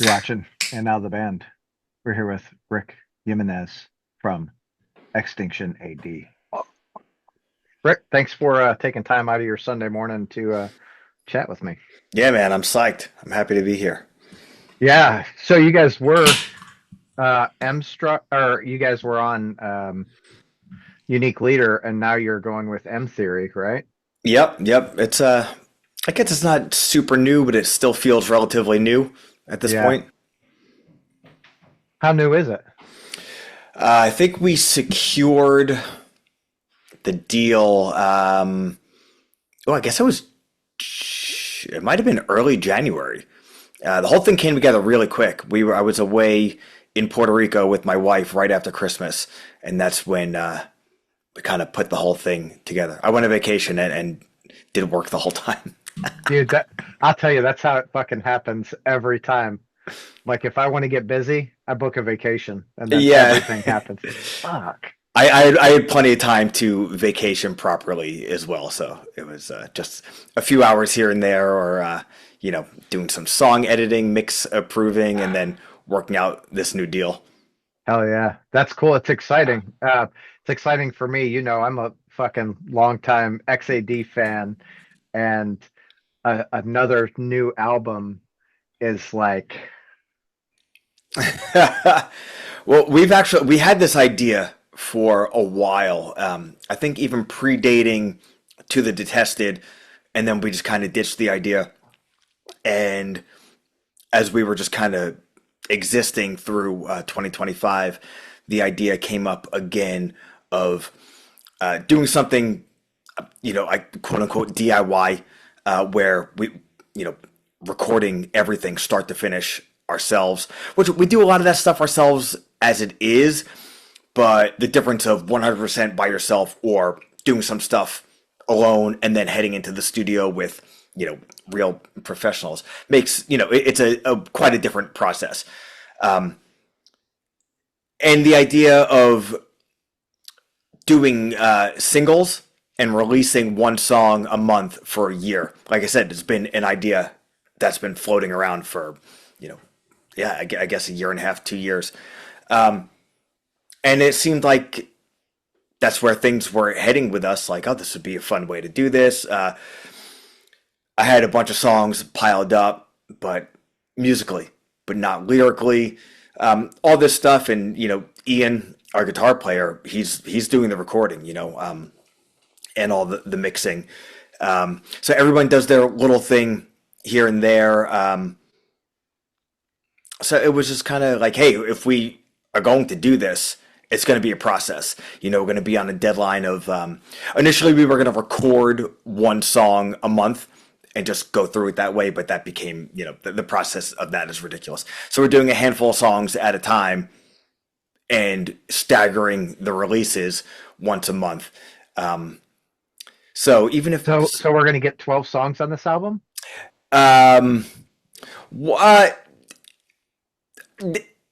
watching. And now the band. We're here with Rick Jimenez from Extinction A.D. Rick, thanks for taking time out of your Sunday morning to chat with me. Yeah, man, I'm psyched. I'm happy to be here. Yeah, so you guys were M struck, or you guys were on Unique Leader, and now you're going with M Theory, right? Yep. It's I guess it's not super new, but it still feels relatively new at this Yeah. point. How new is it? I think we secured the deal. Oh, I guess it might have been early January. The whole thing came together really quick. I was away in Puerto Rico with my wife right after Christmas, and that's when we kind of put the whole thing together. I went on vacation and did work the whole time. Dude, I'll tell you, that's how it fucking happens every time. Like if I want to get busy, I book a vacation, and then Yeah. everything happens. Fuck. I had plenty of time to vacation properly as well, so it was just a few hours here and there, or doing some song editing, mix approving, and then working out this new deal. Hell yeah. That's cool. It's exciting. It's exciting for me. You know, I'm a fucking longtime XAD fan, and another new album is like, Well, we had this idea for a while. I think even predating To the Detested, and then we just kind of ditched the idea. And as we were just kind of existing through 2025, the idea came up again of doing something, I quote unquote DIY, where we, you know, recording everything start to finish ourselves, which we do a lot of that stuff ourselves as it is, but the difference of 100% by yourself or doing some stuff alone and then heading into the studio with, real professionals makes, it's a quite a different process. And the idea of doing singles and releasing one song a month for a year, like I said, it's been an idea that's been floating around for, yeah, I guess a year and a half, 2 years. And it seemed like that's where things were heading with us. Like, oh, this would be a fun way to do this. I had a bunch of songs piled up, but musically, but not lyrically. All this stuff, and Ian, our guitar player, he's doing the recording, and all the mixing. So everyone does their little thing here and there. So it was just kind of like, hey, if we are going to do this, it's going to be a process. We're going to be on a deadline of, initially we were going to record one song a month and just go through it that way. But that became, the process of that is ridiculous. So we're doing a handful of songs at a time and staggering the releases once a month. So even if, so we're gonna get 12 songs on this album? um, what,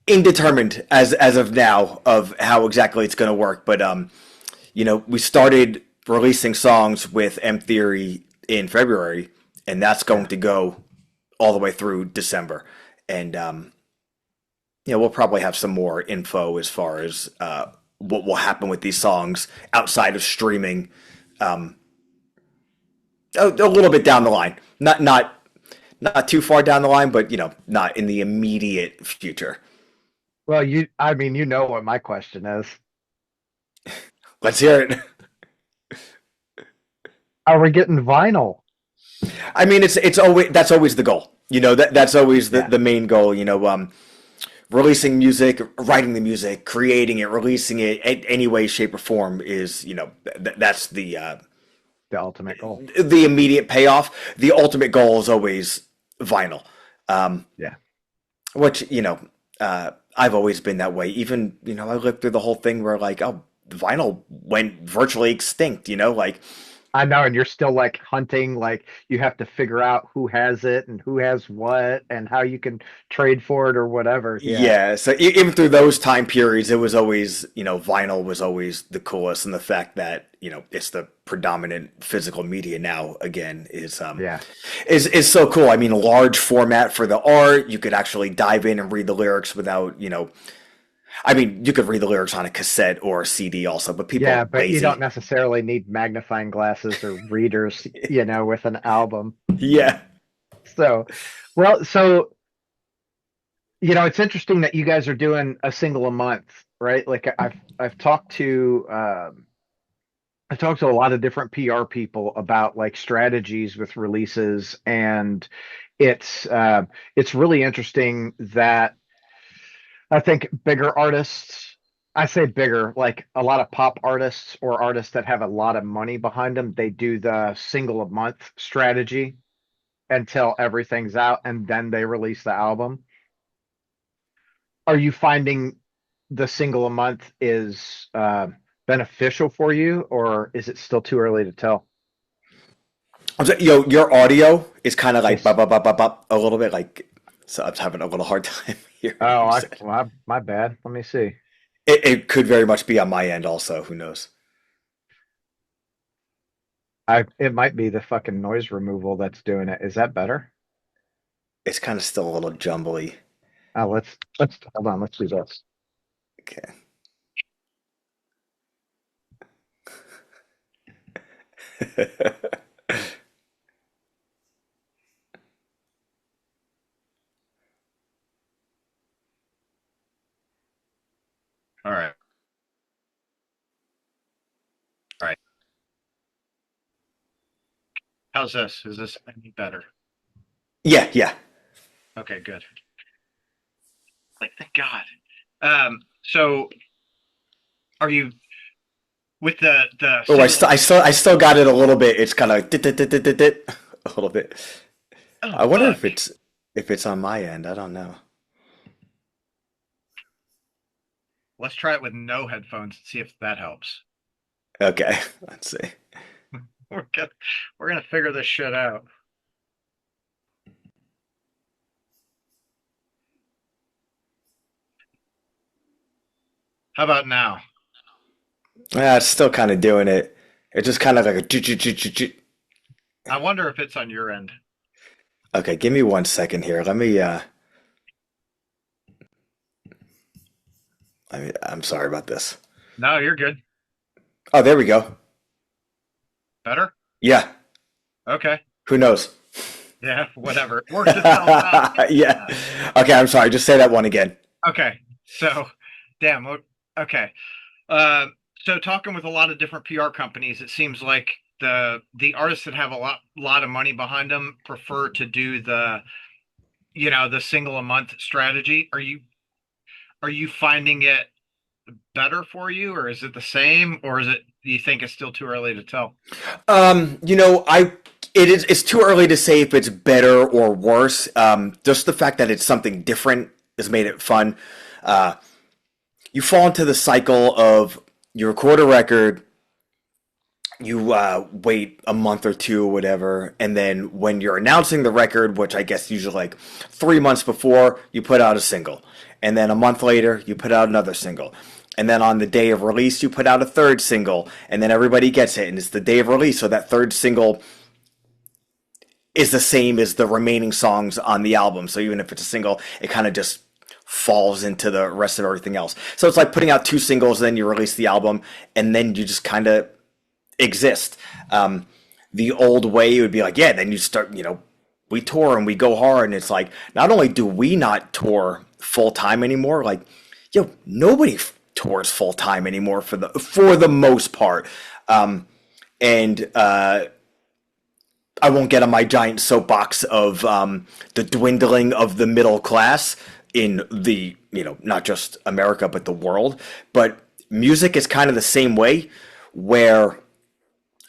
indeterminate as of now of how exactly it's going to work, but we started releasing songs with M Theory in February, and that's going to go all the way through December. And we'll probably have some more info as far as what will happen with these songs outside of streaming, a little bit down the line, not too far down the line, but not in the immediate future. Well, I mean, you know what my question is. Let's hear it. Are we getting vinyl? I mean, it's always, that's always the goal. That's always Yeah. the main goal. Releasing music, writing the music, creating it, releasing it in any way, shape, or form is that's The ultimate goal. the immediate payoff. The ultimate goal is always vinyl. Yeah. Which I've always been that way. Even I lived through the whole thing where like, oh, vinyl went virtually extinct. Like I know, and you're still like hunting, like you have to figure out who has it and who has what and how you can trade for it or whatever. Yeah. Yeah, so even through those time periods, it was always, vinyl was always the coolest, and the fact that, it's the predominant physical media now again Yeah. is so cool. I mean, a large format for the art, you could actually dive in and read the lyrics without, I mean, you could read the lyrics on a cassette or a CD also, but people Yeah, are but you don't lazy. necessarily need magnifying glasses or readers, with an album. Yeah. So, well, so, it's interesting that you guys are doing a single a month, right? Like I've talked to I've talked to a lot of different PR people about like strategies with releases, and it's really interesting that I think bigger artists, I say bigger, like a lot of pop artists or artists that have a lot of money behind them, they do the single a month strategy until everything's out and then they release the album. Are you finding the single a month is beneficial for you, or is it still too early to tell? Your audio is kind of like Yes. bop, bop, bop, bop, bop, a little bit like, so I'm having a little hard time hearing what Oh, you said. my bad. Let me see. It could very much be on my end also. Who knows? It might be the fucking noise removal that's doing it. Is that better? It's kind of still a little jumbly. Let's hold on. Let's do this. Okay. All right. All right. How's this? Is this any better? Yeah, yeah. Okay, good. Like, thank God. So are you with the Oh, single? I still got it a little bit. It's kind of a little bit. Oh, I wonder fuck. if it's on my end. I don't know. Let's try it with no headphones and see if that helps. Okay, let's see. We're gonna we're gonna figure this shit out. How about now? Yeah, it's still kind of doing it. It's just kind of like a. I wonder if it's on your end. Okay, give me 1 second here. I'm sorry about this. No, you're good. Oh, there we go. Better? Yeah, Okay. who knows? Yeah, whatever. It works itself out. Yeah. Okay, I'm sorry. Just say that one again. Okay. So, damn. Okay. Uh, so talking with a lot of different PR companies, it seems like the artists that have a lot of money behind them prefer to do the single a month strategy. Are you finding it better for you, or is it the same, or is it do you think it's still too early to tell? It's too early to say if it's better or worse. Just the fact that it's something different has made it fun. Uh, you fall into the cycle of you record a record, you wait a month or two or whatever, and then when you're announcing the record, which I guess usually like 3 months before, you put out a single, and then a month later you put out another single, and then on the day of release you put out a third single, and then everybody gets it, and it's the day of release, so that third single is the same as the remaining songs on the album. So even if it's a single, it kind of just falls into the rest of everything else. So it's like putting out two singles, then you release the album, and then you just kind of exist. The old way it would be like, yeah, then you start, we tour and we go hard, and it's like not only do we not tour full time anymore, like, nobody tours full time anymore for the most part. And I won't get on my giant soapbox of the dwindling of the middle class in the, not just America, but the world. But music is kind of the same way, where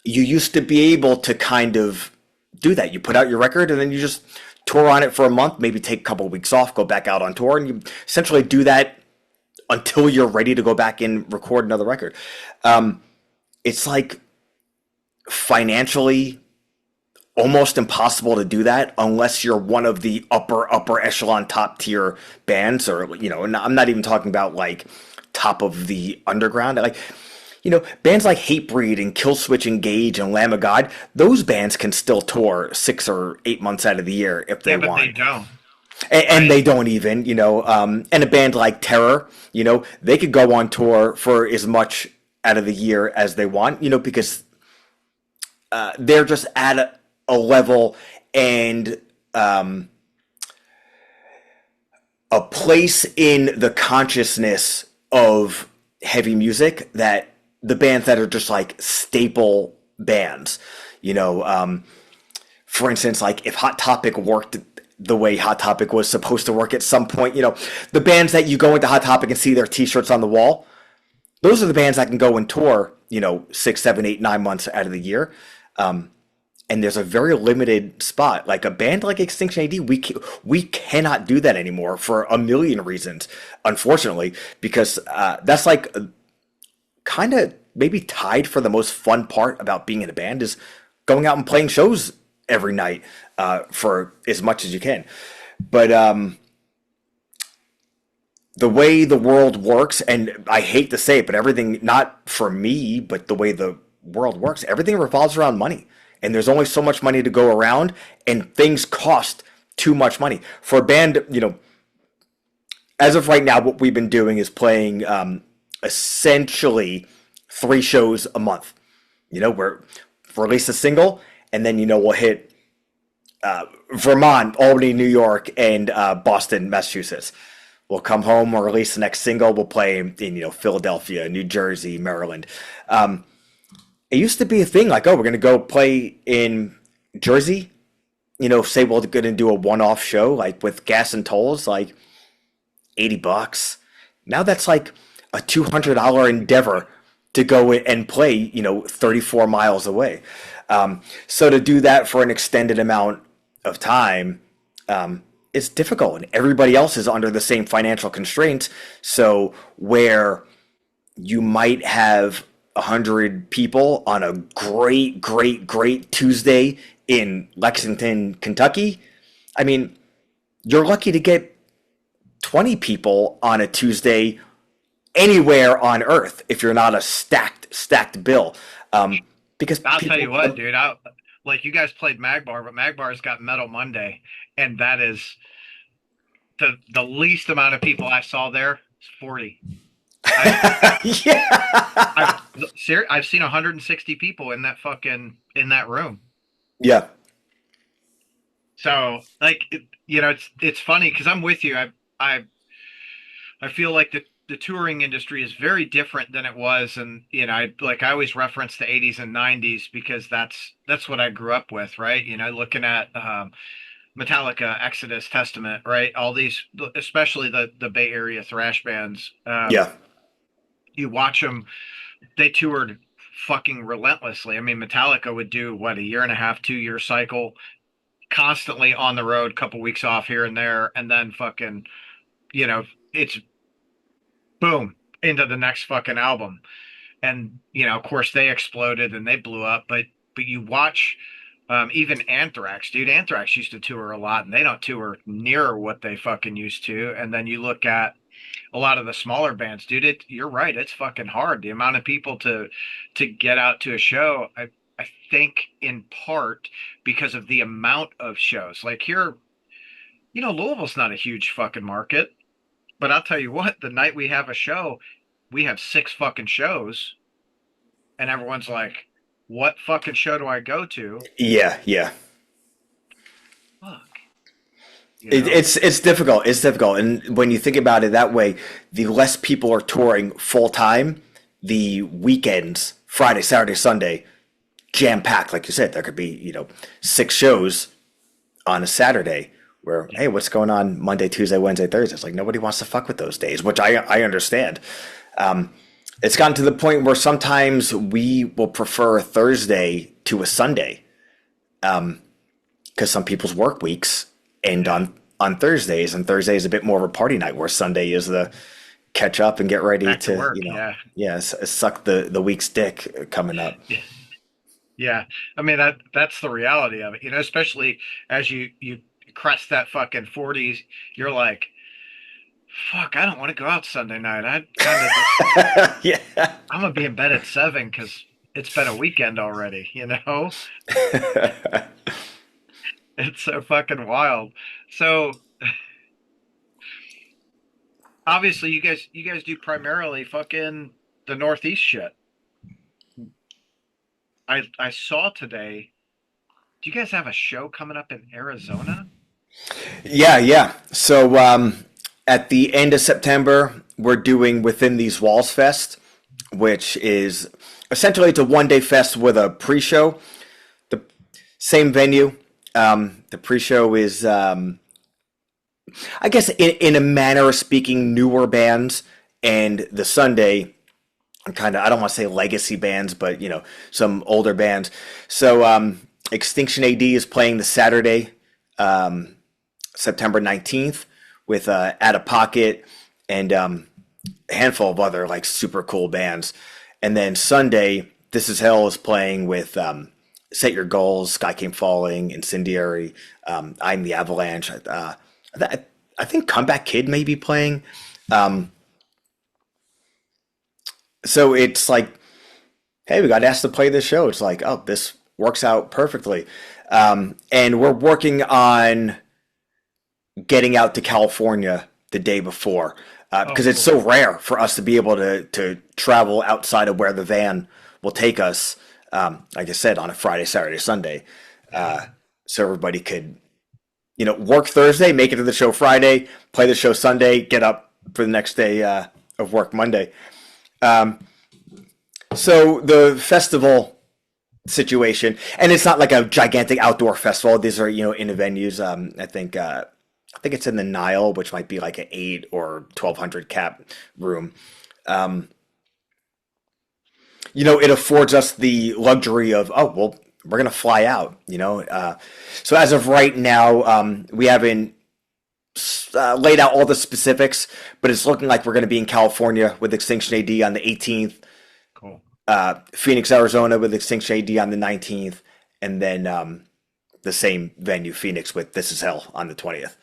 you used to be able to kind of do that. You put out your record and then you just tour on it for a month, maybe take a couple of weeks off, go back out on tour, and you essentially do that until you're ready to go back and record another record. It's like financially almost impossible to do that unless you're one of the upper echelon top tier bands, or and I'm not even talking about like top of the underground, like bands like Hatebreed and Killswitch Engage and Lamb of God. Those bands can still tour 6 or 8 months out of the year if they Yeah, but they want. don't, And right? they don't even, and a band like Terror, they could go on tour for as much out of the year as they want, because they're just at a level and a place in the consciousness of heavy music that the bands that are just like staple bands, you know, for instance, like if Hot Topic worked the way Hot Topic was supposed to work at some point, the bands that you go into Hot Topic and see their t-shirts on the wall, those are the bands that can go and tour, 6, 7, 8, 9 months out of the year. And there's a very limited spot. Like a band like Extinction A.D, we cannot do that anymore for a million reasons, unfortunately, because that's like kind of maybe tied for the most fun part about being in a band is going out and playing shows every night for as much as you can. But the way the world works, and I hate to say it, but everything, not for me, but the way the world works, everything revolves around money. And there's only so much money to go around, and things cost too much money. For a band, as of right now, what we've been doing is playing essentially 3 shows a month. We're release a single, and then, we'll hit Vermont, Albany, New York, and Boston, Massachusetts. We'll come home, we'll release the next single, we'll play in, Philadelphia, New Jersey, Maryland. It used to be a thing like, oh, we're going to go play in Jersey, say we're going to do a one-off show, like with gas and tolls, like $80. Now that's like a $200 endeavor to go and play, 34 miles away. So to do that for an extended amount of time, it's difficult, and everybody else is under the same financial constraints. So where you might have 100 people on a great Tuesday in Lexington, Kentucky, I mean, you're lucky to get 20 people on a Tuesday anywhere on earth if you're not a stacked bill. Because I'll people, tell you what, dude. Like you guys played Magbar, but Magbar's got Metal Monday, and that is the least amount of people I saw there is 40. yeah, I've seen 160 people in that room. yeah, So like it's funny because I'm with you. I feel like the touring industry is very different than it was, and I always reference the 80s and 90s because that's what I grew up with, right? Looking at Metallica, Exodus, Testament, right? All these, especially the Bay Area thrash bands. yeah. You watch them, they toured fucking relentlessly. I mean, Metallica would do what, a year and a half, 2 year cycle, constantly on the road, couple weeks off here and there, and then fucking, it's boom into the next fucking album. And of course they exploded and they blew up, but you watch even Anthrax, dude. Anthrax used to tour a lot, and they don't tour near what they fucking used to. And then you look at a lot of the smaller bands, dude. You're right. It's fucking hard. The amount of people to get out to a show. I think in part because of the amount of shows. Like here, Louisville's not a huge fucking market, but I'll tell you what. The night we have a show, we have 6 fucking shows, and everyone's like, "What fucking show do I go to?" Yeah. Fuck. It's difficult. It's difficult, and when you think about it that way, the less people are touring full time, the weekends, Friday, Saturday, Sunday, jam packed. Like you said, there could be 6 shows on a Saturday. Where, hey, what's going on Monday, Tuesday, Wednesday, Thursday? It's like nobody wants to fuck with those days, which I understand. It's gotten to the point where sometimes we will prefer a Thursday to a Sunday, because some people's work weeks end on Thursdays, and Thursday is a bit more of a party night, where Sunday is the catch up and get ready Back to to work, suck the week's dick coming up. Yeah. I mean that's the reality of it. You know, especially as you crest that fucking 40s, you're like, fuck, I don't want to go out Sunday night. I kind of just Yeah. I'm gonna be in bed at 7 because it's been a weekend already, you know? It's so fucking wild. So obviously you guys do primarily fucking the Northeast shit. I saw today. Do you guys have a show coming up in Arizona? Yeah, yeah. So at the end of September, we're doing Within These Walls Fest, which is essentially it's a 1 day fest with a pre-show. The same venue. The pre-show is, I guess, in a manner of speaking, newer bands, and the Sunday, kind of, I don't want to say legacy bands, but some older bands. So Extinction A.D is playing the Saturday, September 19th, with Out of Pocket and a handful of other like super cool bands. And then Sunday, This Is Hell is playing with Set Your Goals, Sky Came Falling, Incendiary, I'm the Avalanche. I think Comeback Kid may be playing. Um, so it's like, hey, we got asked to play this show. It's like, oh, this works out perfectly. And we're working on getting out to California the day before Oh, because it's cool. so rare for us to be able to travel outside of where the van will take us. Like I said, on a Friday, Saturday, Sunday, so everybody could work Thursday, make it to the show Friday, play the show Sunday, get up for the next day of work Monday. So the festival situation, and it's not like a gigantic outdoor festival. These are in the venues. I think it's in the Nile, which might be like an 8 or 1,200 cap room. Um, it affords us the luxury of, oh well, we're gonna fly out. So as of right now, we haven't laid out all the specifics, but it's looking like we're going to be in California with Extinction AD on the 18th, Cool. Phoenix, Arizona with Extinction AD on the 19th, and then the same venue, Phoenix, with This Is Hell on the 20th.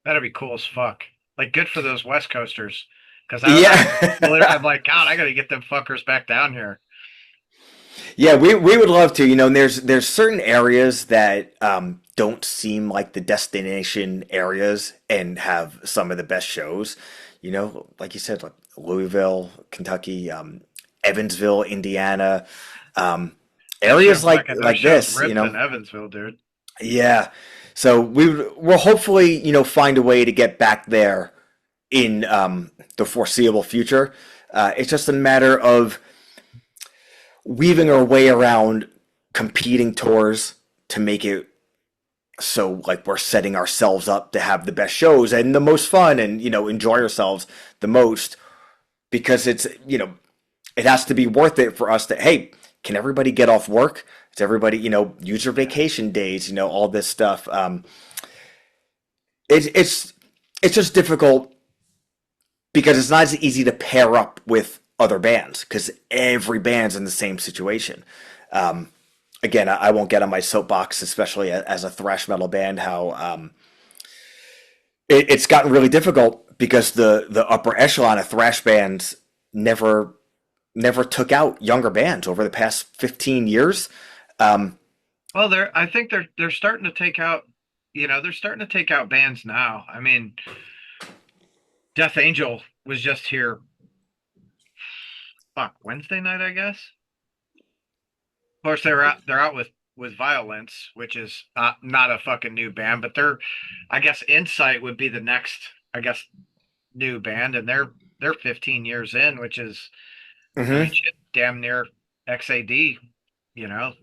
That'd be cool as fuck. Like, good for those West Coasters. Because I'm Yeah. like, God, I gotta get them fuckers back down here. Yeah, we would love to. And there's certain areas that don't seem like the destination areas and have some of the best shows. Like you said, like Louisville, Kentucky, Evansville, Indiana, um, That areas show like fucking those like shows this. ripped in Evansville, dude. Yeah. So we'll hopefully find a way to get back there in the foreseeable future. It's just a matter of weaving our way around competing tours to make it so like we're setting ourselves up to have the best shows and the most fun and enjoy ourselves the most because it has to be worth it for us to, hey, can everybody get off work? Does everybody use their vacation days, all this stuff. It's just difficult because it's not as easy to pair up with other bands because every band's in the same situation. Again, I won't get on my soapbox, especially as a thrash metal band, how it's gotten really difficult because the upper echelon of thrash bands never took out younger bands over the past 15 years. Um, Well, I think they're starting to take out, they're starting to take out bands now. I mean, Death Angel was just here, fuck, Wednesday night, I guess. Of course, they're out with Violence, which is not a fucking new band, but I guess Insight would be the next, I guess, new band, and they're 15 years in, which is, I mean, mhm. shit, damn near XAD. You know,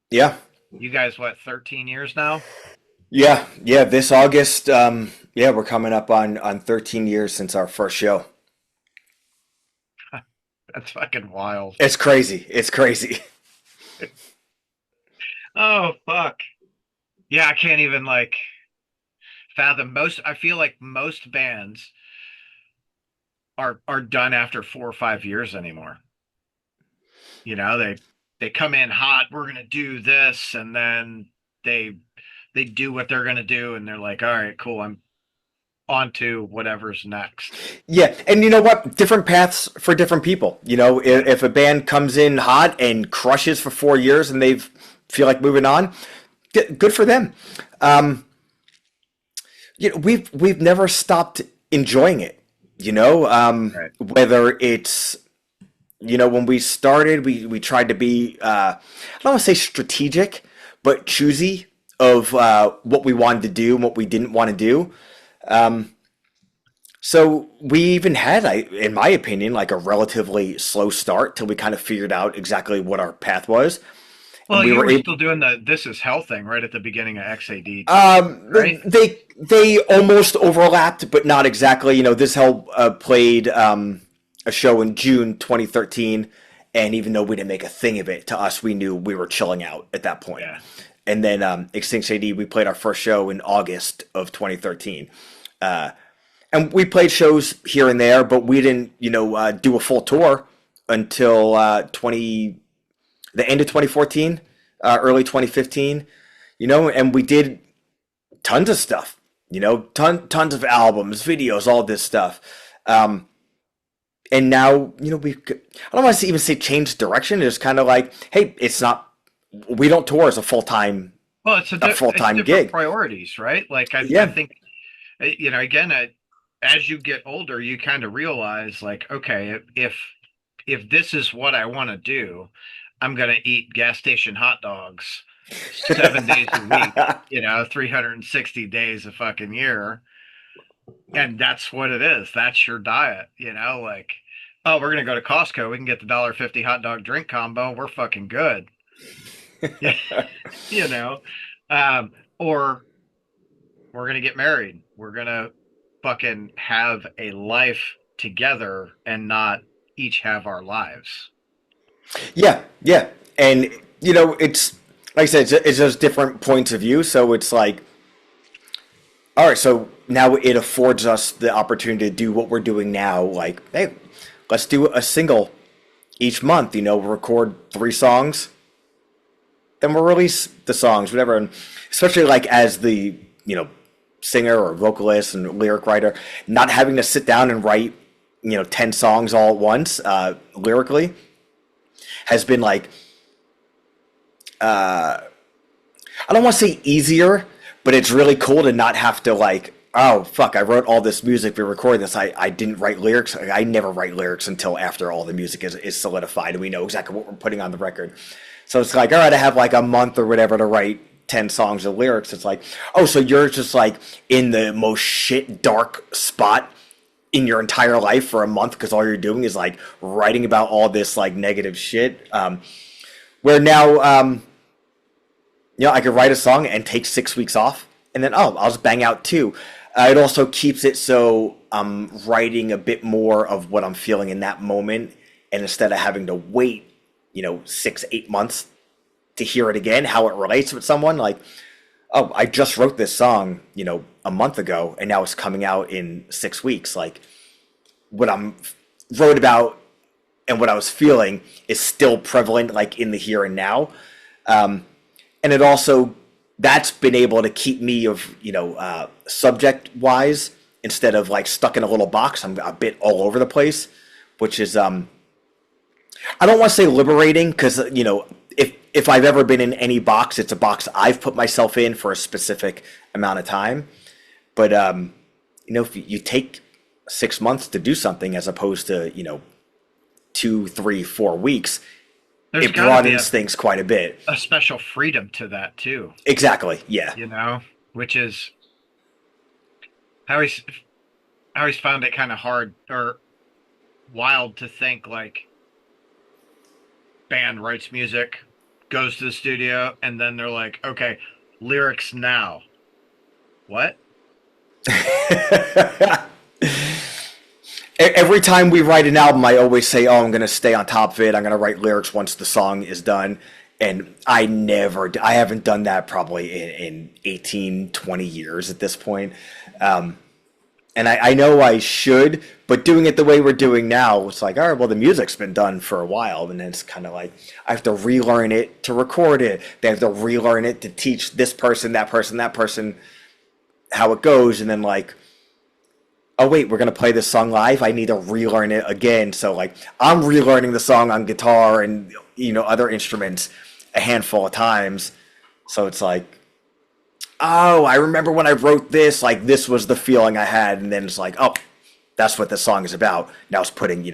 Yeah. you guys what, 13 years now? Yeah, yeah. This August, yeah, we're coming up on 13 years since our first show. That's fucking wild. It's crazy. It's crazy. Oh fuck. Yeah, I can't even like fathom most. I feel like most bands are done after 4 or 5 years anymore. They. they come in hot, we're gonna do this, and then they they do what they're gonna do, and they're like, all right, cool, I'm on to whatever's next. Yeah, and you know what? Different paths for different people. You know, Yeah. if a band comes in hot and crushes for 4 years and they feel like moving on, good for them. Um, you know, we've never stopped enjoying it. You know, Right. whether it's when we started, we tried to be I don't want to say strategic, but choosy of what we wanted to do and what we didn't want to do. So we even had, in my opinion, like a relatively slow start till we kind of figured out exactly what our path was, and Well, we you were were able. still doing the This Is Hell thing right at the beginning of XAD, right? They almost overlapped, but not exactly. You know, this help played a show in June 2013, and even though we didn't make a thing of it, to us we knew we were chilling out at that point. Yeah. And then Extinction A.D. we played our first show in August of 2013. And we played shows here and there, but we didn't, do a full tour until the end of 2014, early 2015. And we did tons of stuff. Tons of albums, videos, all this stuff. And now, I don't want to even say change direction. It's kind of like, hey, it's not. We don't tour as a full time Well, full it's time different gig. priorities, right? Like I Yeah, think again, as you get older, you kind of realize like, okay, if this is what I want to do, I'm gonna eat gas station hot dogs 7 days a week, 360 days a fucking year, and that's what it is. That's your diet, like, oh, we're gonna go to Costco, we can get the $1.50 hot dog drink combo, we're fucking good. Yeah, you know. Or we're gonna get married. We're gonna fucking have a life together and not each have our lives. yeah, yeah. And it's like I said, it's just different points of view. So it's like, all right, so now it affords us the opportunity to do what we're doing now. Like, hey, let's do a single each month. We'll record 3 songs, then we'll release the songs, whatever. And especially like as the singer or vocalist and lyric writer, not having to sit down and write 10 songs all at once lyrically has been like I don't want to say easier, but it's really cool to not have to like, oh fuck, I wrote all this music, we recorded this, I didn't write lyrics. I never write lyrics until after all the music is solidified and we know exactly what we're putting on the record. So it's like, all right, I have like a month or whatever to write 10 songs of lyrics. It's like, oh, so you're just like in the most shit dark spot in your entire life for a month because all you're doing is like writing about all this like negative shit. Where now, I could write a song and take 6 weeks off, and then I'll just bang out 2. It also keeps it so I'm writing a bit more of what I'm feeling in that moment, and instead of having to wait, 6, 8 months to hear it again, how it relates with someone, like, oh, I just wrote this song, a month ago, and now it's coming out in 6 weeks. Like, what I'm wrote about and what I was feeling is still prevalent, like in the here and now. And it also, that's been able to keep me subject wise, instead of like stuck in a little box. I'm a bit all over the place, which is I don't want to say liberating, because if I've ever been in any box, it's a box I've put myself in for a specific amount of time. But if you take 6 months to do something as opposed to 2, 3, 4 weeks, There's it got to be broadens things quite a bit. a special freedom to that too, Exactly. Yeah. which is I always found it kind of hard or wild to think like band writes music, goes to the studio, and then they're like, okay, lyrics now. What? Every time we write an album, I always say, oh, I'm going to stay on top of it. I'm going to write lyrics once the song is done. And I haven't done that probably in 18, 20 years at this point. And I know I should, but doing it the way we're doing now, it's like, all right, well, the music's been done for a while. And then it's kind of like, I have to relearn it to record it. They have to relearn it to teach this person, that person, how it goes. And then like, oh, wait, we're going to play this song live. I need to relearn it again. So like, I'm relearning the song on guitar and, other instruments a handful of times. So it's like, oh, I remember when I wrote this, like this was the feeling I had. And then it's like, oh, that's what this song is about. Now it's putting,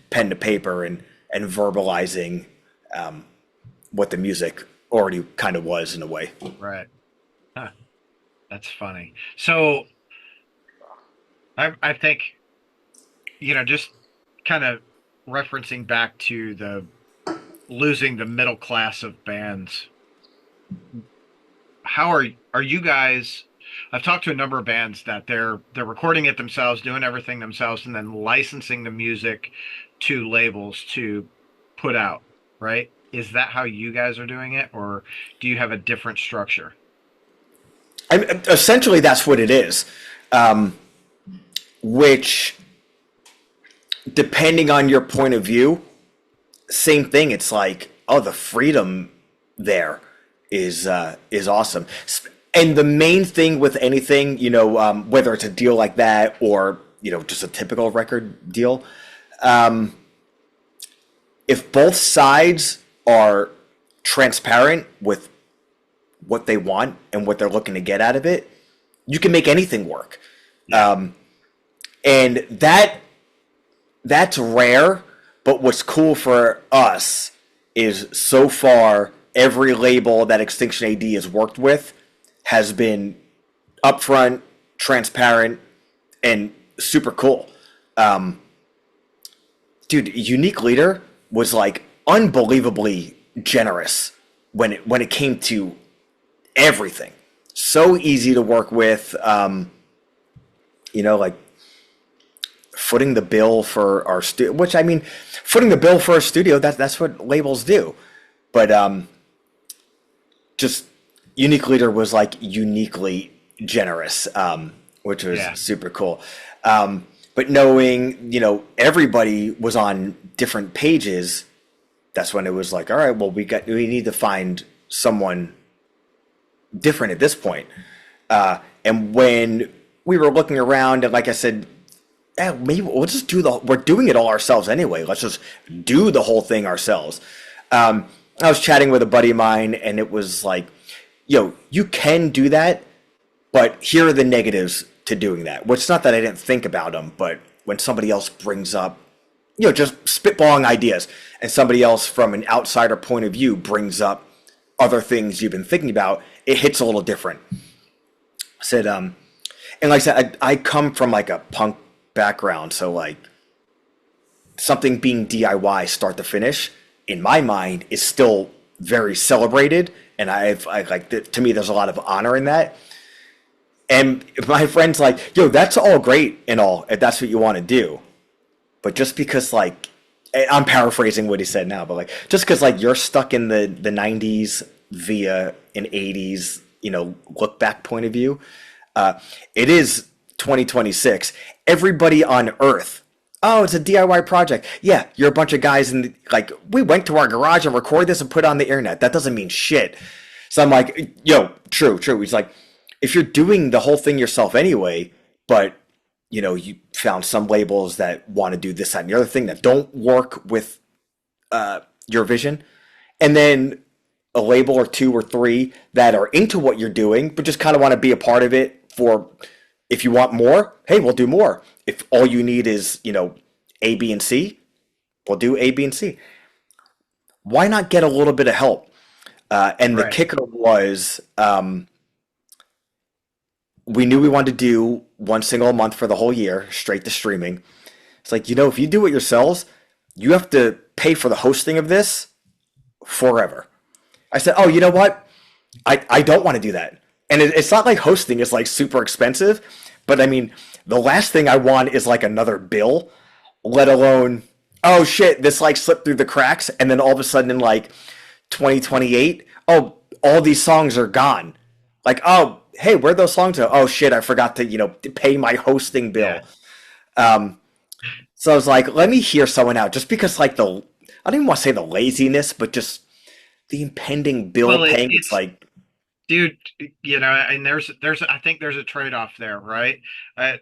pen to paper and verbalizing what the music already kind of was in a way. Right. Huh. That's funny. So I think, just kind of referencing back to the losing the middle class of bands. How are you guys? I've talked to a number of bands that they're recording it themselves, doing everything themselves, and then licensing the music to labels to put out, right? Is that how you guys are doing it, or do you have a different structure? Essentially, that's what it is. Which, depending on your point of view, same thing. It's like, oh, the freedom there is awesome. And the main thing with anything, whether it's a deal like that or, just a typical record deal, if both sides are transparent with what they want and what they're looking to get out of it, you can make anything work. Yeah. And that's rare, but what's cool for us is so far every label that Extinction A.D has worked with has been upfront, transparent, and super cool. Dude, Unique Leader was like unbelievably generous when it came to everything. So easy to work with. Like footing the bill for our studio, which I mean, footing the bill for a studio, that's what labels do. But just Unique Leader was like uniquely generous, which was super cool. But knowing, everybody was on different pages, that's when it was like, all right, well, we need to find someone different at this point. And when we were looking around, and like I said, maybe we'll just we're doing it all ourselves anyway. Let's just do the whole thing ourselves. I was chatting with a buddy of mine, and it was like, you can do that, but here are the negatives to doing that. Well, it's not that I didn't think about them, but when somebody else brings up, just spitballing ideas, and somebody else from an outsider point of view brings up other things you've been thinking about, it hits a little different. I said, and like I said, I come from like a punk background, so like something being DIY start to finish in my mind is still very celebrated, and to me there's a lot of honor in that. And my friend's like, that's all great and all if that's what you want to do, but just because like, I'm paraphrasing what he said now, but like just because like you're stuck in the 90s via an 80s look back point of view, it is 2026. Everybody on earth, oh, it's a DIY project. Yeah, you're a bunch of guys we went to our garage and recorded this and put it on the internet. That doesn't mean shit. So I'm like, true. He's like, if you're doing the whole thing yourself anyway, but you found some labels that want to do this, that, and the other thing that don't work with your vision, and then a label or two or three that are into what you're doing, but just kind of want to be a part of it for, if you want more, hey, we'll do more. If all you need is, A, B, and C, we'll do A, B, and C. Why not get a little bit of help? And the kicker was, we knew we wanted to do one single a month for the whole year, straight to streaming. It's like, if you do it yourselves, you have to pay for the hosting of this forever. I said, oh, you know what? I don't want to do that. And it's not like hosting is like super expensive, but I mean, the last thing I want is like another bill, let alone, oh shit, this like slipped through the cracks. And then all of a sudden in like 2028, oh, all these songs are gone. Like, oh, hey, where'd those songs go? Oh shit, I forgot to, pay my hosting Yeah. bill. Um, so I was like, let me hear someone out, just because like I don't even want to say the laziness, but just the impending bill Well, paying. It's it's like, dude, and there's I think there's a trade-off there, right? I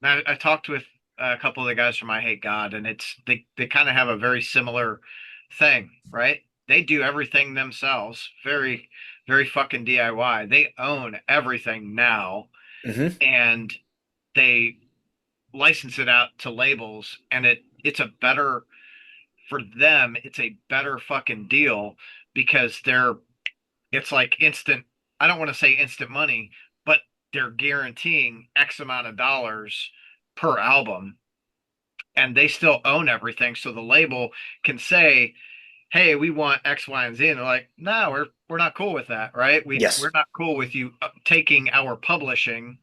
I talked with a couple of the guys from I Hate God, and they kind of have a very similar thing, right? They do everything themselves, very very fucking DIY. They own everything now, mhm. and they license it out to labels, and it's a better for them. It's a better fucking deal because it's like instant. I don't want to say instant money, but they're guaranteeing X amount of dollars per album, and they still own everything. So the label can say, "Hey, we want X, Y, and Z," and they're like, "No, we're not cool with that, right? We're Yes, not cool with you taking our publishing,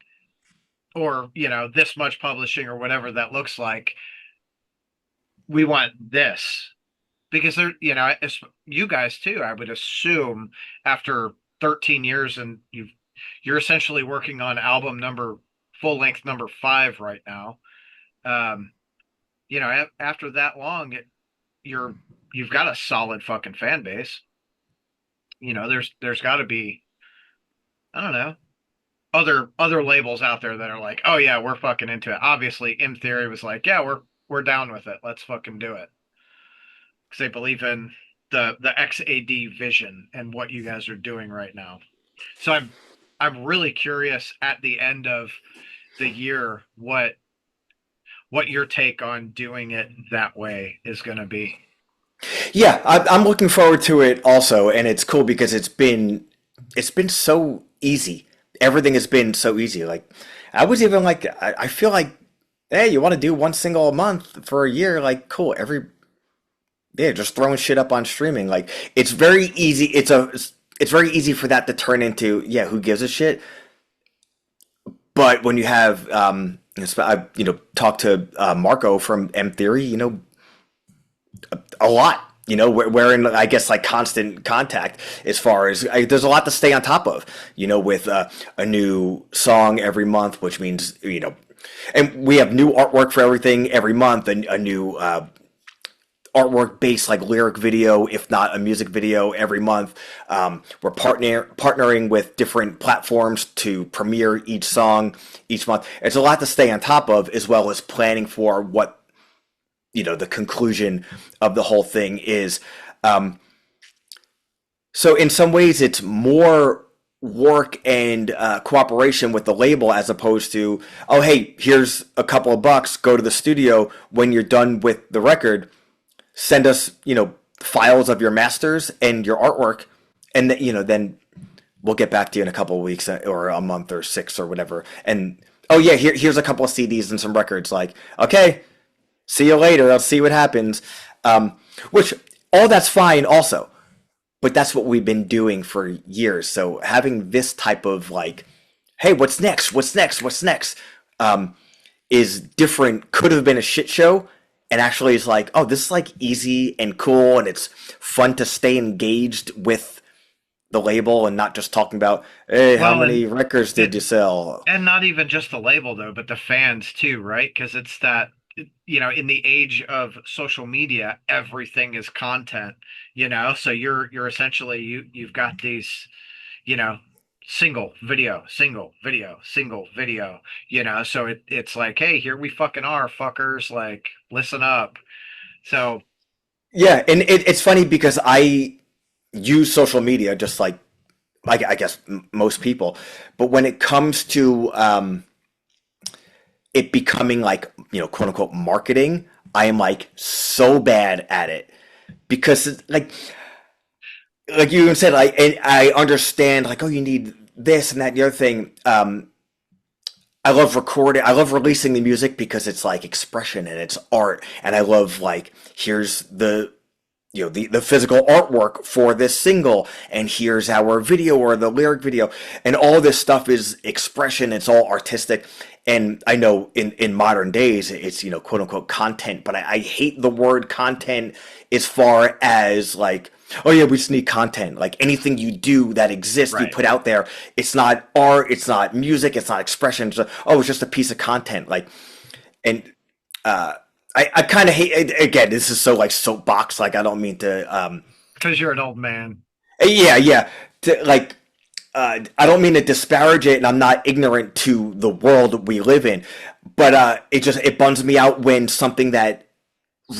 or this much publishing, or whatever that looks like. We want this." Because it's you guys too, I would assume, after 13 years, and you're essentially working on album number full length number 5 right now. Um, after that long, you're you've got a solid fucking fan base. There's got to be, I don't know, other labels out there that are like, oh yeah, we're fucking into it. Obviously, In Theory was like, yeah, we're down with it. Let's fucking do it, because they believe in the XAD vision and what you guys are doing right now. So I'm really curious at the end of the year what your take on doing it that way is going to be. yeah, I'm looking forward to it also, and it's cool because it's been so easy. Everything has been so easy. Like, I was even like, I feel like, hey, you want to do one single a month for a year? Like, cool. Yeah, just throwing shit up on streaming. Like, it's very easy. It's very easy for that to turn into, yeah, who gives a shit? But when you have, I talked to Marco from M Theory, a lot. We're in, I guess, like constant contact as far as there's a lot to stay on top of. With a new song every month, which means and we have new artwork for everything every month, and a new artwork based like lyric video, if not a music video, every month. We're partnering with different platforms to premiere each song each month. It's a lot to stay on top of, as well as planning for what the conclusion of the whole thing is. So in some ways, it's more work and cooperation with the label, as opposed to, oh, hey, here's a couple of bucks, go to the studio. When you're done with the record, send us files of your masters and your artwork, and then we'll get back to you in a couple of weeks, or a month or 6 or whatever. And oh yeah, here's a couple of CDs and some records. Like, okay, see you later. I'll see what happens. Which, all that's fine also, but that's what we've been doing for years. So having this type of like, hey, what's next? What's next? What's next? Is different. Could have been a shit show, and actually is like, oh, this is like easy and cool, and it's fun to stay engaged with the label and not just talking about, hey, how Well, many records did you sell? and not even just the label though, but the fans too, right? Because it's that, in the age of social media, everything is content. So you're essentially, you've got these, you know single video, single video, single video. So it's like, hey, here we fucking are, fuckers, like, listen up. So Yeah, and it's funny because I use social media just like I guess most people, but when it comes to it becoming like quote unquote marketing, I am like so bad at it because like you even said, like, and I understand, like, oh, you need this and that and the other thing. I love recording. I love releasing the music because it's like expression and it's art, and I love like, here's the physical artwork for this single, and here's our video or the lyric video, and all this stuff is expression. It's all artistic, and I know in modern days it's quote unquote content, but I hate the word content as far as like, Oh yeah, we just need content. Like anything you do that exists, you Right. put out there. It's not art, it's not music, it's not expression. Oh, it's just a piece of content. Like, and uh, I kind of hate. Again, this is so like soapbox. Like I don't mean to. Because you're an old man. Yeah, yeah. To, like, I don't mean to disparage it, and I'm not ignorant to the world we live in, but it bums me out when something that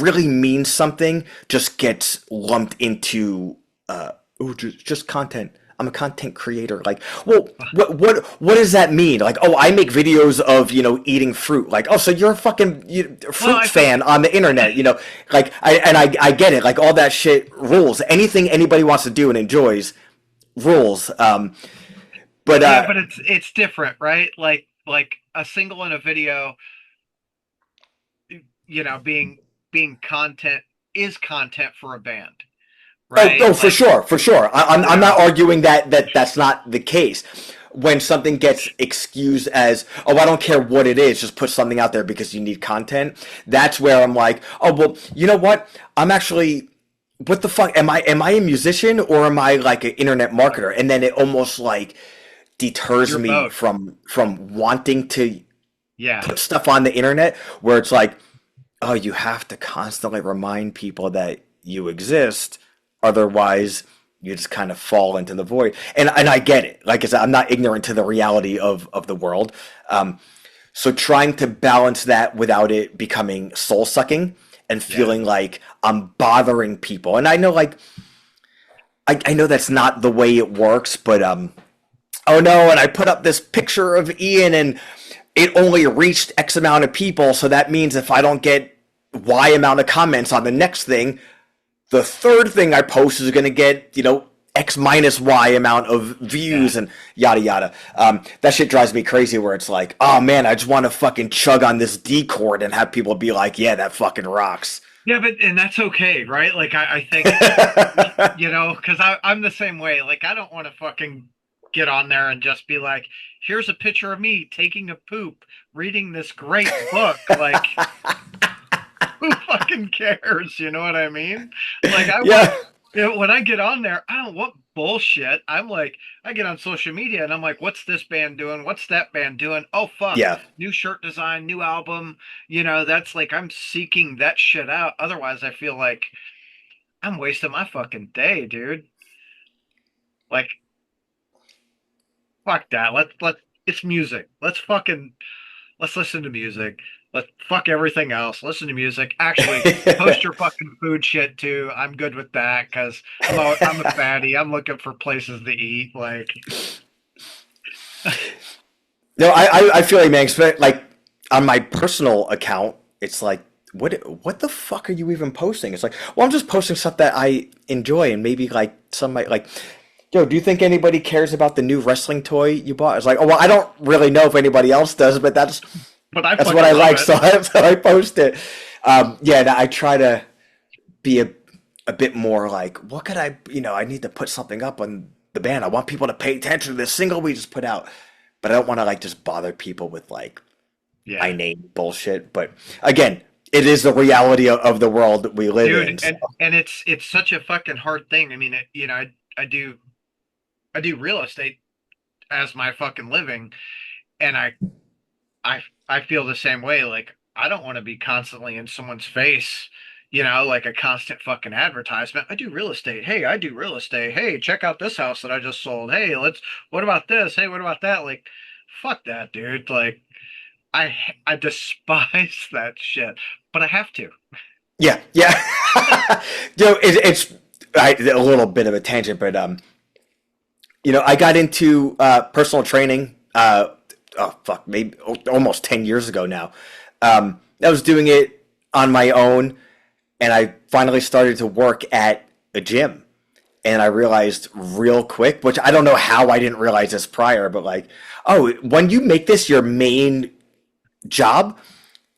really means something just gets lumped into just content. I'm a content creator. Like, well, what does that mean? Like, oh, I make videos of eating fruit. Like, oh, so you're a fucking fruit fan on the internet. Like I get it. Like all that shit rules. Anything anybody wants to do and enjoys rules. But yeah, but it's different, right? Like a single in a video, being content is content for a band, right? Oh, for sure, for sure. I'm not arguing that's not the case. When something gets excused as, oh, I don't care what it is, just put something out there because you need content. That's where I'm like, oh, well, you know what? I'm actually, what the fuck? Am I a musician or am I like an internet marketer? And then it almost like deters You're me both. from wanting to Yeah. put stuff on the internet where it's like, oh, you have to constantly remind people that you exist. Otherwise, you just kind of fall into the void. And I get it. Like I said, I'm not ignorant to the reality of the world. So trying to balance that without it becoming soul sucking and feeling like I'm bothering people. And I know like I know that's not the way it works, but oh no, and I put up this picture of Ian and it only reached X amount of people, so that means if I don't get Y amount of comments on the next thing, the third thing I post is going to get, X minus Y amount of views and yada yada. That shit drives me crazy where it's like, oh man, I just want to fucking chug on this D chord and have people be like, yeah, that fucking rocks. Yeah, and that's okay, right? Like I think, because I'm the same way. Like I don't want to fucking get on there and just be like, here's a picture of me taking a poop, reading this great book. Like, who fucking cares? You know what I mean? Like when I get on there, I don't want bullshit. I'm like, I get on social media and I'm like, what's this band doing? What's that band doing? Oh fuck. Yeah. New shirt design, new album. That's like I'm seeking that shit out. Otherwise I feel like I'm wasting my fucking day, dude. Like fuck that. Let's it's music. Let's listen to music. Let's fuck everything else. Listen to music. Actually, post your fucking food shit too. I'm good with that because I'm a fatty. I'm looking for places to eat. Like, no, I feel like, man, like on my personal account, it's like, what the fuck are you even posting? It's like, well, I'm just posting stuff that I enjoy and maybe like some might like. Yo, do you think anybody cares about the new wrestling toy you bought? It's like, oh well, I don't really know if anybody else does, but that's what I like, so I post it. Yeah, I try to be a bit more like, what could I need to put something up on the band. I want people to pay attention to this single we just put out, but I don't want to like just bother people with like my name bullshit. But again, it is the reality of the world that we live in. So. And it's such a fucking hard thing. I mean, I do real estate as my fucking living, and I feel the same way. Like I don't want to be constantly in someone's face, like a constant fucking advertisement. I do real estate. Hey, I do real estate. Hey, check out this house that I just sold. Hey, what about this? Hey, what about that? Like, fuck that, dude. Like I despise that shit, but I have to. Yeah. It's a little bit of a tangent, but I got into personal training. Maybe almost 10 years ago now. I was doing it on my own, and I finally started to work at a gym. And I realized real quick, which I don't know how I didn't realize this prior, but like, oh, when you make this your main job,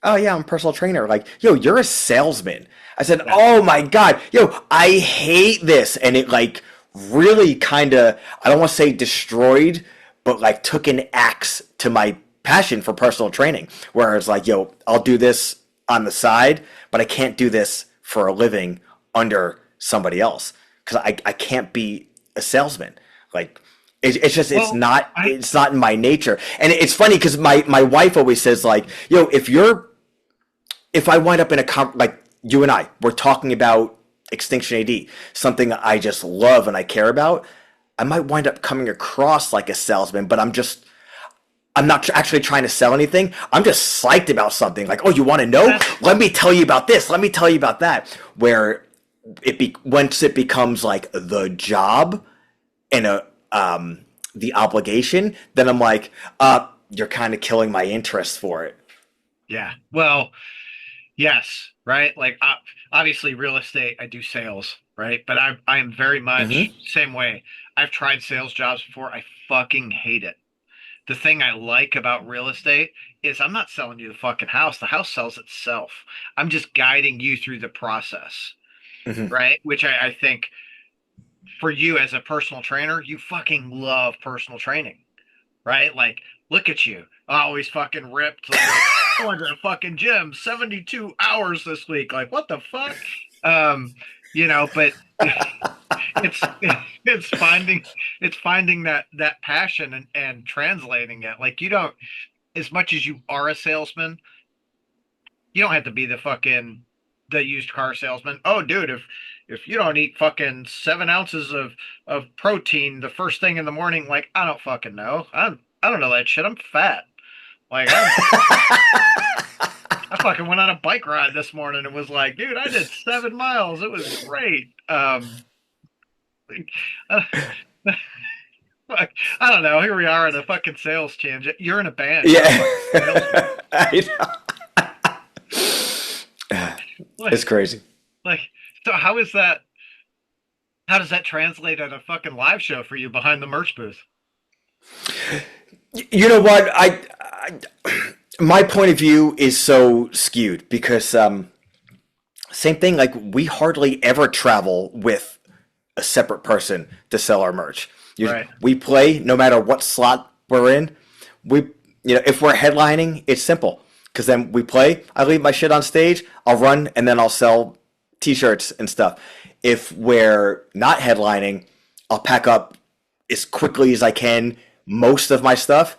oh yeah, I'm a personal trainer. Like, yo, you're a salesman. I said, oh my God, yo, I hate this. And it like really kind of, I don't want to say destroyed, but like took an axe to my passion for personal training, where it's like, yo, I'll do this on the side, but I can't do this for a living under somebody else. because I can't be a salesman. Like it's just Well, I it's not in my nature. And it's funny because my wife always says like, yo, if I wind up in like you and I, we're talking about Extinction AD, something I just love and I care about, I might wind up coming across like a salesman, but I'm not actually trying to sell anything. I'm just psyched about something. Like, oh, you want to know? that's Let me tell you about this. Let me tell you about that. Where once it becomes like the job and the obligation, then I'm like, you're kind of killing my interest for it. yeah. Well, yes, right. Like obviously, real estate. I do sales, right? But I am very much Hmm. same way. I've tried sales jobs before. I fucking hate it. The thing I like about real estate is I'm not selling you the fucking house. The house sells itself. I'm just guiding you through the process, Hmm. right? Which I think for you as a personal trainer, you fucking love personal training, right? Like, look at you, always fucking ripped. Like, going to the fucking gym 72 hours this week. Like, what the fuck? Um, but it's it's finding that passion and translating it. Like, you don't, as much as you are a salesman, you don't have to be the used car salesman. Oh, dude, if you don't eat fucking 7 ounces of protein the first thing in the morning, like, I don't fucking know. I don't know that shit. I'm fat. Like, I fucking went on a bike ride this morning and was like, dude, I did 7 miles. It was great. Uh, fuck, I don't know. Here we are in a fucking sales tangent. You're in a band. You're a Yeah. fucking salesman. I know. It's Like, crazy. like, so how is that? How does that translate at a fucking live show for you behind the merch booth? You know what? My point of view is so skewed because same thing. Like we hardly ever travel with a separate person to sell our merch. Right. We play no matter what slot we're in. We, if we're headlining, it's simple because then we play. I leave my shit on stage. I'll run and then I'll sell T-shirts and stuff. If we're not headlining, I'll pack up as quickly as I can most of my stuff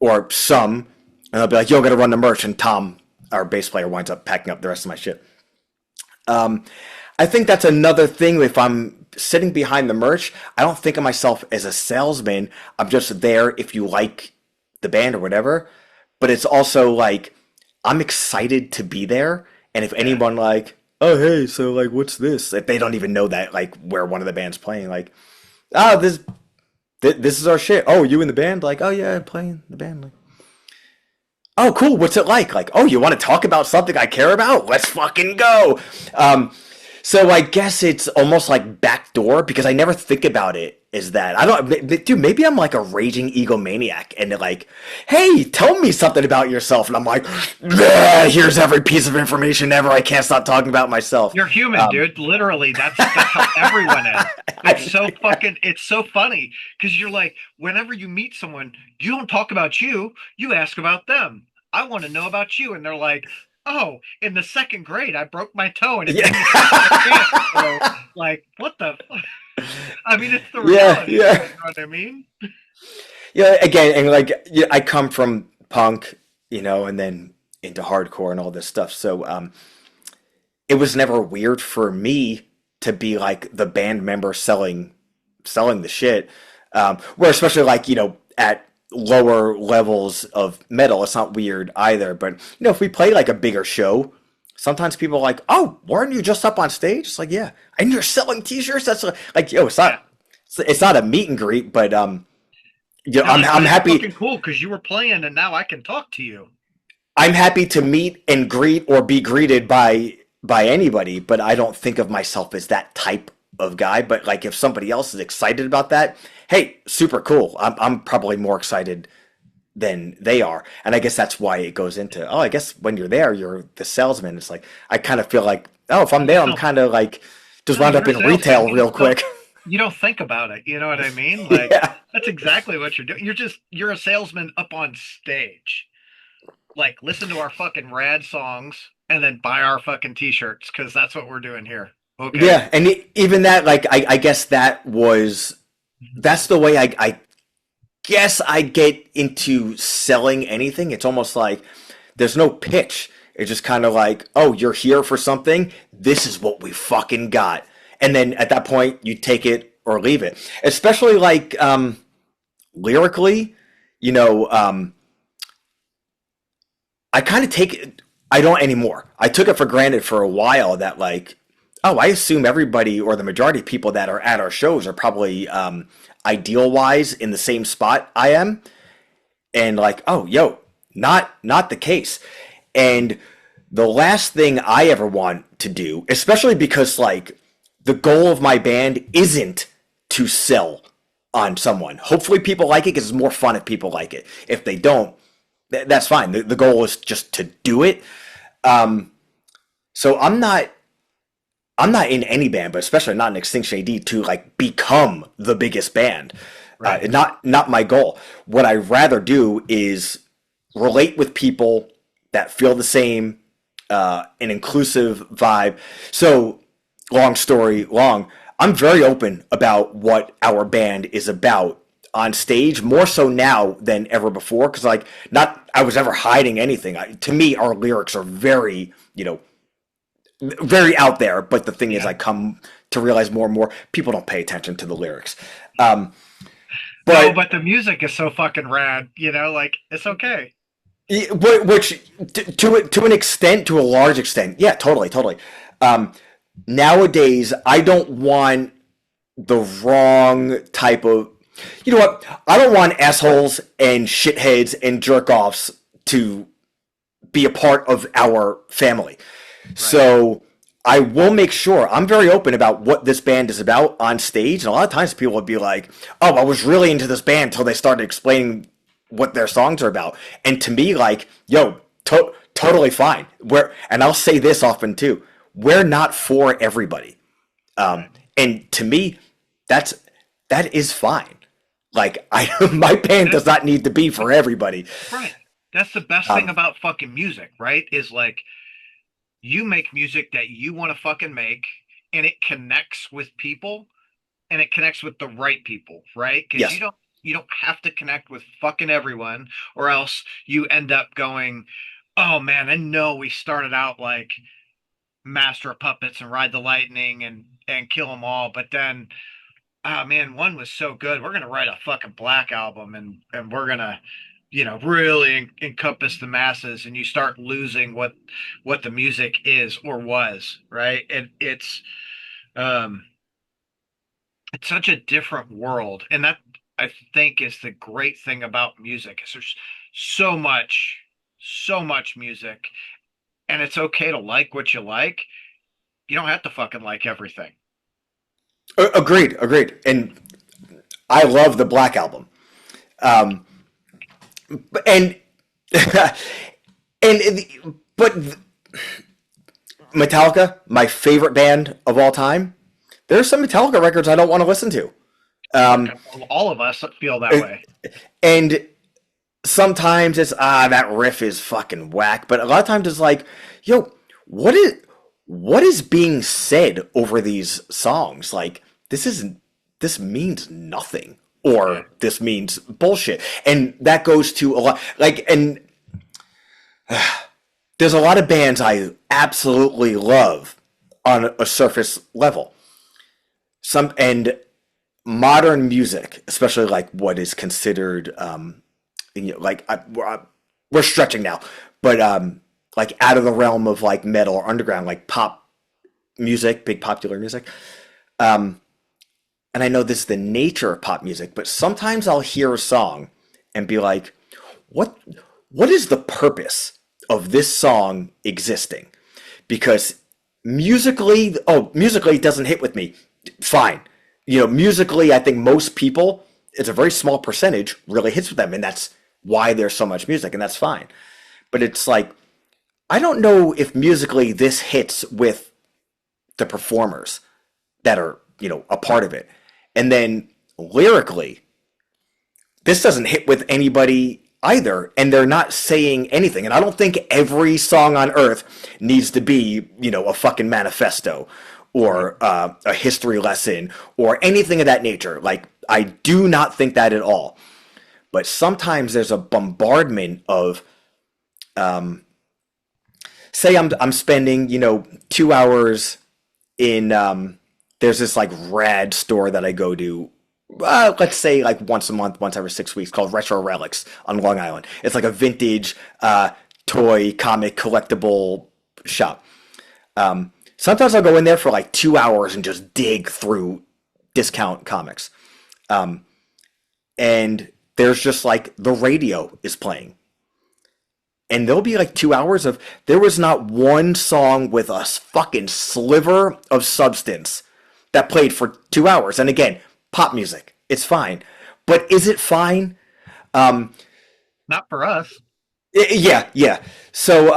or some, and I'll be like, "Yo, I gotta run the merch," and Tom, our bass player, winds up packing up the rest of my shit. I think that's another thing. If I'm sitting behind the merch, I don't think of myself as a salesman. I'm just there if you like the band or whatever. But it's also like I'm excited to be there, and if Yeah. anyone like, oh hey, so like, what's this? If they don't even know that like where one of the band's playing, like, oh this is our shit. Oh, you in the band? Like, oh yeah, I'm playing the band. Like, oh cool. What's it like? Like, oh, you want to talk about something I care about? Let's fucking go. Um, so I guess it's almost like backdoor because I never think about it as that. I don't, dude. Maybe I'm like a raging egomaniac, and they're like, "Hey, tell me something about yourself," and I'm like, "Bleh, here's every piece of information ever. I can't stop talking about myself." You're human, Um, dude. Literally, that's how everyone is. It's so funny because you're like, whenever you meet someone, you don't talk about you, you ask about them. I want to know about you. And they're like, oh, in the second grade, I broke my toe and it made me piss my pants. So, yeah, like, what the I mean, it's the yeah, reality. You yeah. know what I mean? Yeah, again, and like yeah, I come from punk, and then into hardcore and all this stuff. So it was never weird for me to be like the band member selling the shit. Where especially like, at lower levels of metal, it's not weird either. But if we play like a bigger show, sometimes people are like, "Oh, weren't you just up on stage?" It's like, "Yeah," and you're selling T-shirts. That's like, yo, Yeah. it's not a meet and greet, but They're I'm like, but I'm it's happy. fucking cool because you were playing and now I can talk to you. I'm happy to meet and greet or be greeted by anybody, but I don't think of myself as that type of guy. But like if somebody else is excited about that, hey, super cool. I'm probably more excited than they are. And I guess that's why it goes into, oh, I guess when you're there, you're the salesman. It's like I kind of feel like, oh, if I'm there, I'm No, kind of like just no, wound you're up a in salesman. retail real quick. You don't think about it. You know what I mean? Like, Yeah. that's exactly what you're doing. You're a salesman up on stage. Like, listen to our fucking rad songs and then buy our fucking t-shirts because that's what we're doing here. Okay. Yeah, and even that, like, I guess that's the way I guess I get into selling anything. It's almost like there's no pitch. It's just kind of like, oh, you're here for something. This is what we fucking got. And then at that point, you take it or leave it. Especially like lyrically, you know, I kind of take it. I don't anymore. I took it for granted for a while that like, oh, I assume everybody or the majority of people that are at our shows are probably ideal wise in the same spot I am, and like, oh, yo, not the case. And the last thing I ever want to do, especially because like the goal of my band isn't to sell on someone. Hopefully people like it because it's more fun if people like it. If they don't, that's fine. The goal is just to do it. So I'm not in any band, but especially not in Extinction A.D. to like become the biggest band. Right. Not my goal. What I rather do is relate with people that feel the same, an inclusive vibe. So, long story long, I'm very open about what our band is about on stage, more so now than ever before. Because like, not I was ever hiding anything. To me, our lyrics are very, very out there. But the thing is, Yeah. I come to realize more and more people don't pay attention to the lyrics. No, But but the music is so fucking rad, like it's okay. which to an extent, to a large extent, yeah, totally. Nowadays, I don't want the wrong type of. You know what? I don't want assholes and shitheads and jerk offs to be a part of our family. Right. So I will make sure I'm very open about what this band is about on stage. And a lot of times people would be like, oh, I was really into this band until they started explaining what their songs are about. And to me, like, yo, totally fine. And I'll say this often too, we're not for everybody. And to me, that is fine. Like, my band does not need to be for everybody. Right. That's the best thing about fucking music, right? Is like you make music that you want to fucking make, and it connects with people, and it connects with the right people, right? Because Yes. you don't have to connect with fucking everyone, or else you end up going, oh man, I know we started out like Master of Puppets and Ride the Lightning and Kill 'Em All, but then oh man, one was so good. We're gonna write a fucking Black album, and we're gonna, really encompass the masses. And you start losing what the music is or was, right? And um, it's such a different world, and that I think is the great thing about music is there's so much music, and it's okay to like what you like. You don't have to fucking like everything. Agreed. And I love the Black Album. Um, and but Metallica, my favorite band of all time. There's some Metallica records I don't want to listen to. All of us feel that way. And sometimes it's that riff is fucking whack, but a lot of times it's like, yo, what is being said over these songs? Like, this means nothing, or this means bullshit. And that goes to a lot, like, and there's a lot of bands I absolutely love on a surface level. And modern music, especially like what is considered, like we're stretching now, but like out of the realm of like metal or underground, like pop music, big popular music. And I know this is the nature of pop music, but sometimes I'll hear a song and be like, what is the purpose of this song existing? Because musically it doesn't hit with me. Fine. Musically, I think most people, it's a very small percentage, really hits with them. And that's why there's so much music, and that's fine. But it's like, I don't know if musically this hits with the performers that are, a part of it. And then lyrically, this doesn't hit with anybody either, and they're not saying anything. And I don't think every song on earth needs to be, a fucking manifesto or a history lesson or anything of that nature. Like, I do not think that at all. But sometimes there's a bombardment of, say I'm spending, 2 hours in, there's this like rad store that I go to, let's say like once a month, once every 6 weeks, called Retro Relics on Long Island. It's like a vintage toy, comic, collectible shop. Sometimes I'll go in there for like 2 hours and just dig through discount comics. And there's just like the radio is playing. And there'll be like 2 hours of, there was not one song with a fucking sliver of substance that played for 2 hours. And again, pop music, it's fine. But is it fine? Not for us. Yeah. So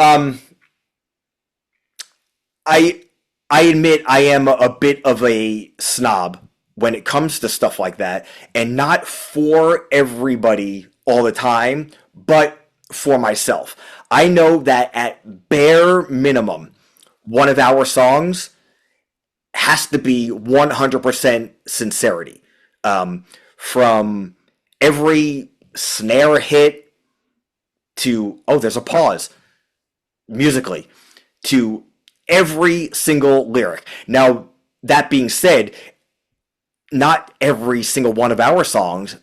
I admit I am a bit of a snob when it comes to stuff like that, and not for everybody all the time, but for myself. I know that at bare minimum, one of our songs has to be 100% sincerity. From every snare hit to, oh, there's a pause musically, to every single lyric. Now, that being said, not every single one of our songs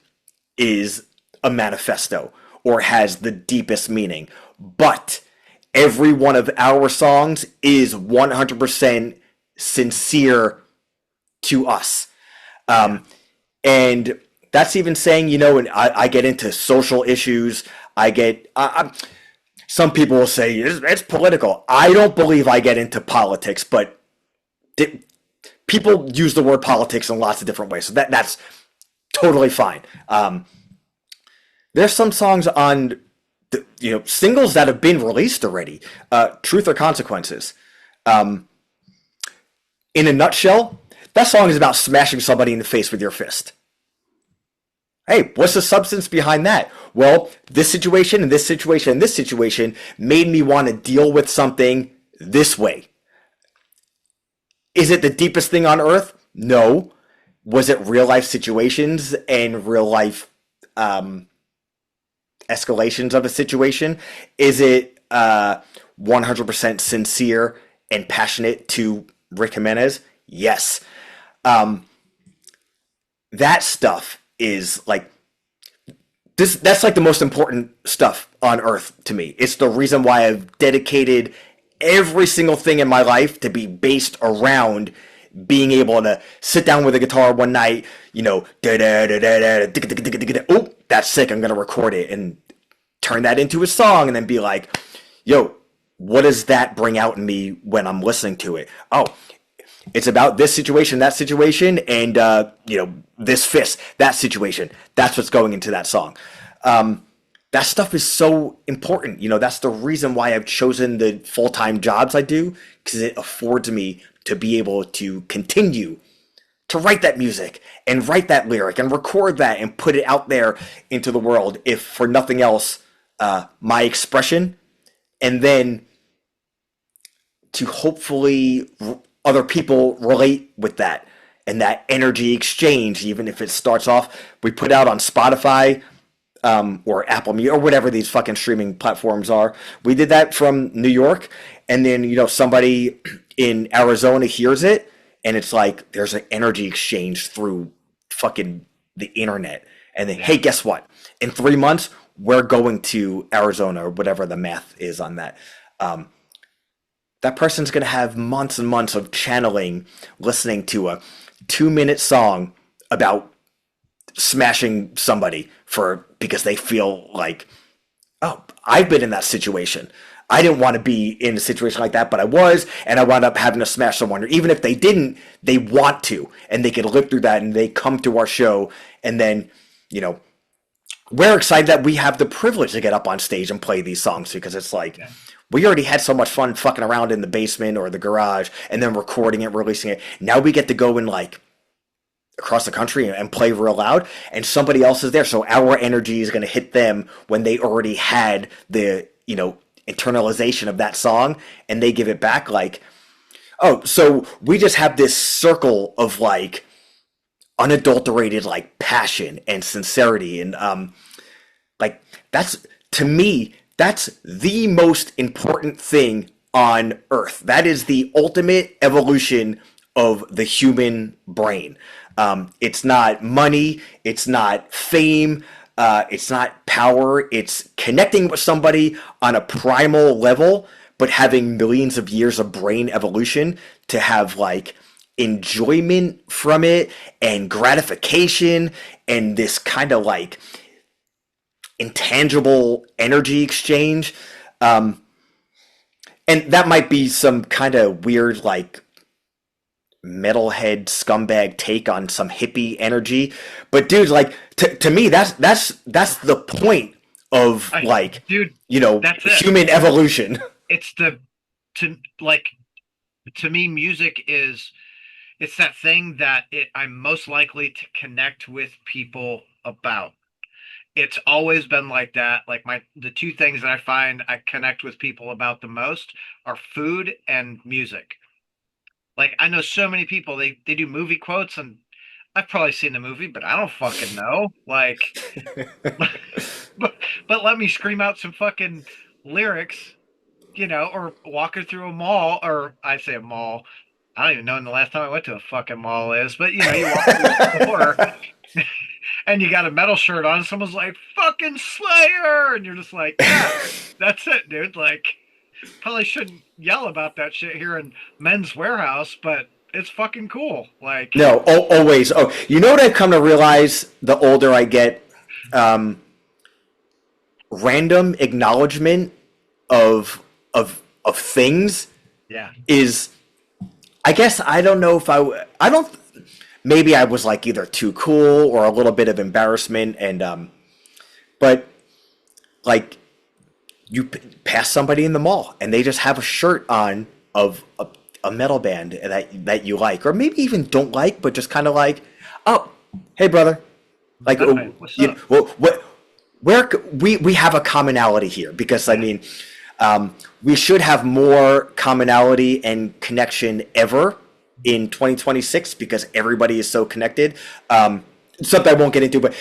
is a manifesto or has the deepest meaning, but every one of our songs is 100% sincere to us. And that's even saying, and I get into social issues. Some people will say it's political. I don't believe I get into politics, but people use the word politics in lots of different ways. So that's totally fine. There's some songs on singles that have been released already. Truth or Consequences. In a nutshell, that song is about smashing somebody in the face with your fist. Hey, what's the substance behind that? Well, this situation and this situation and this situation made me want to deal with something this way. Is it the deepest thing on earth? No. Was it real life situations and real life escalations of a situation? Is it 100% sincere and passionate to Rick Jimenez? Yes. That stuff is like this. That's like the most important stuff on earth to me. It's the reason why I've dedicated every single thing in my life to be based around being able to sit down with a guitar one night, oh, that's sick, I'm gonna record it and turn that into a song, and then be like, yo, what does that bring out in me when I'm listening to it? Oh, it's about this situation, that situation, and this fist, that situation. That's what's going into that song. That stuff is so important. That's the reason why I've chosen the full-time jobs I do, because it affords me to be able to continue to write that music and write that lyric and record that and put it out there into the world, if for nothing else, my expression, and then to hopefully other people relate with that and that energy exchange, even if it starts off, we put out on Spotify, or Apple Music, or whatever these fucking streaming platforms are. We did that from New York, and then somebody in Arizona hears it, and it's like there's an energy exchange through fucking the internet. And then, hey, guess what? In 3 months, we're going to Arizona, or whatever the math is on that. That person's gonna have months and months of channeling, listening to a 2-minute song about smashing somebody because they feel like, oh, I've been in that situation. I didn't want to be in a situation like that, but I was, and I wound up having to smash someone. Or even if they didn't, they want to, and they can live through that, and they come to our show, and then, we're excited that we have the privilege to get up on stage and play these songs, because it's like, we already had so much fun fucking around in the basement or the garage, and then recording it, releasing it. Now we get to go in across the country and play real loud, and somebody else is there, so our energy is going to hit them when they already had the internalization of that song, and they give it back like, Oh, so we just have this circle of like unadulterated like passion and sincerity, and like that's, to me, that's the most important thing on earth. That is the ultimate evolution of the human brain. It's not money, it's not fame, it's not power. It's connecting with somebody on a primal level, but having millions of years of brain evolution to have like enjoyment from it and gratification and this kind of like intangible energy exchange. And that might be some kind of weird like metalhead scumbag take on some hippie energy, but dude, like to me, that's the point of like, dude, you know, that's it. human evolution. It's like, to me, music is, it's that thing that I'm most likely to connect with people about. It's always been like that. Like the two things that I find I connect with people about the most are food and music. Like, I know so many people, they do movie quotes, and I've probably seen the movie, but I don't fucking know. Like, but let me scream out some fucking lyrics, or walking through a mall, or I say a mall. I don't even know when the last time I went to a fucking mall is, but you walk through a store and you got a metal shirt on, and someone's like, fucking Slayer! And you're just like, yeah, that's it, dude. Like, probably shouldn't yell about that shit here in Men's Warehouse, but it's fucking cool. Like, No, always. Oh, you know what I've come to realize the older I get? Random acknowledgement of things yeah, is, I guess, I don't know if I don't, maybe I was like either too cool or a little bit of embarrassment, and but like you pass somebody in the mall and they just have a shirt on of a metal band that you like, or maybe even don't like, but just kind of like, oh, hey brother, like, okay, what's up? well, we have a commonality here, because I mean, we should have more commonality and connection ever in 2026 because everybody is so connected. Something I won't get into, but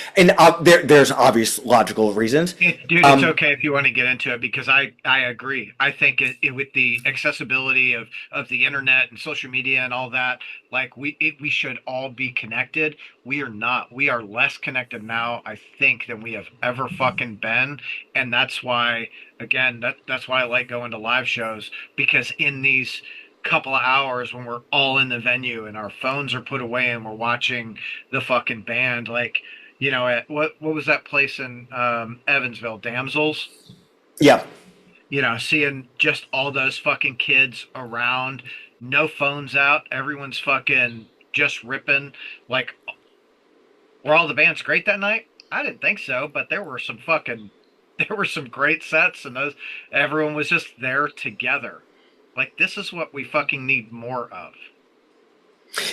there's obvious logical reasons. Dude, it's okay if you want to get into it, because I agree. I think with the accessibility of the internet and social media and all that, like we should all be connected. We are not. We are less connected now, I think, than we have ever fucking been, and that's why, again, that's why I like going to live shows, because in these couple of hours when we're all in the venue and our phones are put away and we're watching the fucking band, like, at what was that place in Evansville, Damsels? Yeah. Seeing just all those fucking kids around, no phones out, everyone's fucking just ripping. Like, were all the bands great that night? I didn't think so, but there were some great sets, and everyone was just there together. Like, this is what we fucking need more of.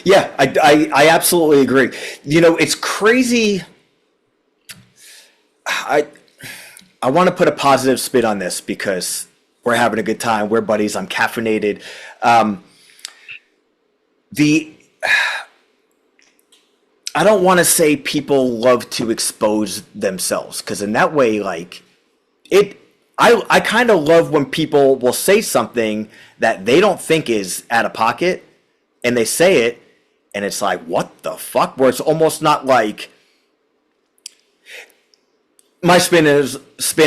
Yeah, I absolutely agree. It's crazy. I want to put a positive spin on this because we're having a good time. We're buddies. I'm caffeinated. I don't want to say people love to expose themselves, because in that way, like, I kind of love when people will say something that they don't think is out of pocket, and they say it, and it's like, what the fuck? Where it's almost not like, my spin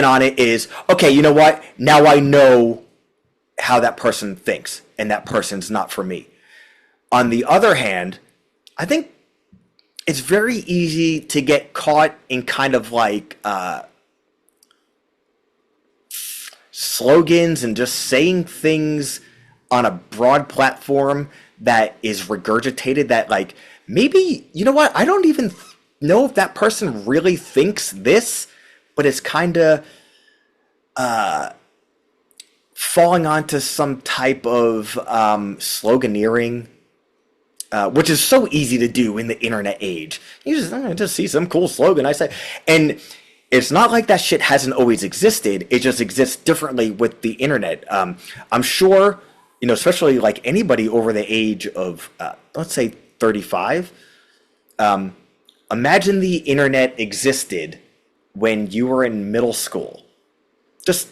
on it is, okay, you know what? Now I know how that person thinks, and that person's not for me. On the other hand, I think it's very easy to get caught in kind of like slogans and just saying things on a broad platform that is regurgitated, that, like, maybe, you know what, I don't even know if that person really thinks this, but it's kind of falling onto some type of sloganeering, which is so easy to do in the internet age. You just see some cool slogan, I say, and it's not like that shit hasn't always existed. It just exists differently with the internet. I'm sure especially like anybody over the age of, let's say 35, imagine the internet existed when you were in middle school. Just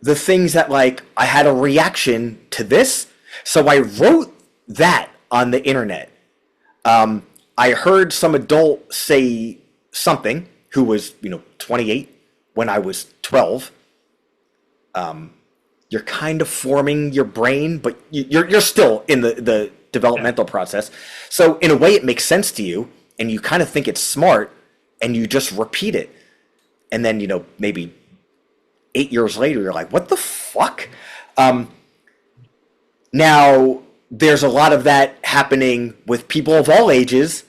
the things that, like, I had a reaction to this, so I wrote that on the internet. I heard some adult say something who was, 28 when I was 12. You're kind of forming your brain, but you're still in the developmental process. So in a way, it makes sense to you, and you kind of think it's smart, and you just repeat it. And then, maybe 8 years later, you're like, what the fuck? Now, there's a lot of that happening with people of all ages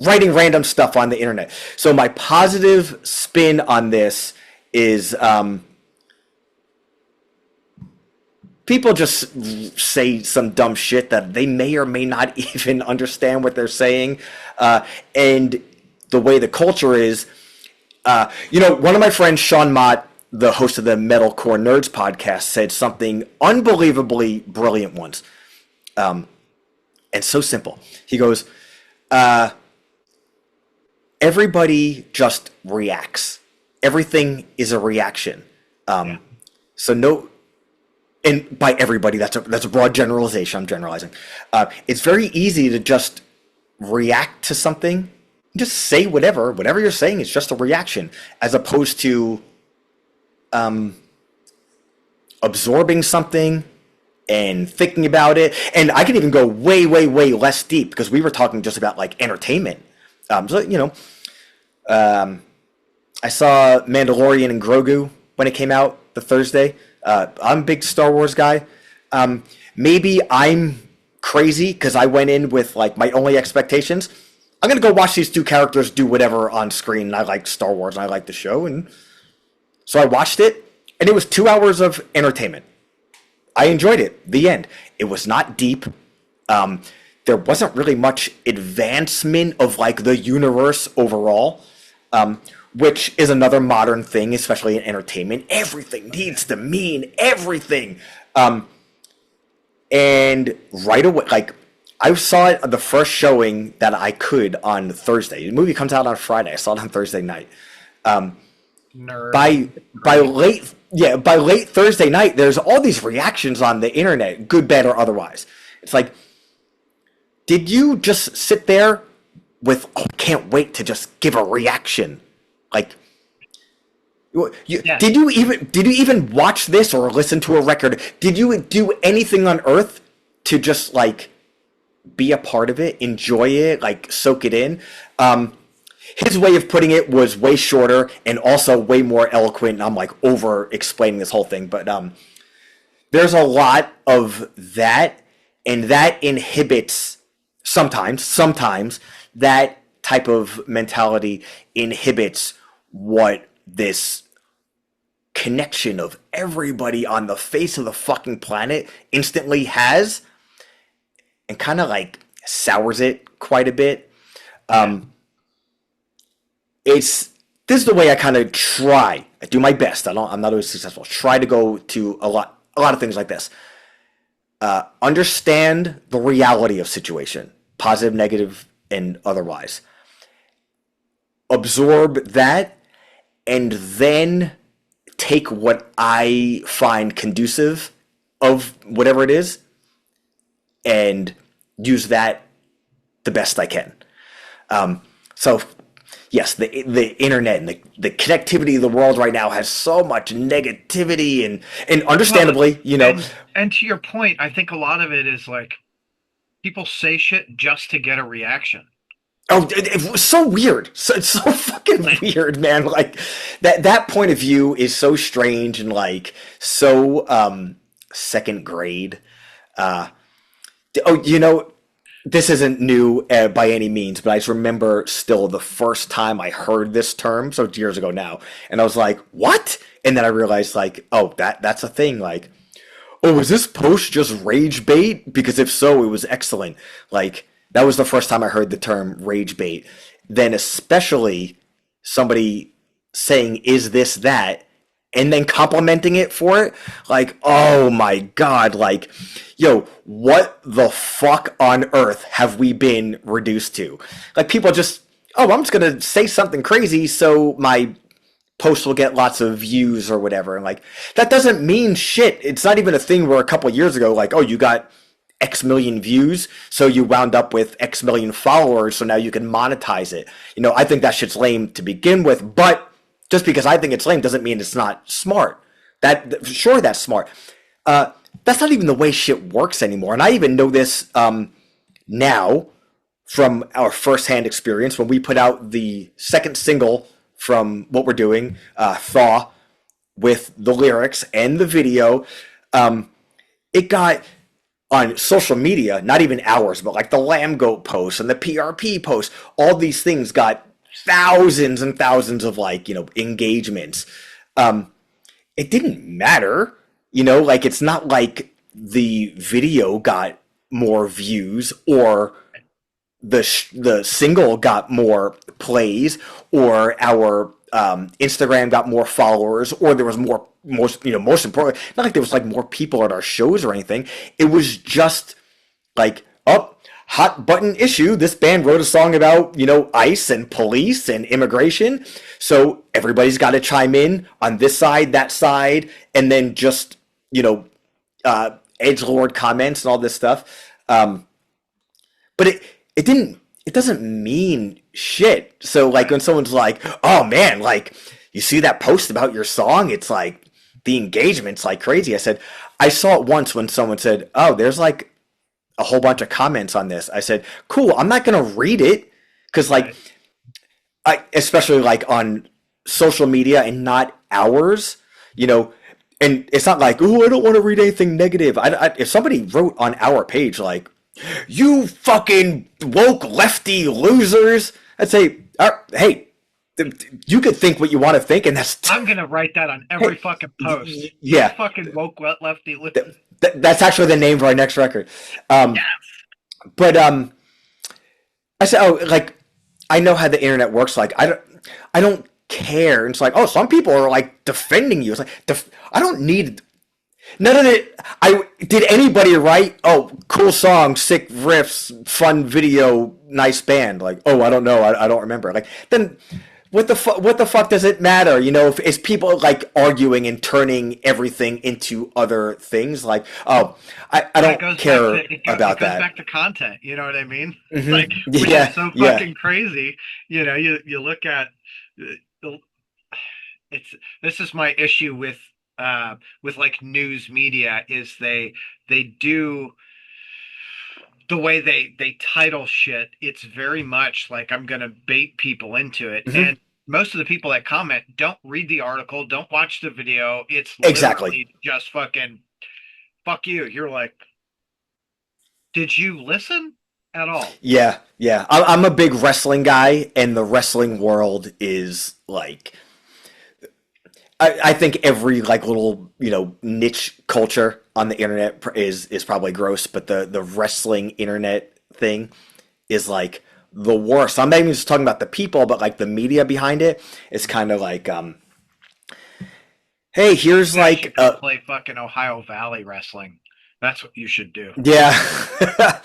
writing random stuff on the internet. So my positive spin on this is people just say some dumb shit that they may or may not even understand what they're saying. And the way the culture is, one of my friends, Sean Mott, the host of the Metalcore Nerds podcast, said something unbelievably brilliant once. And so simple. He goes, everybody just reacts. Everything is a reaction. So no, and by everybody, that's a broad generalization. I'm generalizing. It's very easy to just react to something. Just say whatever you're saying is just a reaction, as opposed to absorbing something and thinking about it. And I can even go way, way, way less deep, because we were talking just about like entertainment. I saw Mandalorian and Grogu when it came out the Thursday. I'm a big Star Wars guy. Maybe I'm crazy because I went in with like my only expectations. I'm going to go watch these two characters do whatever on screen. And I like Star Wars and I like the show. And so I watched it, and it was 2 hours of entertainment. I enjoyed it. The end. It was not deep. There wasn't really much advancement of like the universe overall, which is another modern thing, especially in entertainment. Everything needs to mean everything. And right away, like, I saw it the first showing that I could on Thursday. The movie comes out on Friday. I saw it on Thursday night. Nerd. By late Thursday night, there's all these reactions on the internet, good, bad, or otherwise. It's like, did you just sit there with, can't wait to just give a reaction? Like, did you even watch this or listen to a record? Did you do anything on earth to just like be a part of it, enjoy it, like soak it in? His way of putting it was way shorter and also way more eloquent. And I'm like over explaining this whole thing, but there's a lot of that, and that inhibits sometimes that type of mentality inhibits what this connection of everybody on the face of the fucking planet instantly has, and kind of like sours it quite a bit. This is the way I kind of try. I do my best. I'm not always successful. Try to go to a lot of things like this. Understand the reality of situation, positive, negative, and otherwise. Absorb that, and then take what I find conducive of whatever it is, and use that the best I can. So, yes, the internet and the connectivity of the world right now has so much negativity, and understandably, And to your point, I think a lot of it is like people say shit just to get a reaction. Oh, it was so weird. It's so fucking weird, man. Like that point of view is so strange and like so second grade. This isn't new by any means, but I just remember still the first time I heard this term, so it's years ago now, and I was like, what? And then I realized, like, oh, that's a thing. Like, oh, is this post just rage bait? Because if so, it was excellent. Like, that was the first time I heard the term rage bait. Then especially somebody saying, is this that? and then complimenting it for it, like, oh my God, like, yo, what the fuck on earth have we been reduced to? Like, people just, oh, I'm just gonna say something crazy so my post will get lots of views or whatever. And like, that doesn't mean shit. It's not even a thing where a couple of years ago, like, oh, you got X million views, so you wound up with X million followers, so now you can monetize it. You know, I think that shit's lame to begin with, but just because I think it's lame doesn't mean it's not smart. Sure, that's smart. That's not even the way shit works anymore. And I even know this now from our firsthand experience when we put out the second single from what we're doing, Thaw, with the lyrics and the video. It got on social media, not even ours, but like the Lamb Goat post and the PRP post, all these things got thousands and thousands of like, you know, engagements. It didn't matter, you know, like it's not like the video got more views or the single got more plays or our Instagram got more followers or there was most important, not like there was like more people at our shows or anything. It was just like, oh, hot button issue. This band wrote a song about, you know, ICE and police and immigration. So everybody's got to chime in on this side, that side, and then just, you know, edgelord comments and all this stuff. But it doesn't mean shit. So like when someone's like, oh man, like you see that post about your song, it's like the engagement's like crazy. I said, I saw it once when someone said, oh, there's like a whole bunch of comments on this. I said, cool, I'm not going to read it. Cause like, especially like on social media and not ours, you know, and it's not like, oh, I don't want to read anything negative. If somebody wrote on our page, like, you fucking woke lefty losers, I'd say, hey, you could think what you want to think, and that's... I'm going to write that on every fucking post. Yeah. You fucking woke lefty losers. That's actually the name for our next record. Yes. But I said, oh, like, I know how the internet works. Like, I don't care. And it's like, oh, some people are like defending you. It's like, I don't need... None of it. Did anybody write, oh, cool song, sick riffs, fun video, nice band? Like, oh, I don't know. I don't remember. Like, then what the fuck does it matter? You know, if it's people like arguing and turning everything into other things, like, oh, I don't care about that. It goes back to content. You know what I mean? Mm-hmm. Like, which is so fucking crazy. You know, you look at this is my issue with like news media is they do the way they title shit. It's very much like I'm gonna bait people into it. Mm-hmm. And most of the people that comment don't read the article, don't watch the video. It's literally just fucking fuck you. You're like, did you listen at all? Yeah. I'm a big wrestling guy, and the wrestling world is like, I think every like little, you know, niche culture on the internet is probably gross, but the wrestling internet thing is like the worst. I'm not even just talking about the people, but like the media behind it is kind of like, hey, here's like play fucking Ohio Valley wrestling. That's what you should do. Yeah.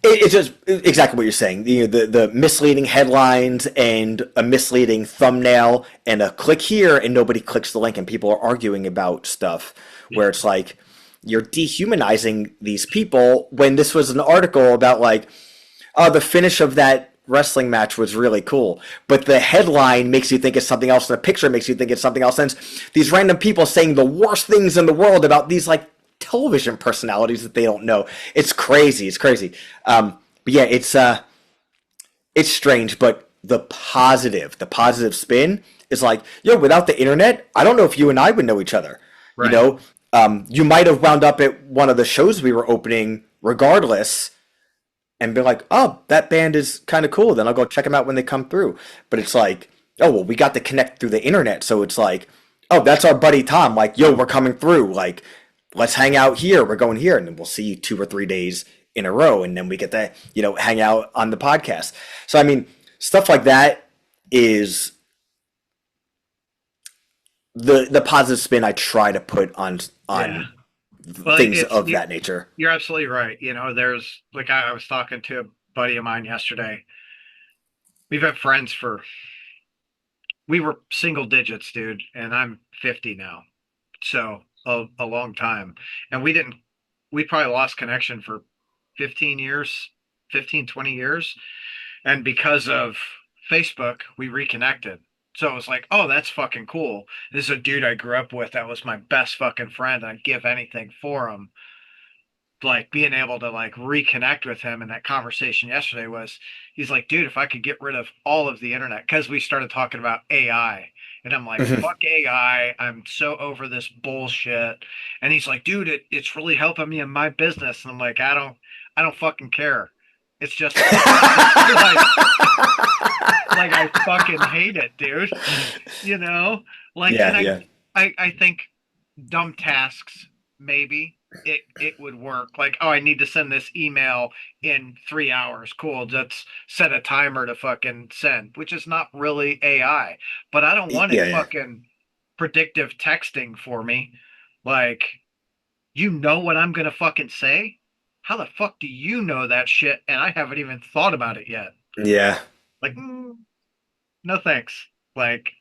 It's just exactly what you're saying. You know, the misleading headlines and a misleading thumbnail and a click here and nobody clicks the link and people are arguing about stuff where it's like you're dehumanizing these people when this was an article about like, oh, the finish of that wrestling match was really cool. But the headline makes you think it's something else and the picture makes you think it's something else. And these random people saying the worst things in the world about these like television personalities that they don't know. It's crazy. But yeah, it's strange, but the positive spin is like, yo, without the internet, I don't know if you and I would know each other. Right. You know, you might have wound up at one of the shows we were opening regardless and be like, oh, that band is kind of cool. Then I'll go check them out when they come through. But it's like, oh, well, we got to connect through the internet. So it's like, oh, that's our buddy Tom. Like, yo, we're coming through. Like, let's hang out here. We're going here. And then we'll see you 2 or 3 days in a row. And then we get to, you know, hang out on the podcast. So, I mean, stuff like that is the positive spin I try to put on Yeah. Well, things of that nature. you're absolutely right. There's like I was talking to a buddy of mine yesterday. We've had friends we were single digits, dude, and I'm 50 now. So a long time. And we probably lost connection for 15 years, 15, 20 years. And because of Facebook, we reconnected. So it was like, oh, that's fucking cool. This is a dude I grew up with that was my best fucking friend. I'd give anything for him. Like being able to like reconnect with him, and that conversation yesterday was, he's like, dude, if I could get rid of all of the internet, because we started talking about AI, and I'm like, Mhm. fuck AI, I'm so over this bullshit. And he's like, dude, it's really helping me in my business. And I'm like, I don't fucking care. It's just like like I fucking hate it, dude. you know like, Yeah, and yeah. I think dumb tasks, maybe it would work. Like, oh, I need to send this email in 3 hours. Cool, let's set a timer to fucking send, which is not really AI. But I don't want it Yeah, yeah. fucking predictive texting for me. Like, what I'm gonna fucking say? How the fuck do you know that shit? And I haven't even thought about it yet. Yeah. Like, no thanks. Like,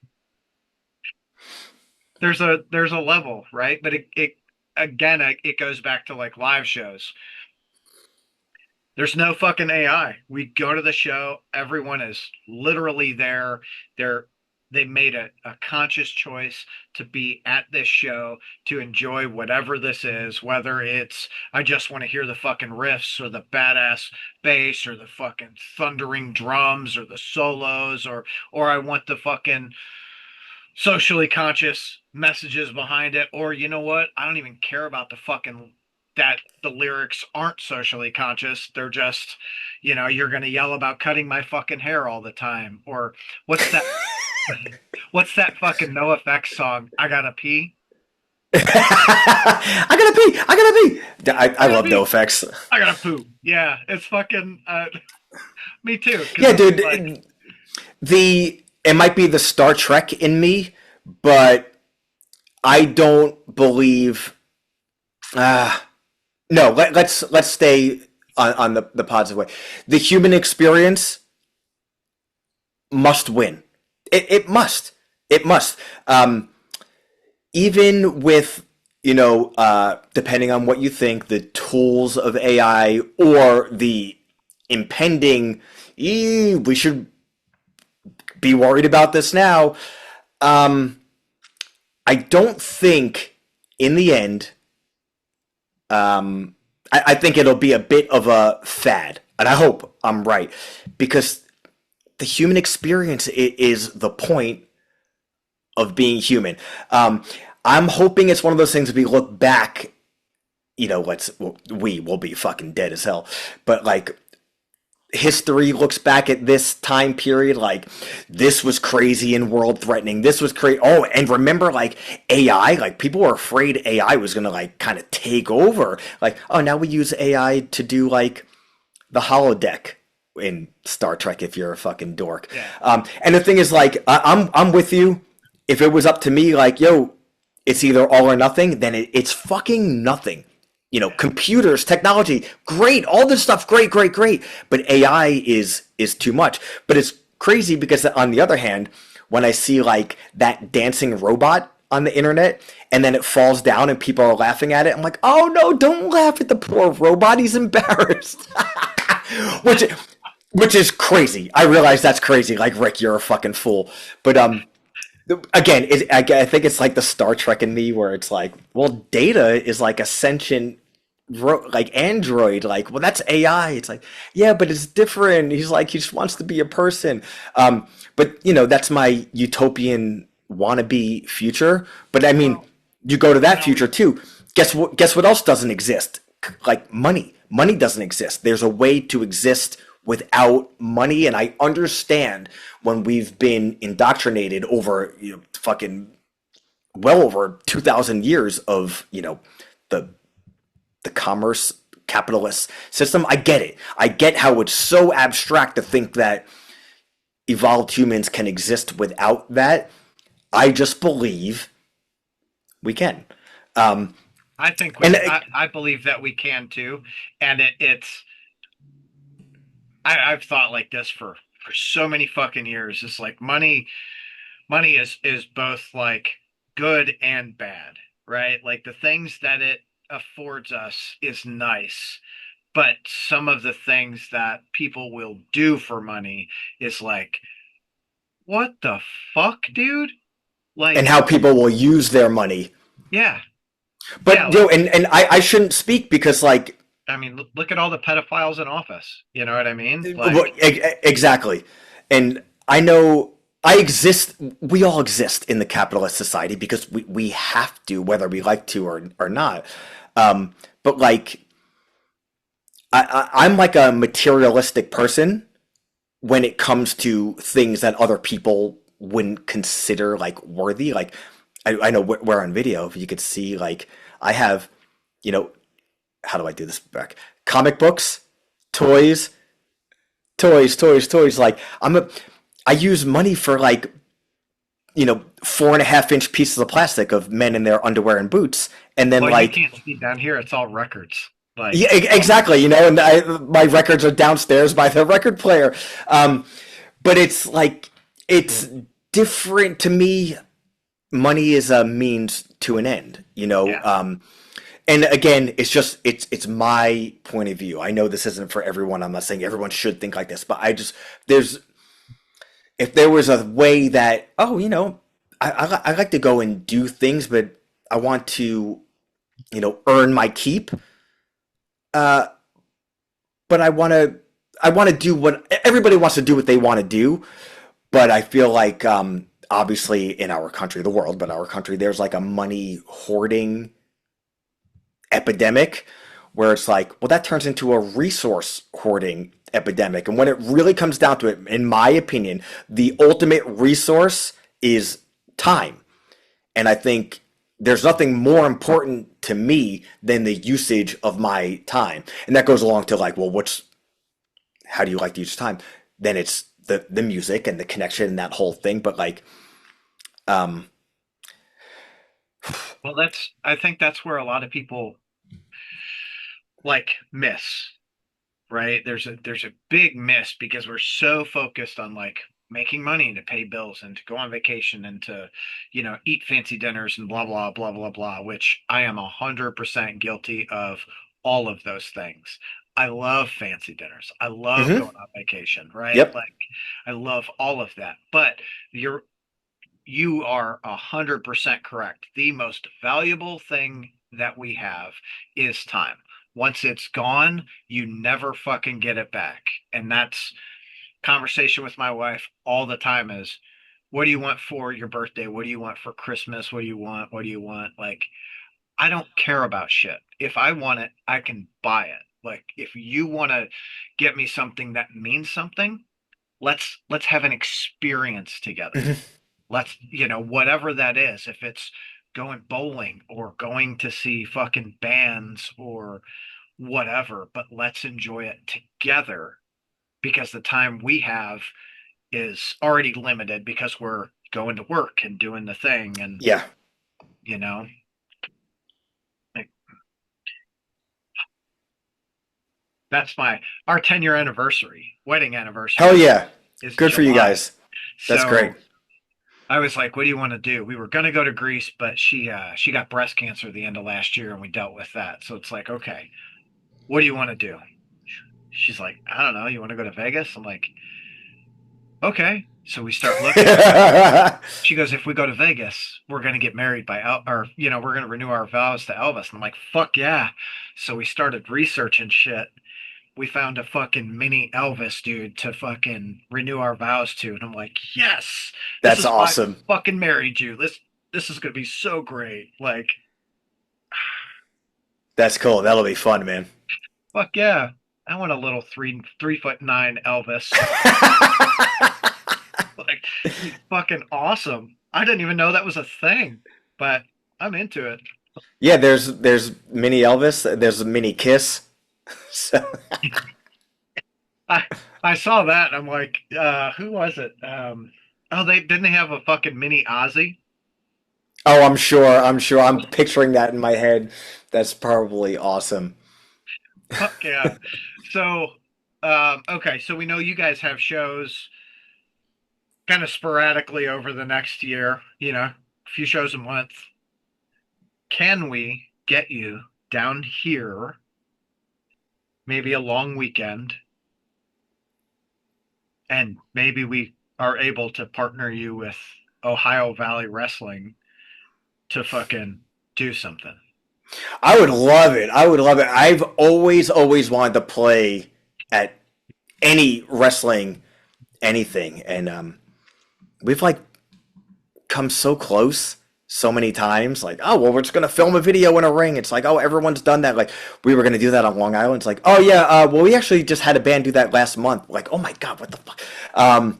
there's a level, right? But it again, it goes back to like live shows. There's no fucking AI. We go to the show, everyone is literally there. They're they made a conscious choice to be at this show, to enjoy whatever this is, whether it's I just want to hear the fucking riffs or the badass bass or the fucking thundering drums or the solos, or I want the fucking socially conscious messages behind it, or you know what, I don't even care about the fucking that the lyrics aren't socially conscious. They're just, you're gonna yell about cutting my fucking hair all the time, or what's that what's that fucking no effects song, I gotta pee. I gotta pee. I gotta pee. I I gotta love no pee. effects. I gotta poop. Yeah, it's fucking me too, because Yeah, it's like, dude. It might be the Star Trek in me, but I don't believe. Uh, no, let's stay on the positive way. The human experience must win. It must. It must. Even with depending on what you think, the tools of AI or the impending, we should be worried about this now. I don't think in the end, I think it'll be a bit of a fad, and I hope I'm right, because the human experience is the point of being human. I'm hoping it's one of those things we look back, we will be fucking dead as hell, but like history looks back at this time period like this was crazy and world threatening. This was crazy. Oh, and remember like AI, like people were afraid AI was gonna like kind of take over. Like, oh, now we use AI to do like the holodeck in Star Trek if you're a fucking dork. yeah. And the thing is like I'm with you. If it was up to me, like, yo, it's either all or nothing, then it's fucking nothing. Computers, technology, great, all this stuff, great, great, great. But AI is too much. But it's crazy because on the other hand, when I see like that dancing robot on the internet and then it falls down and people are laughing at it, I'm like, oh no, don't laugh at the poor robot. He's embarrassed. which which is crazy. I realize that's crazy. Like, Rick, you're a fucking fool. But again, I think it's like the Star Trek in me where it's like, well, Data is like a sentient like android, like, well, that's AI. It's like, yeah, but it's different. He's like, he just wants to be a person. But that's my utopian wannabe future. But I mean, Well, you go to you that know future too. Guess what else doesn't exist? Like money doesn't exist. There's a way to exist without money, and I understand when we've been indoctrinated over fucking well over 2,000 years of the the commerce capitalist system. I get it. I get how it's so abstract to think that evolved humans can exist without that. I just believe we can. Um, I think and I believe that we can too, and it's I've thought like this for so many fucking years. It's like money is both like good and bad, right? Like the things that it affords us is nice, but some of the things that people will do for money is like, what the fuck, dude? and Like, how people will use their money. yeah, yeah, But like and I shouldn't speak because like I mean, look at all the pedophiles in office. You know what I mean? Like, exactly. And I know I exist. We all exist in the capitalist society because we have to, whether we like to or not. But like I'm like a materialistic person when it comes to things that other people wouldn't consider like worthy. Like I know we're on video. If you could see, like I have, you know, how do I do this back? Comic books, toys, toys. Like I use money for like 4.5 inch pieces of plastic of men in their underwear and boots, and then well, you like can't see down here. It's all records. yeah, Like, exactly. And my records are downstairs by the record player. But it's like it's different to me. Money is a means to an end, yeah, and again, it's my point of view. I know this isn't for everyone. I'm not saying everyone should think like this, but there's if there was a way that I like to go and do things, but I want to earn my keep. Uh, but I want to do what everybody wants to do what they want to do. But I feel like obviously in our country, the world, but our country, there's like a money hoarding epidemic where it's like, well, that turns into a resource hoarding epidemic. And when it really comes down to it, in my opinion, the ultimate resource is time. And I think there's nothing more important to me than the usage of my time. And that goes along to like, well, how do you like to use time? Then it's the music and the connection and that whole thing. But like, um, well, I think that's where a lot of people like miss, right? There's a big miss because we're so focused on like making money to pay bills and to go on vacation and to, eat fancy dinners and blah blah blah blah blah, which I am 100% guilty of all of those things. I love fancy dinners. I love mhm, going on vacation, right? yep. Like I love all of that. But you are 100% correct. The most valuable thing that we have is time. Once it's gone, you never fucking get it back. And that's conversation with my wife all the time is what do you want for your birthday? What do you want for Christmas? What do you want? What do you want? Like, I don't care about shit. If I want it, I can buy it. Like, if you want to get me something that means something, let's have an experience together. Mhm. Let's, whatever that is, if it's going bowling or going to see fucking bands or whatever, but let's enjoy it together because the time we have is already limited because we're going to work and doing the thing and Yeah. you know like that's my our 10-year anniversary wedding Hell anniversary yeah. is Good for you July. guys. That's great. So I was like, what do you want to do? We were going to go to Greece, but she got breast cancer at the end of last year and we dealt with that. So it's like, okay, what do you want to do? She's like, I don't know, you want to go to Vegas? I'm like, okay. So we start looking. She goes, if we go to Vegas, we're going to get married or, we're going to renew our vows to Elvis. And I'm like, fuck yeah. So we started researching shit. We found a fucking mini Elvis dude to fucking renew our vows to. And I'm like, yes, this That's is why I awesome. fucking married you. This is going to be so great. Like, That's cool. That'll be fun, man. fuck yeah. I want a little 3'9" Elvis. Like, he's fucking awesome. I didn't even know that was a thing, but I'm into it. Yeah, there's mini Elvis, there's a mini Kiss. So I I saw that and I'm like, who was it? Oh, they have a fucking mini Ozzy. Oh, I'm sure. I'm sure. I'm picturing that in my head. That's probably awesome. Fuck yeah. So, okay, so we know you guys have shows kind of sporadically over the next year, a few shows a month. Can we get you down here, maybe a long weekend, and maybe we are able to partner you with Ohio Valley Wrestling to fucking do something? I would love it. I would love it. I've always wanted to play at any wrestling anything, and we've like come so close so many times. Like, oh well, we're just gonna film a video in a ring. It's like, oh, everyone's done that. Like, we were gonna do that on Long Island. It's like, oh yeah, well, we actually just had a band do that last month. Like, oh my god, what the fuck? Um,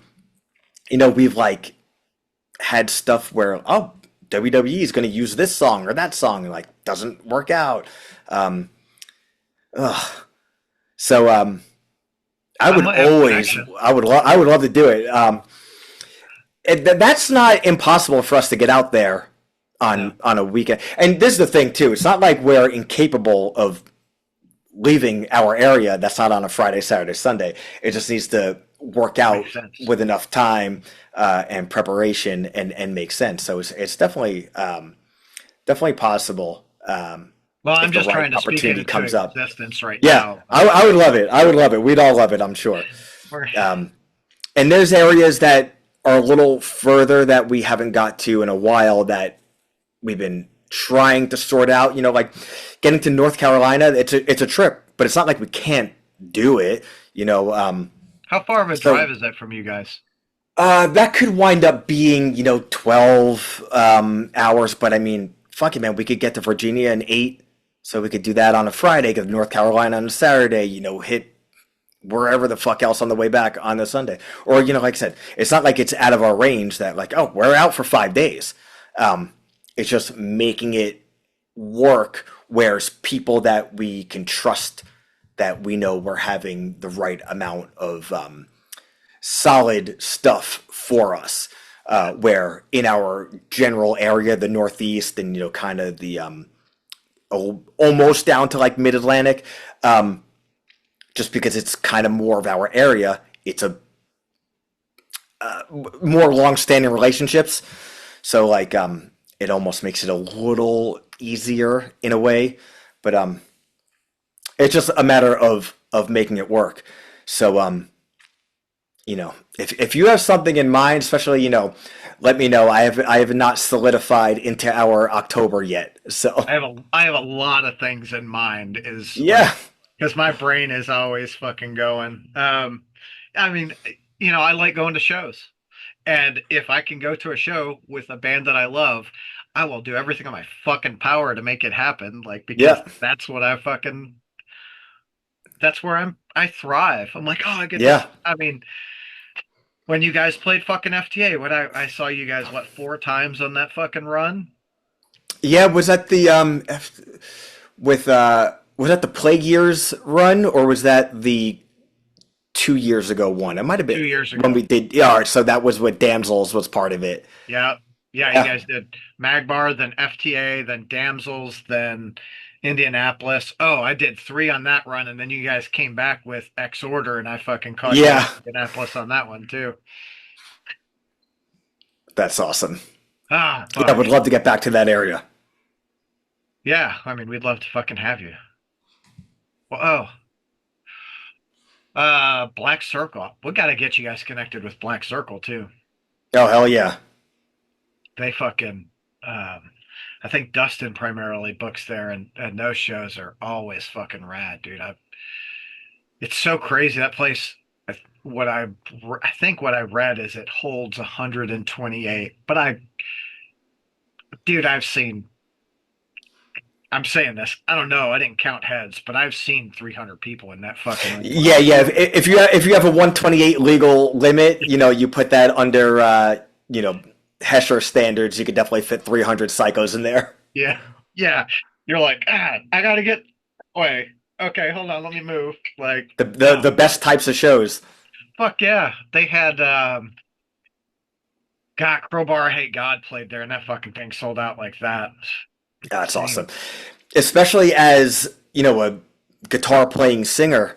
we've like had stuff where, oh, WWE is gonna use this song or that song, and like doesn't work out. Um, ugh. So I I would might have always, connections. I would love to do it. That's not impossible for us to get out there No, on a weekend. And this is the thing too. It's not like we're incapable of leaving our area. That's not on a Friday, Saturday, Sunday. It just needs to work out makes sense. with enough time and preparation and make sense. So it's definitely definitely possible Well, I'm if the just right trying to speak it opportunity into comes up. existence right Yeah, now. I would love it. I would love it. We'd all love it, I'm sure. We're, And there's areas that are a little further that we haven't got to in a while that we've been trying to sort out. Like getting to North Carolina, it's a trip, but it's not like we can't do it. how far of a So drive is that from you guys? that could wind up being 12 hours, but I mean, fuck it, man, we could get to Virginia in 8, so we could do that on a Friday, get to North Carolina on a Saturday. Hit wherever the fuck else on the way back on the Sunday. Or, like I said, it's not like it's out of our range that like, oh, we're out for 5 days. It's just making it work where it's people that we can trust, that we know we're having the right amount of solid stuff for us. Where in our general area, the Northeast and, kind of the almost down to like Mid Atlantic, just because it's kind of more of our area, it's a more long-standing relationships. So like it almost makes it a little easier in a way, but it's just a matter of making it work. So if you have something in mind, especially, let me know. I have not solidified into our October yet. So I have a lot of things in mind. Is like yeah. because my brain is always fucking going. I mean, I like going to shows, and if I can go to a show with a band that I love, I will do everything in my fucking power to make it happen. Like because Yeah. that's what I fucking that's where I thrive. I'm like, oh, I get this. Yeah. I mean, when you guys played fucking FTA, when I saw you guys what 4 times on that fucking run. Yeah, was that the with was that the Plague Years run, or was that the 2 years ago one? It might have been 2 years when ago. we did. Yeah, all right, so that was what Damsels was part of it. Yeah. Yeah, you Yeah. guys did Magbar, then FTA, then Damsels, then Indianapolis. Oh, I did 3 on that run, and then you guys came back with X Order, and I fucking caught you in Yeah, Indianapolis on that one too. that's awesome. Ah, Yeah, I fuck. would love to get back to that area. Yeah, I mean, we'd love to fucking have you. Well, Black Circle. We got to get you guys connected with Black Circle too. Oh hell yeah. They fucking, I think Dustin primarily books there, and those shows are always fucking rad, dude. It's so crazy that place. What I think what I read is it holds 128. But dude, I've seen. I'm saying this. I don't know. I didn't count heads, but I've seen 300 people in that fucking arena. Yeah, yeah. If you have a 128 legal limit, you put that under Hesher standards, you could definitely fit 300 psychos in there. Yeah, yeah. You're like, I gotta get. Wait, okay, hold on. Let me move. Like, The best types of shows. fuck yeah. They had God, Crowbar I Hate God played there, and that fucking thing sold out like that. That's Insane. awesome. Especially as, a guitar playing singer,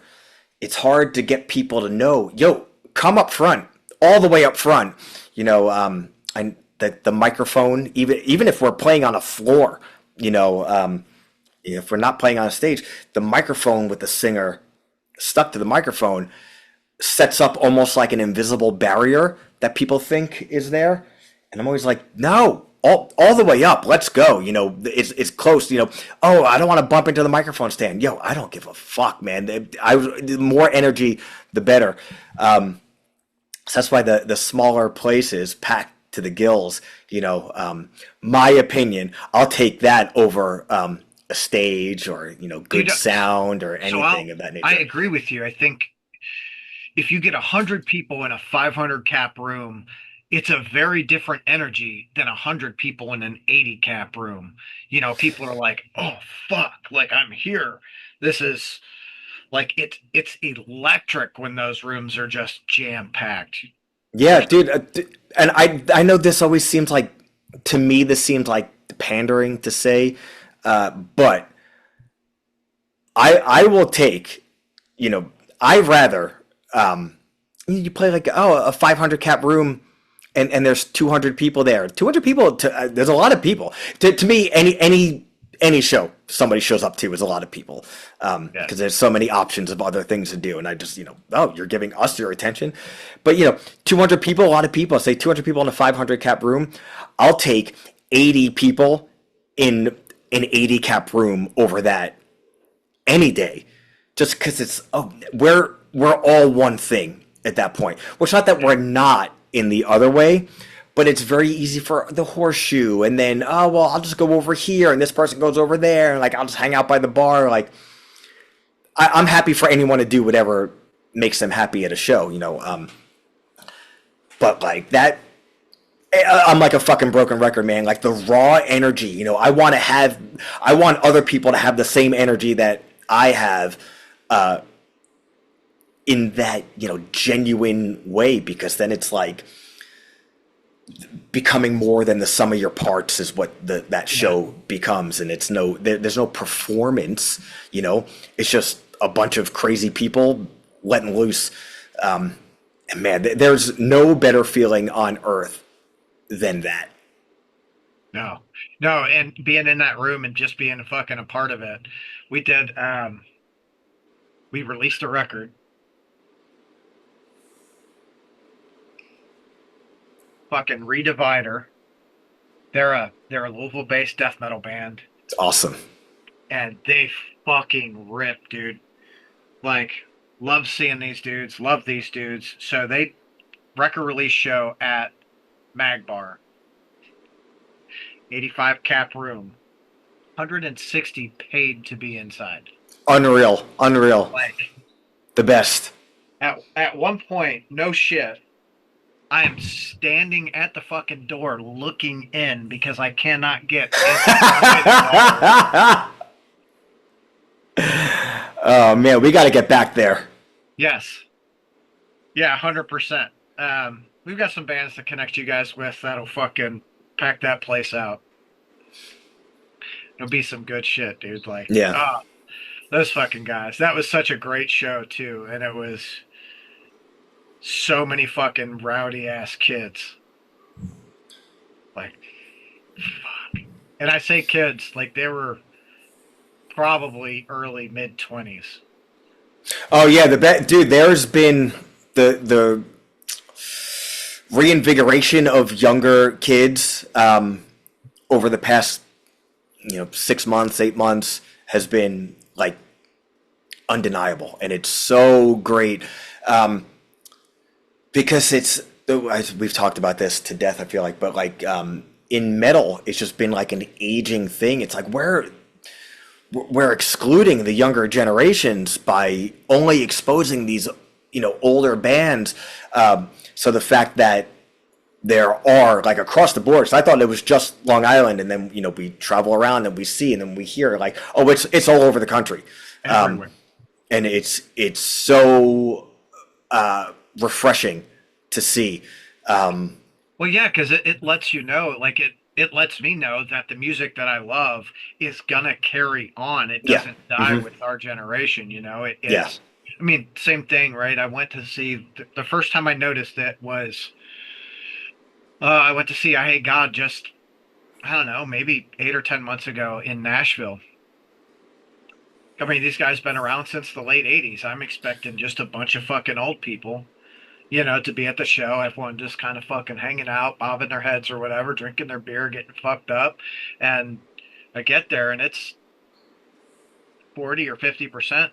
it's hard to get people to know, yo, come up front, all the way up front. The microphone, even if we're playing on a floor, if we're not playing on a stage, the microphone with the singer stuck to the microphone sets up almost like an invisible barrier that people think is there. And I'm always like, no, all the way up. Let's go. It's close. Oh, I don't want to bump into the microphone stand. Yo, I don't give a fuck, man. The more energy, the better. So that's why the smaller places packed to the gills. My opinion, I'll take that over a stage or good sound or anything of that nature. I agree with you. I think if you get 100 people in a 500 cap room, it's a very different energy than 100 people in an 80 cap room. People are like, oh fuck, like I'm here. This is like it's electric when those rooms are just jam packed. Yeah, dude, and I know this always seems like, to me, this seems like pandering to say, but I will take, I rather you play like a 500 cap room and there's 200 people there. 200 people, there's a lot of people. To me, any show somebody shows up to is a lot of people, because there's so many options of other things to do. And I just, oh, you're giving us your attention. But, 200 people, a lot of people. Say 200 people in a 500 cap room. I'll take 80 people in an 80 cap room over that any day. Just because it's, we're all one thing at that point. Well, it's not that we're not in the other way, but it's very easy for the horseshoe, and then, oh, well, I'll just go over here, and this person goes over there, and, like, I'll just hang out by the bar. Like, I'm happy for anyone to do whatever makes them happy at a show, but, like, that, I'm like a fucking broken record, man. Like, the raw energy, I want other people to have the same energy that I have, in that, genuine way, because then it's like becoming more than the sum of your parts is what that show becomes. And it's there's no performance, it's just a bunch of crazy people letting loose. And man, there's no better feeling on earth than that. No, and being in that room and just being fucking a part of it. We did, we released a record. Fucking Redivider. They're a Louisville-based death metal band. It's awesome. And they fucking rip, dude. Like, love seeing these dudes, love these dudes. So they record release show at Magbar. 85 cap room. 160 paid to be inside. Unreal. Like, the best. At one point, no shit, I am standing at the fucking door looking in because I cannot get Oh man, we got to get back there. Yes. Yeah, 100%. We've got some bands to connect you guys with that'll fucking pack that place out. It'll be some good shit, dude. Like, yeah. Those fucking guys. That was such a great show too, and it was so many fucking rowdy ass kids. Like, fuck. And I say kids, like they were probably early mid-20s. Oh yeah, dude. There's been the reinvigoration of younger kids over the past 6 months, 8 months has been like undeniable, and it's so great. Because we've talked about this to death, I feel like, but like in metal, it's just been like an aging thing. It's like we're excluding the younger generations by only exposing these older bands. So the fact that there are like across the board, so I thought it was just Long Island, and then we travel around and we see, and then we hear like, oh, it's all over the country, and it's so refreshing to see. Well, yeah, because it lets you know, like it lets me know that the music that I love is gonna carry on. It Yeah. doesn't die Hmm. with our generation, Yeah. it's I mean, same thing, right? I went to see the first time I noticed it was I went to see I Hate God just I don't know, maybe 8 or 10 months ago in Nashville. I mean, these guys been around since the late '80s. I'm expecting just a bunch of fucking old people, to be at the show. Everyone just kind of fucking hanging out, bobbing their heads or whatever, drinking their beer, getting fucked up. And I get there and it's 40 or 50%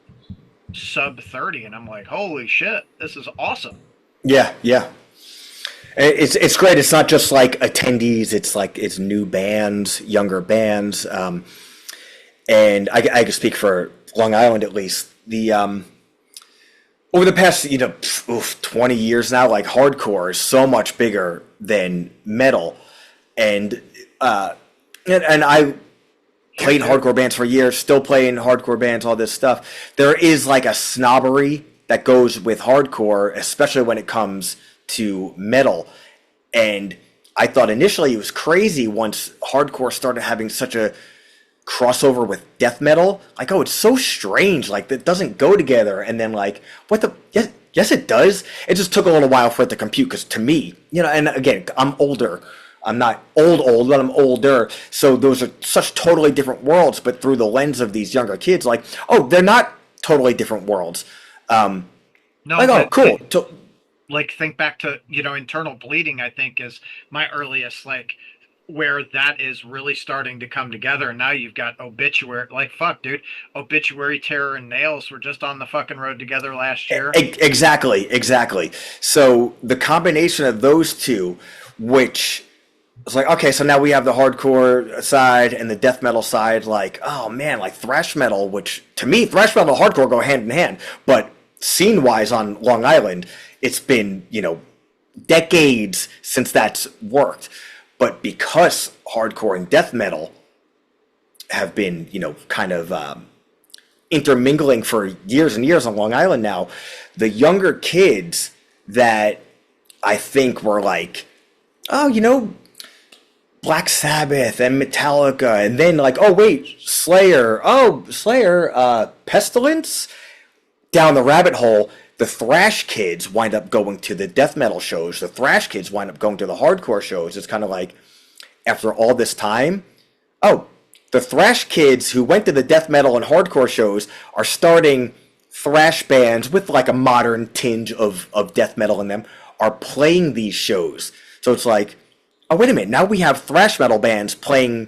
sub 30. And I'm like, holy shit, this is awesome. Yeah. Yeah. It's great. It's not just like attendees. It's like it's new bands, younger bands, and I can speak for Long Island at least. The over the past 20 years now, like hardcore is so much bigger than metal, and and I played hardcore bands for years, still playing hardcore bands, all this stuff. There is like a snobbery that goes with hardcore, especially when it comes to metal. And I thought initially it was crazy once hardcore started having such a crossover with death metal. Like, oh, it's so strange. Like, that doesn't go together. And then, like, what the? Yes, yes, it does. It just took a little while for it to compute because to me, and again, I'm older. I'm not old, but I'm older. So those are such totally different worlds. But through the lens of these younger kids, like, oh, they're not totally different worlds. No, Like, oh, but cool. like think back to, Internal Bleeding, I think is my earliest, like, where that is really starting to come together. And now you've got Obituary. Like, fuck, dude. Obituary, Terror, and Nails were just on the fucking road together last year. Exactly. So the combination of those two, which it's like, okay, so now we have the hardcore side and the death metal side. Like, oh man, like thrash metal, which to me, thrash metal and hardcore go hand in hand. But scene wise on Long Island, it's been, decades since that's worked. But because hardcore and death metal have been, kind of intermingling for years and years on Long Island now, the younger kids that I think were like, oh, Black Sabbath and Metallica, and then like, oh wait, Slayer, Pestilence, down the rabbit hole. The thrash kids wind up going to the death metal shows. The thrash kids wind up going to the hardcore shows. It's kind of like, after all this time, oh, the thrash kids who went to the death metal and hardcore shows are starting thrash bands with like a modern tinge of death metal in them, are playing these shows. So it's like, oh, wait a minute, now we have thrash metal bands playing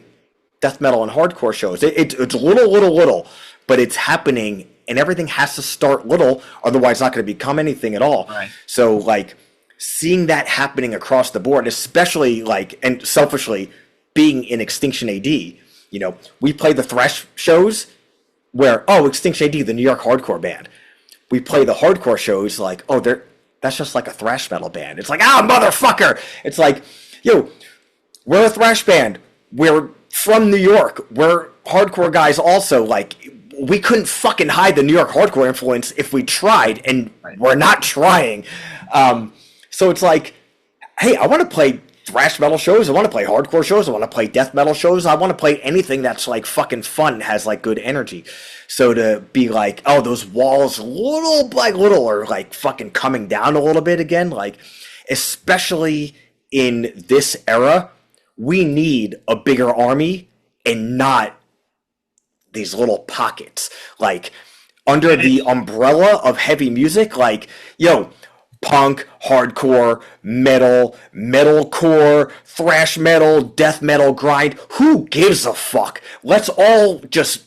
death metal and hardcore shows. It's little, but it's happening, and everything has to start little, otherwise it's not going to become anything at all. Right. So, like, seeing that happening across the board, especially, like, and selfishly, being in Extinction A.D., we play the thrash shows where, oh, Extinction A.D., the New York hardcore band. We play the hardcore shows like, oh, that's just like a thrash metal band. It's like, motherfucker! It's like, we're a thrash band. We're from New York. We're hardcore guys also. Like, we couldn't fucking hide the New York hardcore influence if we tried, and we're not trying. So it's like, hey, I want to play thrash metal shows. I want to play hardcore shows. I want to play death metal shows. I want to play anything that's like fucking fun and has like good energy. So to be like, oh, those walls little are like fucking coming down a little bit again, like, especially in this era, we need a bigger army and not these little pockets. Like, under the umbrella of heavy music, like, punk, hardcore, metal, metalcore, thrash metal, death metal, grind. Who gives a fuck? Let's all just,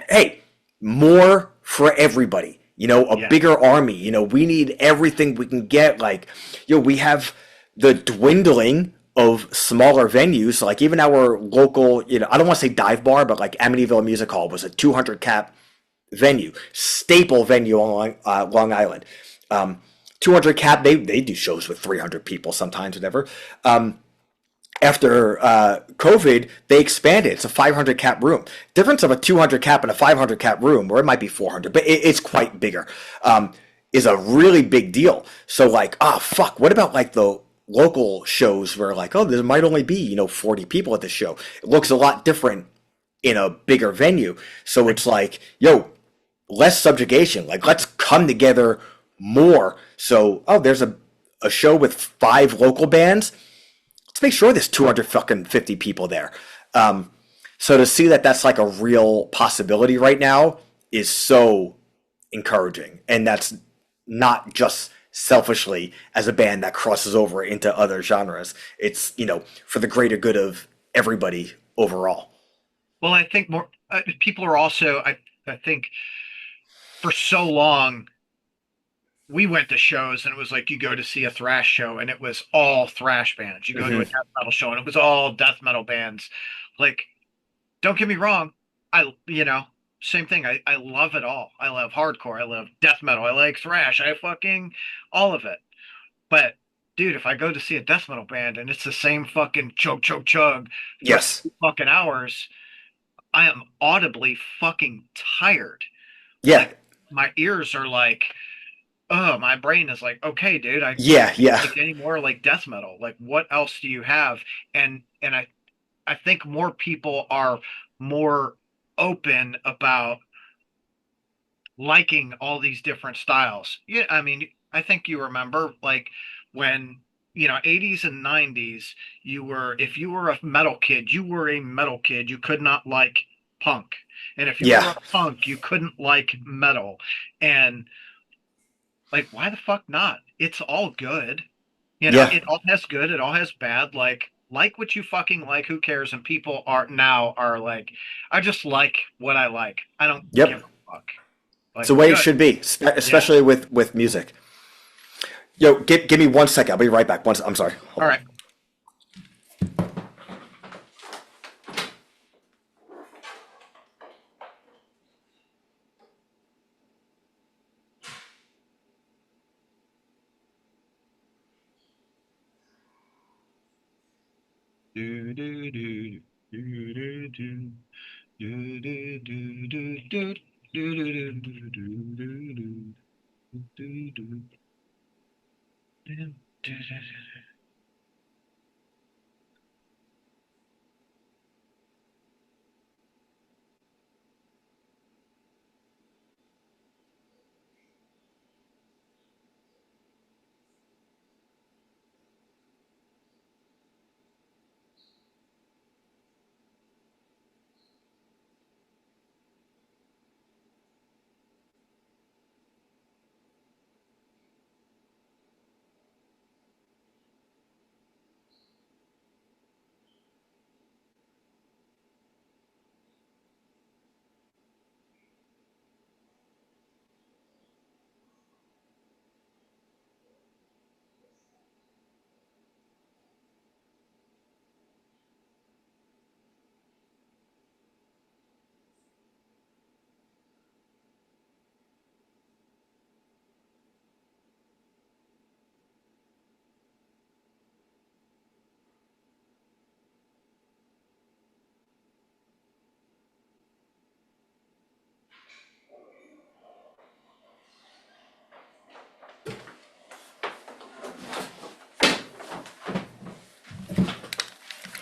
hey, more for everybody. Bigger army. We need everything we can get. Like, we have the dwindling of smaller venues. Like, even our local, I don't want to say dive bar, but like Amityville Music Hall was a 200 cap venue, staple venue on Long Island. 200 cap, they do shows with 300 people sometimes, whatever. After COVID, they expanded. It's a 500 cap room. Difference of a 200 cap and a 500 cap room, or it might be 400, but it's quite bigger, is a really big deal. So like, fuck, what about like the local shows where like, oh, there might only be, 40 people at the show. It looks a lot different in a bigger venue. So it's like, yo, less subjugation. Like, let's come together more. So, oh, there's a show with 5 local bands. Let's make sure there's 200 fucking 50 people there. So to see that that's like a real possibility right now is so encouraging. And that's not just selfishly as a band that crosses over into other genres. It's, for the greater good of everybody overall. Well, I think more people are also. I think for so long we went to shows and it was like you go to see a thrash show and it was all thrash bands. You go to a Mm-hmm. death metal show and it was all death metal bands. Like, don't get me wrong, same thing. I love it all. I love hardcore. I love death metal. I like thrash. I fucking all of it. But dude, if I go to see a death metal band and it's the same fucking chug chug chug for Yes. 2 fucking hours, I am audibly fucking tired. Yeah. Like my ears are like, oh, my brain is like, okay, dude, I Yeah. can't Yeah. take any more like death metal. Like, what else do you have? And I think more people are more open about liking all these different styles. Yeah, I mean, I think you remember like when 80s and 90s, you were if you were a metal kid, you were a metal kid. You could not like punk. And if you were Yeah. a punk, you couldn't like metal. And like, why the fuck not? It's all good. Yeah. It all has good, it all has bad. Like what you fucking like, who cares? And people are like, I just like what I like. I don't give Yep. a fuck. It's Like, the way it good. should be, Yeah. especially with music. Yo, give me 1 second. I'll be right back. I'm sorry. Hold All on. right. Do, do, do, do, do, do. Do, do, do, do, do. Do, do, do, do, do, do, do. Do, do. Do, do, do.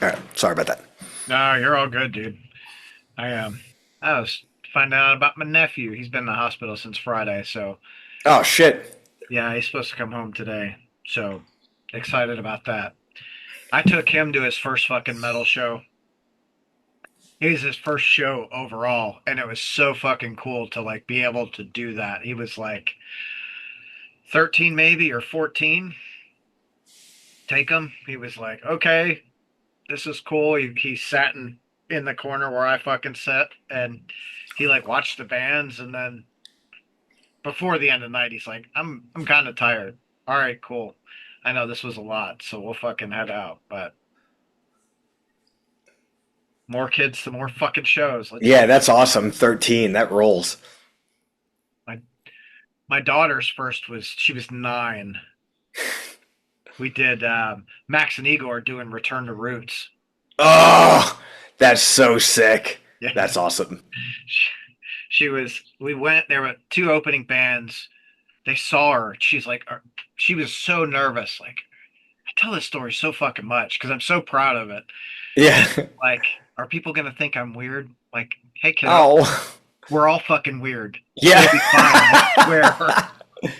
All right. Sorry about that. No, you're all good, dude. I was finding out about my nephew. He's been in the hospital since Friday, so Oh shit. yeah, he's supposed to come home today. So excited about that. I took him to his first fucking metal show. It was his first show overall, and it was so fucking cool to like be able to do that. He was like 13 maybe or 14. Take him. He was like, okay, this is cool. He sat in the corner where I fucking sit, and he like watched the bands, and then before the end of the night, he's like, I'm kind of tired. All right, cool. I know this was a lot, so we'll fucking head out. But more kids to more fucking shows. Let's Yeah, do it. that's awesome. 13. That rolls. My my daughter's first was she was 9. We did Max and Igor doing Return to Roots. Oh, that's so sick. Yeah, That's awesome. she, she was. We went. There were 2 opening bands. They saw her. She's like, she was so nervous. Like, I tell this story so fucking much because I'm so proud of it. Yeah. Like, are people gonna think I'm weird? Like, hey kiddo, Oh. we're all fucking weird. Yeah. You'll be fine, I swear.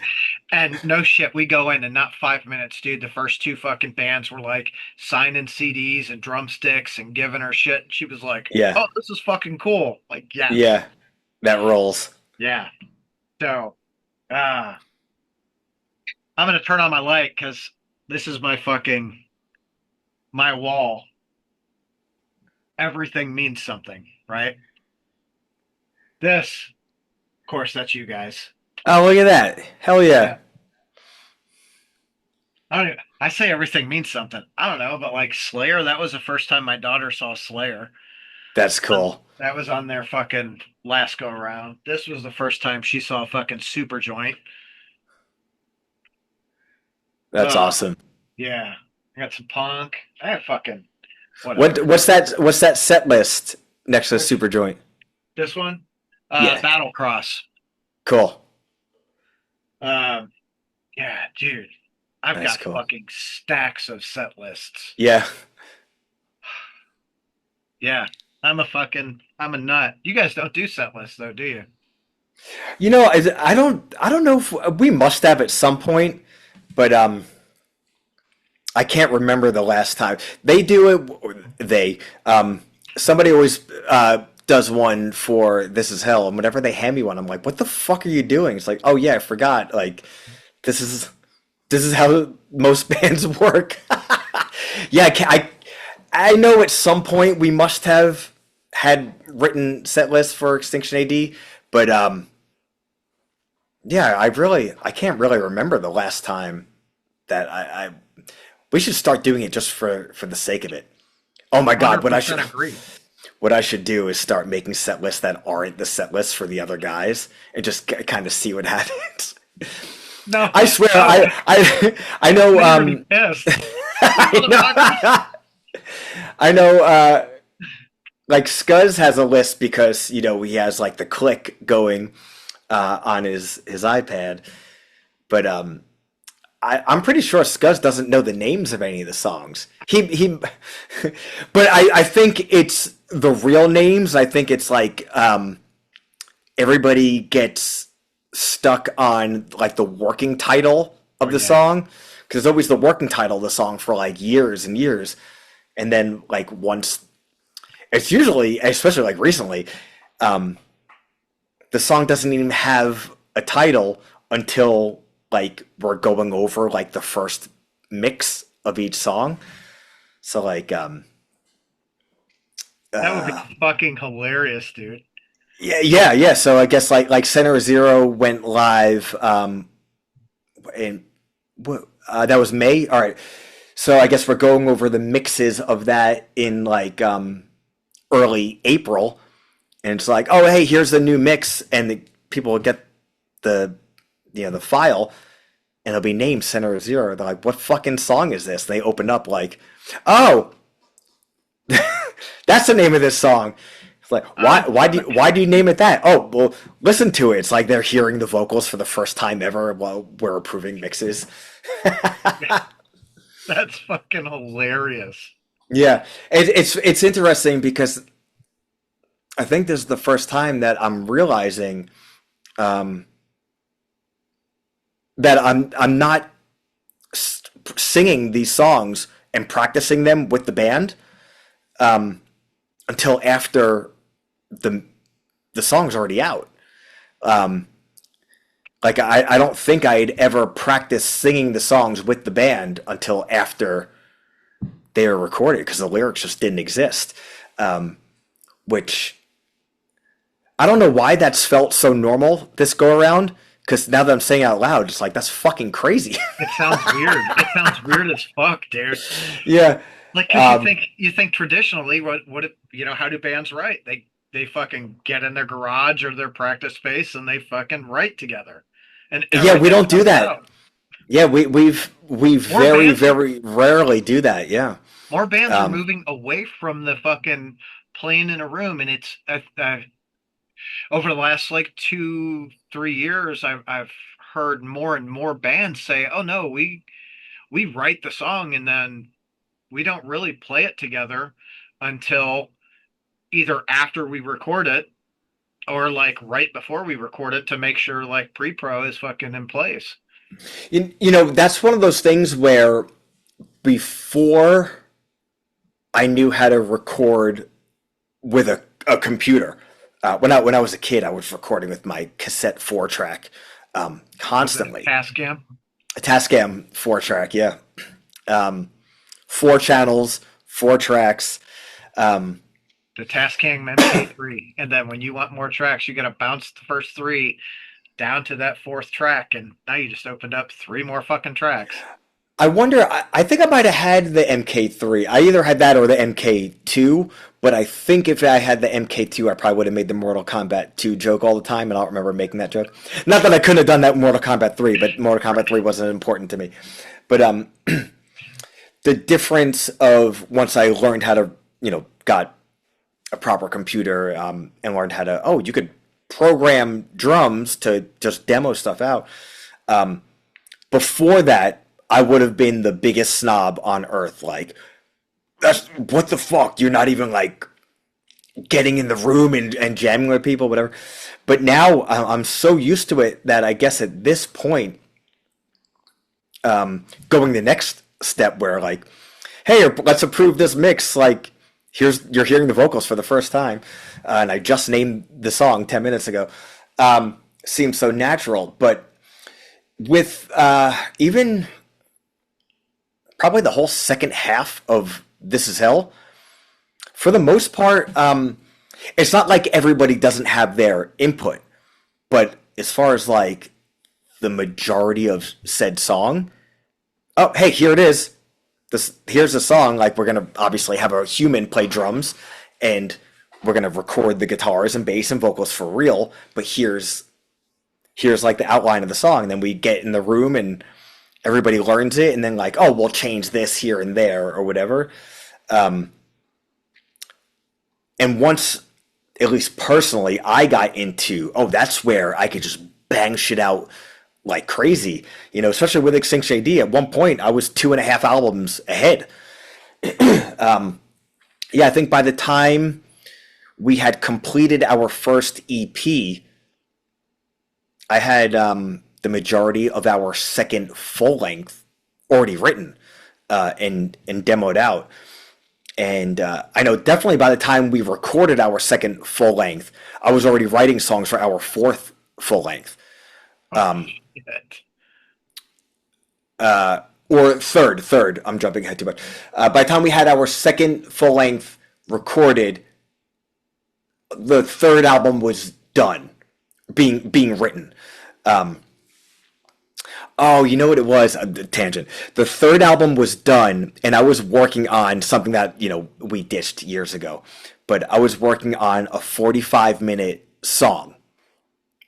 And no shit, we go in and not 5 minutes, dude. The first two fucking bands were like signing CDs and drumsticks and giving her shit. She was like, Yeah. "Oh, this is fucking cool." Like, yes, Yeah. That rolls. yeah. So, uh, I'm gonna turn on my light because this is my fucking my wall. Everything means something, right? This, of course, that's you guys. Oh, look at that. Hell Yeah. yeah. I say everything means something. I don't know, but like Slayer, that was the first time my daughter saw Slayer. That's cool. That was on their fucking last go around. This was the first time she saw fucking Super Joint. That's awesome. Yeah. I got some punk. I have fucking What whatever. what's that set list next to Super Joint? This one? Yeah. Battle Cross. Cool. Um, yeah, dude. I've That's got cool. fucking stacks of set lists. Yeah. Yeah. I'm a nut. You guys don't do set lists though, do you? You know, I don't know if we must have at some point, but I can't remember the last time they do it. Somebody always does one for This Is Hell, and whenever they hand me one, I'm like, "What the fuck are you doing?" It's like, "Oh yeah, I forgot. Like, this is this is how most bands work." Yeah, I know at some point we must have had written set lists for Extinction A.D, but yeah, I can't really remember the last time that I we should start doing it just for the sake of it. Oh my God, 100% agree. what I should do is start making set lists that aren't the set lists for the other guys and just kind of see what happens. No, I swear, no, I know I'm gonna be pissed. I know I know like Scuzz has a list because you know he has like the click going on his iPad, but I'm pretty sure Scuzz doesn't know the names of any of the songs. He but I think it's the real names. I think it's like everybody gets stuck on like the working title of the Yeah. song because it's always the working title of the song for like years and years, and then like once it's usually, especially like recently, the song doesn't even have a title until like we're going over like the first mix of each song. So like That would be fucking hilarious, dude. yeah. So I guess like Center Zero went live in that was May. All right. So I guess we're going over the mixes of that in like early April, and it's like, oh hey, here's the new mix, and the people will get the the file, and it'll be named Center Zero. They're like, what fucking song is this? And they open up like, oh, that's the name of this song. It's like, why do you name it that? Oh, well, listen to it. It's like they're hearing the vocals for the first time ever while we're approving mixes. That's fucking hilarious. Yeah, it's interesting because I think this is the first time that I'm realizing um, that I'm not singing these songs and practicing them with the band until after the song's already out. Like I don't think I'd ever practice singing the songs with the band until after they were recorded because the lyrics just didn't exist. Which I don't know why that's felt so normal this go around. Because now that I'm saying it out loud, it's like that's fucking crazy. It sounds weird. It sounds weird as fuck, dude. Yeah. Like, 'cause you think traditionally, how do bands write? They fucking get in their garage or their practice space and they fucking write together. And Yeah, we everything don't do comes that. out. Yeah, we More very bands, very rarely do that. Yeah. more bands are Um, moving away from the fucking playing in a room, and it's over the last like 2, 3 years, I've heard more and more bands say, "Oh no, we write the song and then we don't really play it together until either after we record it or like right before we record it to make sure like pre-pro is fucking in place. You know, that's one of those things where before I knew how to record with a computer. When I was a kid, I was recording with my cassette 4-track constantly. Tascam? A Tascam 4-track, yeah. 4 channels, 4 tracks. The Tascam MP3, and then when you want more tracks, you got to bounce the first 3 down to that 4th track, and now you just opened up 3 more fucking tracks. I wonder, I think I might have had the MK3. I either had that or the MK2, but I think if I had the MK2, I probably would have made the Mortal Kombat 2 joke all the time, and I don't remember making that joke. Not that I couldn't have done that in Mortal Kombat 3, but Mortal Kombat 3 wasn't important to me. But the difference of once I learned how to, you know, got a proper computer and learned how to, you could program drums to just demo stuff out. Before that, I would have been the biggest snob on earth. Like, that's what the fuck? You're not even like getting in the room and jamming with people, whatever. But now I'm so used to it that I guess at this point, going the next step where like, hey, let's approve this mix. Like, you're hearing the vocals for the first time, and I just named the song 10 minutes ago. Seems so natural, but with even probably the whole second half of This Is Hell, for the most part, it's not like everybody doesn't have their input, but as far as like the majority of said song, oh, hey, here it is. Here's a song. Like, we're going to obviously have a human play drums, and we're going to record the guitars and bass and vocals for real, but here's like the outline of the song. And then we get in the room and everybody learns it, and then like, oh, we'll change this here and there or whatever. And once, at least personally, I got into, that's where I could just bang shit out like crazy, you know, especially with Extinction A.D. At one point, I was 2.5 albums ahead. Yeah, I think by the time we had completed our first EP, I had the majority of our second full length already written and demoed out. And I know definitely by the time we recorded our second full length, I was already writing songs for our 4th full length. Or third. I'm jumping ahead too much. By the time we had our second full length recorded, the 3rd album was done, being written. You know what it was? Tangent. The 3rd album was done, and I was working on something that, you know, we ditched years ago. But I was working on a 45-minute song.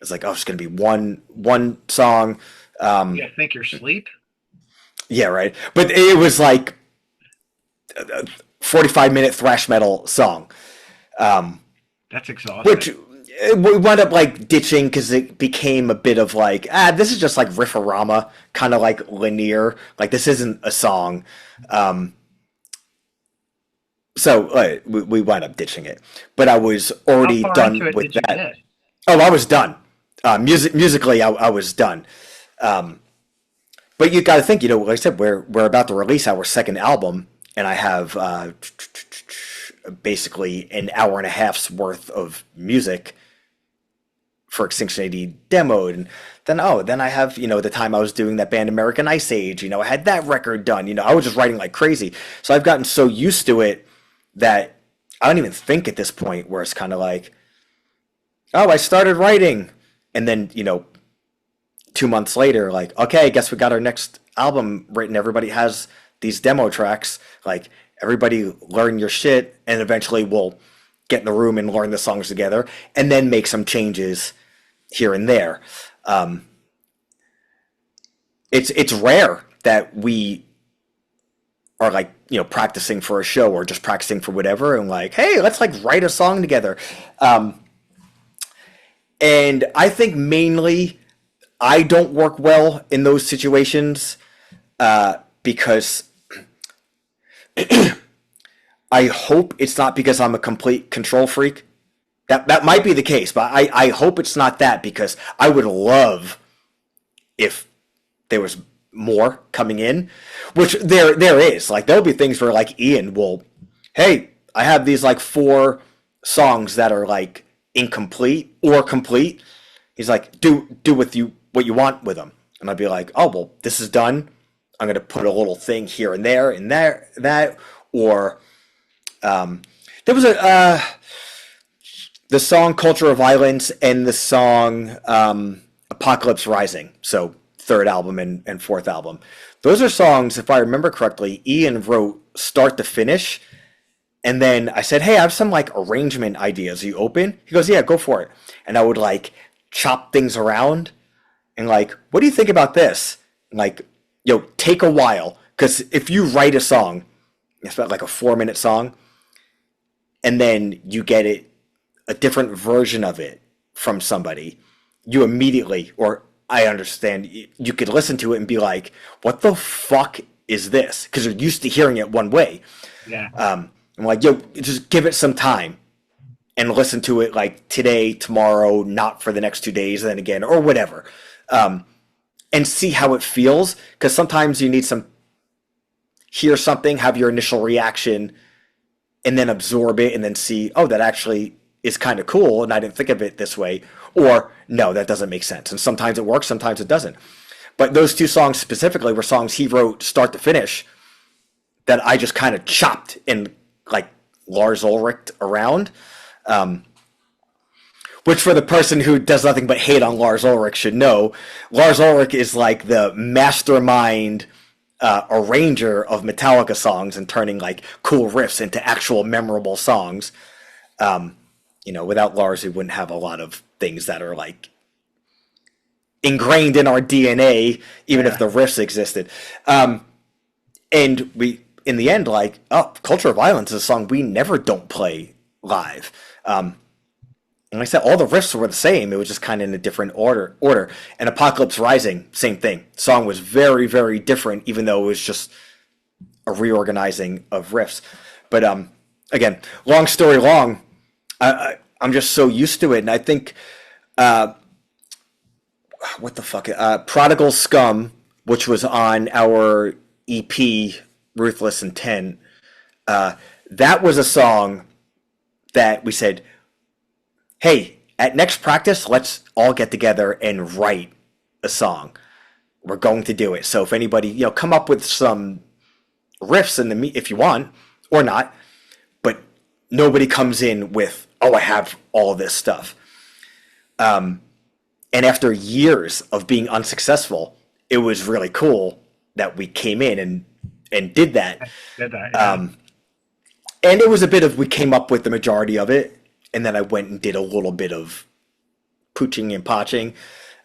It's like, it's going to be one song. You think you're asleep? Yeah, right. But it was like a 45-minute thrash metal song. That's exhausting. Which we wound up like ditching because it became a bit of like, this is just like riff-a-rama, kind of like linear. Like, this isn't a song. So we wound up ditching it. But I was already done with that. I was done. Musically, I was done. But you got to think, you know, like I said, we're about to release our second album, and I have basically an hour and a half's worth of music for Extinction A.D. demoed. And then I have, you know, the time I was doing that band American Ice Age, you know, I had that record done. You know, I was just writing like crazy. So I've gotten so used to it that I don't even think at this point where it's kind of like, I started writing. And then, you know, 2 months later, like, okay, I guess we got our next album written. Everybody has these demo tracks. Like, everybody learn your shit, and eventually we'll get in the room and learn the songs together, and then make some changes here and there. It's rare that we are like, you know, practicing for a show or just practicing for whatever, and like, hey, let's like write a song together. And I think mainly I don't work well in those situations because I hope it's not because I'm a complete control freak. That might be the case, but I hope it's not that, because I would love if there was more coming in, which there is. Like there'll be things where like Ian will, hey, I have these like 4 songs that are like incomplete or complete. He's like, do with you what you want with them, and I'd be like, oh well, this is done. I'm gonna put a little thing here and there that, or there was the song "Culture of Violence" and the song "Apocalypse Rising." So third album and fourth album. Those are songs, if I remember correctly, Ian wrote start to finish. And then I said, hey, I have some like arrangement ideas. Are you open? He goes, yeah, go for it. And I would like chop things around and like, what do you think about this? And like, take a while. Because if you write a song, it's about like a 4-minute song, and then you get a different version of it from somebody, you immediately, or I understand, you could listen to it and be like, what the fuck is this? Because you're used to hearing it one way. Yeah. I'm like, just give it some time and listen to it like today, tomorrow, not for the next 2 days, then again, or whatever. And see how it feels. Because sometimes you need hear something, have your initial reaction, and then absorb it and then see, oh, that actually is kind of cool and I didn't think of it this way. Or, no, that doesn't make sense. And sometimes it works, sometimes it doesn't. But those 2 songs specifically were songs he wrote start to finish that I just kind of chopped and like Lars Ulrich around. Which for the person who does nothing but hate on Lars Ulrich should know, Lars Ulrich is like the mastermind arranger of Metallica songs and turning like cool riffs into actual memorable songs. Without Lars, we wouldn't have a lot of things that are like ingrained in our DNA, even if the riffs existed. And we, in the end, like, Culture of Violence is a song we never don't play live. And like I said, all the riffs were the same. It was just kind of in a different order. And Apocalypse Rising, same thing. The song was very, very different, even though it was just a reorganizing of riffs. But again, long story long, I'm just so used to it. And I think, what the fuck? Prodigal Scum, which was on our EP, Ruthless Intent, that was a song that we said, hey, at next practice, let's all get together and write a song. We're going to do it. So if anybody, come up with some riffs if you want, or not, but nobody comes in with, oh, I have all this stuff. And after years of being unsuccessful, it was really cool that we came in and did that. Yeah. And it was a bit of, we came up with the majority of it, and then I went and did a little bit of pooching and potching.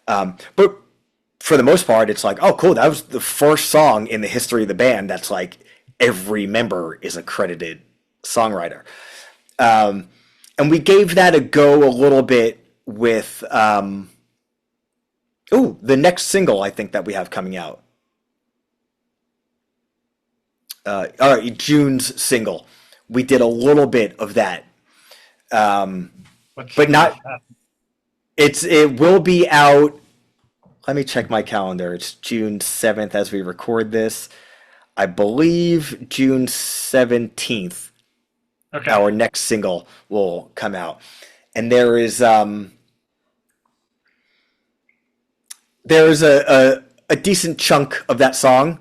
But for the most part, it's like, oh, cool, that was the first song in the history of the band that's like every member is a credited songwriter. And we gave that a go a little bit with the next single I think that we have coming out. All right, June's single. We did a little bit of that. But not. It will be out. Let me check my calendar. It's June 7th as we record this. I believe June 17th. Okay. Our next single will come out, and there's a decent chunk of that song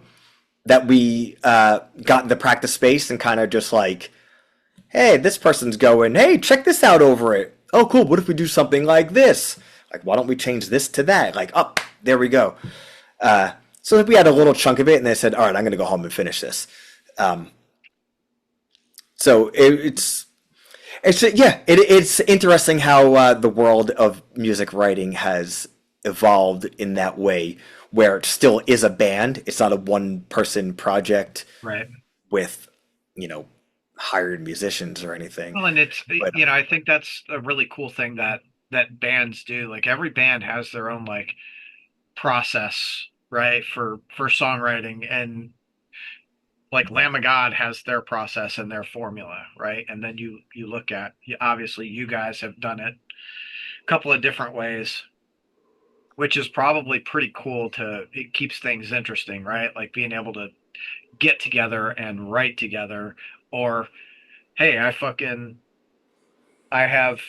that we got in the practice space and kind of just like, hey, this person's going, hey, check this out over it. Oh, cool. What if we do something like this? Like, why don't we change this to that? Like, there we go. So we had a little chunk of it, and they said, all right, I'm going to go home and finish this. So it's interesting how the world of music writing has evolved in that way, where it still is a band. It's not a one-person project, Right. With, hired musicians or anything. Well, and it's, But, I think that's a really cool thing that bands do. Like every band has their own like process, right, for songwriting, and like Lamb of God has their process and their formula, right? And then you look at, obviously you guys have done it a couple of different ways, which is probably pretty cool. It keeps things interesting, right? Like being able to get together and write together, or hey, I have,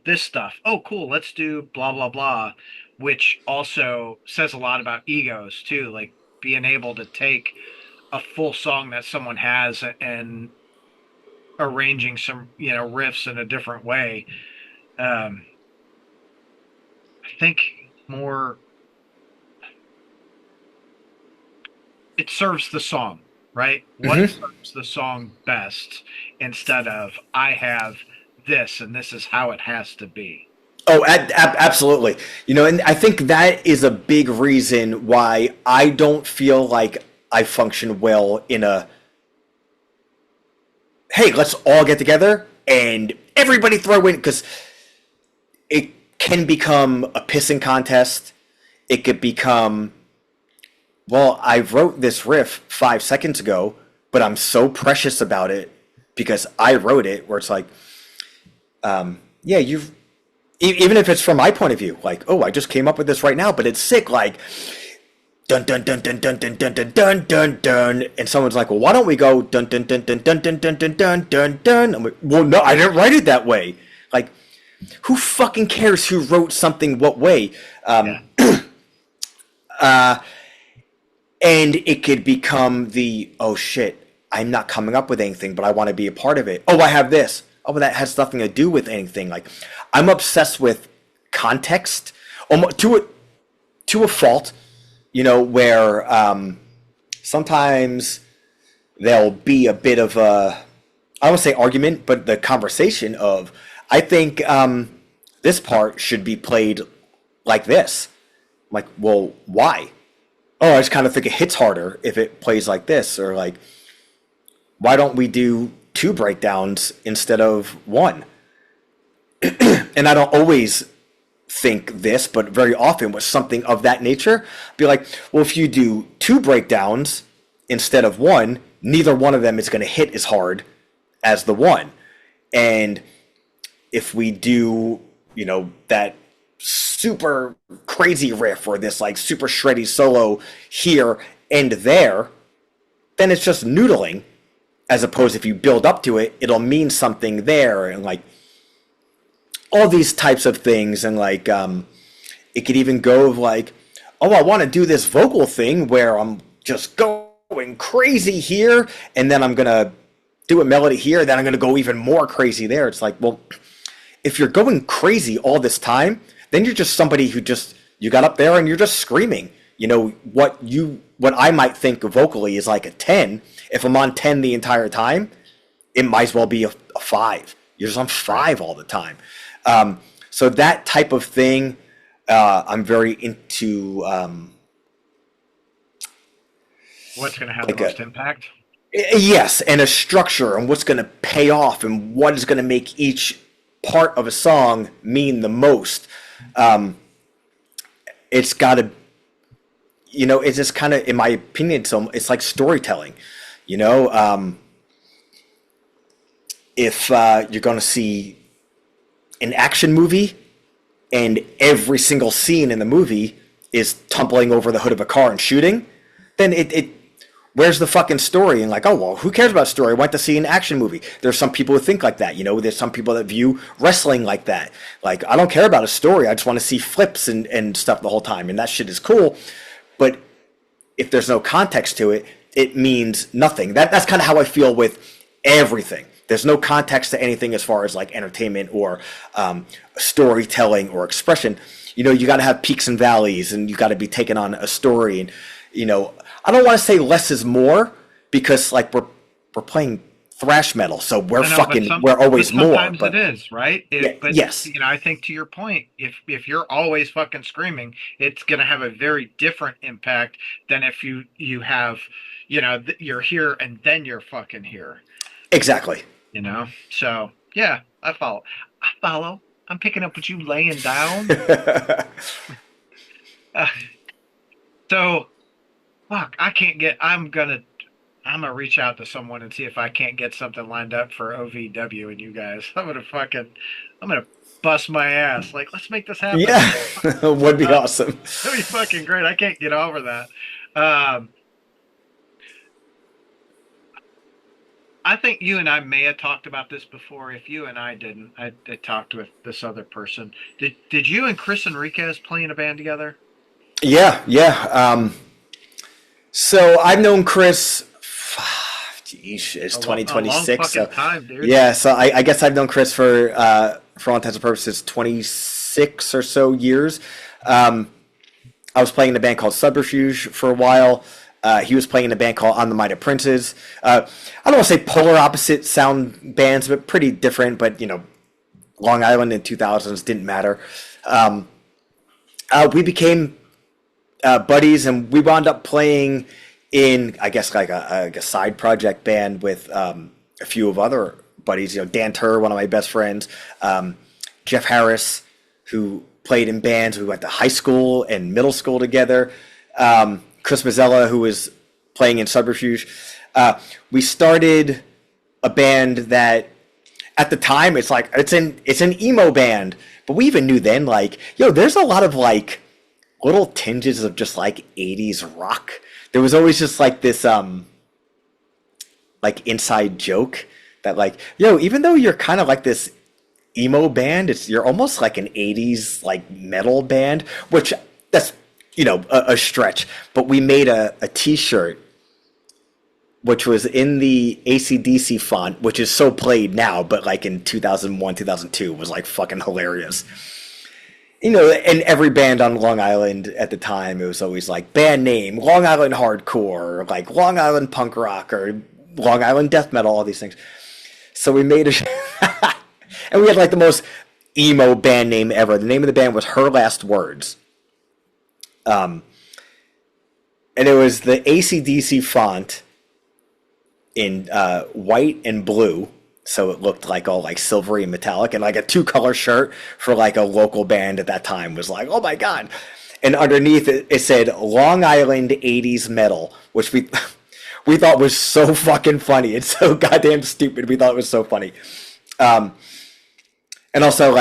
this stuff. Oh, cool. Let's do blah, blah, blah, which also says a lot about egos too. Like being able to take a full song that someone has and arranging some, riffs in a different way. Um, I think more, it serves the song, right? What Hmm. serves the song best instead of I have this and this is how it has to be. Oh, absolutely. And I think that is a big reason why I don't feel like I function well in a, hey, let's all get together and everybody throw in, because it can become a pissing contest. It could become, well, I wrote this riff 5 seconds ago, but I'm so precious about it because I wrote it, where it's like, yeah, even if it's from my point of view, like, oh, I just came up with this right now, but it's sick, like, dun dun dun dun dun dun dun dun dun dun dun, and someone's like, well, why don't we go dun dun dun dun dun dun dun dun dun dun dun? I'm like, well, no, I didn't write it that way. Like, who fucking cares who wrote something what way? Yeah. And it could become the, oh shit, I'm not coming up with anything, but I want to be a part of it. Oh, I have this. Oh, but that has nothing to do with anything. Like, I'm obsessed with context, to a fault. Where sometimes there'll be a bit of a, I don't want to say argument, but the conversation of, I think this part should be played like this. I'm like, well, why? Oh, I just kind of think it hits harder if it plays like this, or like, why don't we do 2 breakdowns instead of 1? And I don't always think this, but very often with something of that nature, be like, well, if you do 2 breakdowns instead of 1, neither one of them is going to hit as hard as the 1. And if we do, that super crazy riff or this like super shreddy solo here and there, then it's just noodling. As opposed, if you build up to it, it'll mean something there, and like all these types of things. And like it could even go like, oh, I want to do this vocal thing where I'm just going crazy here, and then I'm gonna do a melody here, then I'm gonna go even more crazy there. It's like, well, if you're going crazy all this time, then you're just somebody who just, you got up there and you're just screaming. What I might think vocally is like a 10. If I'm on 10 the entire time, it might as well be a 5. You're just on 5 all the time. So that type of thing, I'm very into. What's going to have like the most impact? Yes, and a structure, and what's going to pay off, and what is going to make each part of a song mean the most. It's got to, it's just kind of, in my opinion, it's like storytelling. If you're going to see an action movie and every single scene in the movie is tumbling over the hood of a car and shooting, then it where's the fucking story? And like, oh, well, who cares about story? I went to see an action movie. There's some people who think like that. There's some people that view wrestling like that. Like, I don't care about a story. I just want to see flips and stuff the whole time. And that shit is cool. But if there's no context to it, it means nothing. That's kind of how I feel with everything. There's no context to anything as far as like entertainment or storytelling or expression. You got to have peaks and valleys, and you got to be taking on a story. And I don't want to say less is more, because like we're playing thrash metal, so we're always more. Sometimes it is, right? But yes, I think to your point, if you're always fucking screaming, it's gonna have a very different impact than if you have, you're here and then you're fucking here. Exactly. So yeah, I follow. I'm picking up what you laying down. So, fuck, I'm gonna I'm gonna reach out to someone and see if I can't get something lined up for OVW and you guys. I'm gonna bust my ass. Like, let's make this happen. Yeah, would be Uh, awesome. That'd be fucking great. I can't get over that. Um, I think you and I may have talked about this before. If you and I didn't, I talked with this other person. Did you and Chris Enriquez play in a band together? Yeah, yeah. So I've known Chris. Geez, it's A long 2026. fucking So time, dude. yeah, so I guess I've known Chris for all intents and purposes, 26 or so years. I was playing in a band called Subterfuge for a while. He was playing in a band called On the Might of Princes. I don't want to say polar opposite sound bands, but pretty different. But Long Island in 2000s didn't matter. We became buddies, and we wound up playing in, I guess, like a side project band with a few of other buddies. Dan Turr, one of my best friends, Jeff Harris, who played in bands. We went to high school and middle school together. Chris Mazzella, who was playing in Subterfuge. We started a band that, at the time, it's an emo band, but we even knew then, there's a lot of little tinges of just 80s rock. There was always just this inside joke that even though you're kind of this emo band, you're almost like an 80s metal band, which that's a stretch. But we made a t-shirt which was in the AC/DC font, which is so played now, but in 2001, 2002 was fucking hilarious. And every band on Long Island at the time, it was always band name, Long Island Hardcore, or Long Island Punk Rock, or Long Island Death Metal, all these things. So we made and we had the most emo band name ever. The name of the band was Her Last Words. And it was the AC/DC font in white and blue, so it looked all silvery and metallic, and a two-color shirt for a local band at that time was oh my god. And underneath it said Long Island 80s Metal, which we thought was so fucking funny. It's so goddamn stupid. We thought it was so funny. And also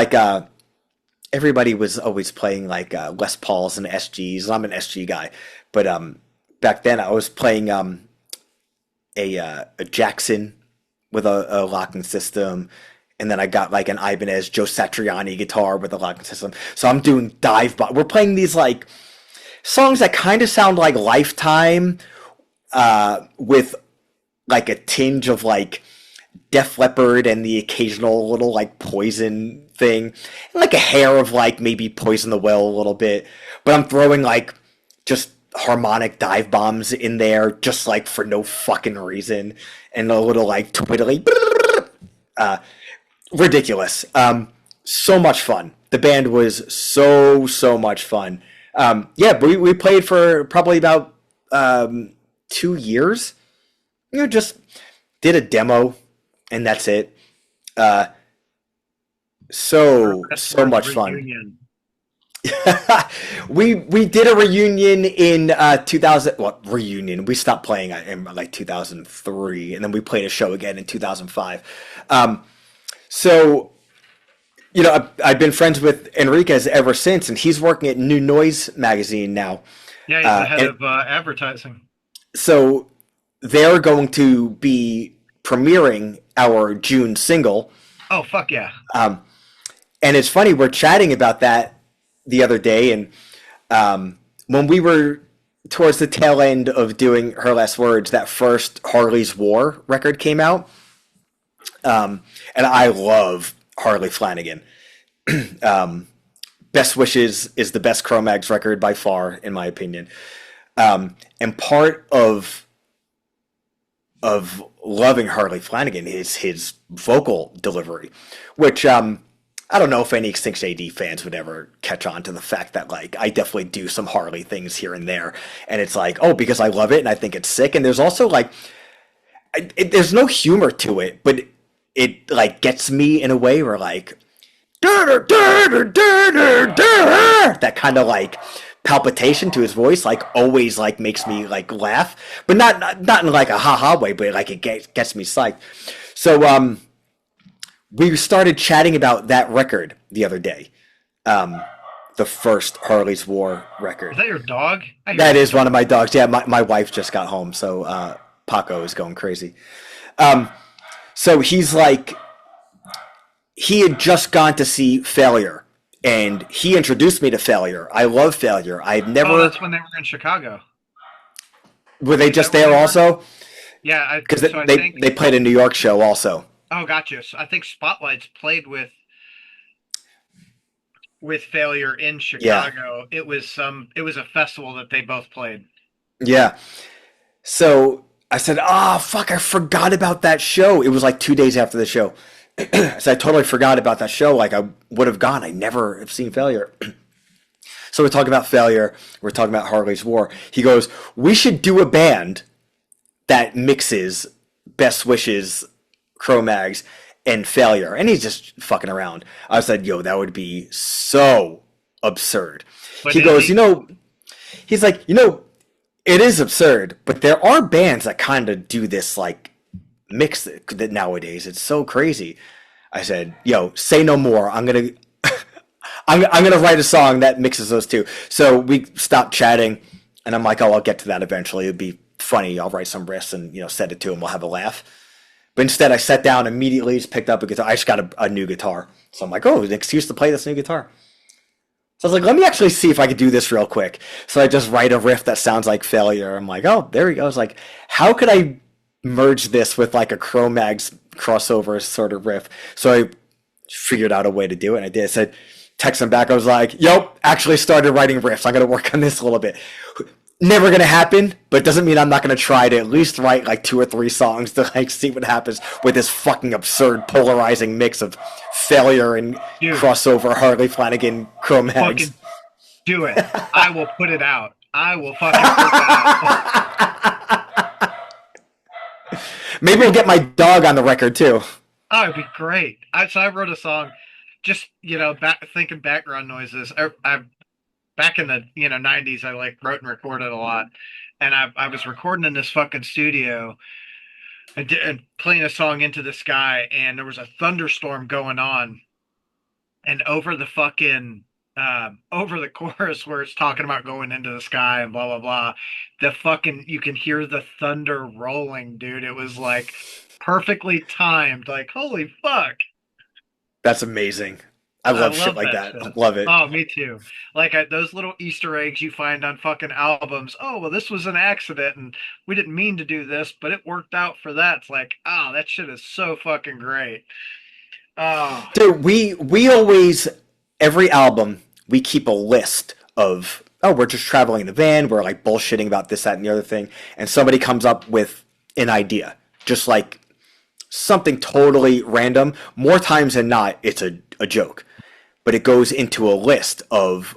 everybody was always playing Les Pauls and SGs, and I'm an SG guy, but back then I was playing a Jackson with a locking system, and then I got an Ibanez Joe Satriani guitar with a locking system. So I'm doing dive bomb. We're playing these songs that kind of sound like Lifetime, with a tinge of Def Leppard and the occasional little Poison thing, and a hair of maybe Poison the Well a little bit. But I'm throwing just harmonic dive bombs in there just for no fucking reason, and a little twiddly ridiculous. So much fun. The band was so much fun. But we played for probably about 2 years. Just did a demo, and that's it. So much fun. Reunion. we did a reunion in 2000. Well, reunion. We stopped playing in 2003, and then we played a show again in 2005. So I've been friends with Enriquez ever since, and he's working at New Noise magazine now. Yeah, he's the head of advertising. So they're going to be premiering our June single. Oh, fuck yeah. And it's funny, we're chatting about that the other day, and when we were towards the tail end of doing Her Last Words, that first Harley's War record came out, and I love Harley Flanagan. Best Wishes is the best Cro-Mags record by far, in my opinion. And part of loving Harley Flanagan is his vocal delivery, which I don't know if any Extinction A.D. fans would ever catch on to the fact that I definitely do some Harley things here and there, and it's because I love it and I think it's sick. And there's also there's no humor to it, but it gets me in a way where that kind of palpitation to his voice, like always like makes me like laugh, but not in like a haha way, but like it gets me psyched. So we started chatting about that record the other day. The first Harley's War record. Is that your dog? That is one of my dogs. Yeah, my wife just got home, so Paco is going crazy. So he's like, he had just gone to see Failure, and he introduced me to Failure. I love Failure. I've never. Oh, that's when they were in Chicago. Were they just there also? Yeah, because so they played a New York show also. Oh, gotcha. So I think Spotlights played with Failure in Chicago. Yeah. It was a festival that they both played. Yeah. So I said, "Oh fuck, I forgot about that show." It was like 2 days after the show. So I totally forgot about that show. Like I would have gone. I never have seen Failure. So we're talking about Failure. We're talking about Harley's War. He goes, "We should do a band that mixes Best Wishes, Cro-Mags, and Failure." And he's just fucking around. I said, "Yo, that would be so absurd." But he goes, he's like, it is absurd, but there are bands that kind of do this like mix that nowadays. It's so crazy. I said, "Yo, say no more. I'm gonna I'm gonna write a song that mixes those two." So we stopped chatting, and I'm like, "Oh, I'll get to that eventually. It'd be funny. I'll write some riffs and send it to him. We'll have a laugh." But instead, I sat down immediately, just picked up a guitar. I just got a new guitar, so I'm like, "Oh, an excuse to play this new guitar." So I was like, "Let me actually see if I could do this real quick." So I just write a riff that sounds like Failure. I'm like, "Oh, there we go." I was like, "How could I merge this with like a Cro-Mags crossover sort of riff?" So I figured out a way to do it, and I did. I said, text him back. I was like, "Yep, actually started writing riffs. I'm gonna work on this a little bit." Never gonna happen, but it doesn't mean I'm not gonna try to at least write like 2 or 3 songs to like see what happens with this fucking absurd polarizing mix of Failure and crossover Harley Flanagan Cro-Mags. Fucking do it. I will put it out. I will fucking put it out. Maybe we'll get my dog on the record too. Oh, it'd be great. So I wrote a song, just thinking background noises. I back in the 90s, I like wrote and recorded a lot, and I was recording in this fucking studio and playing a song Into the Sky, and there was a thunderstorm going on, and over the fucking over the chorus where it's talking about going into the sky and blah blah blah, you can hear the thunder rolling, dude. It was like perfectly timed. Like, holy fuck, that's amazing. I love shit like that. I love it. Oh, me too. Like those little Easter eggs you find on fucking albums. Oh, well, this was an accident, and we didn't mean to do this, but it worked out for that. It's like, oh, that shit is so fucking great. Oh, dude, we always, every album, we keep a list of, we're just traveling in the van, we're like bullshitting about this, that, and the other thing, and somebody comes up with an idea, just like something totally random. More times than not, it's a joke. But it goes into a list of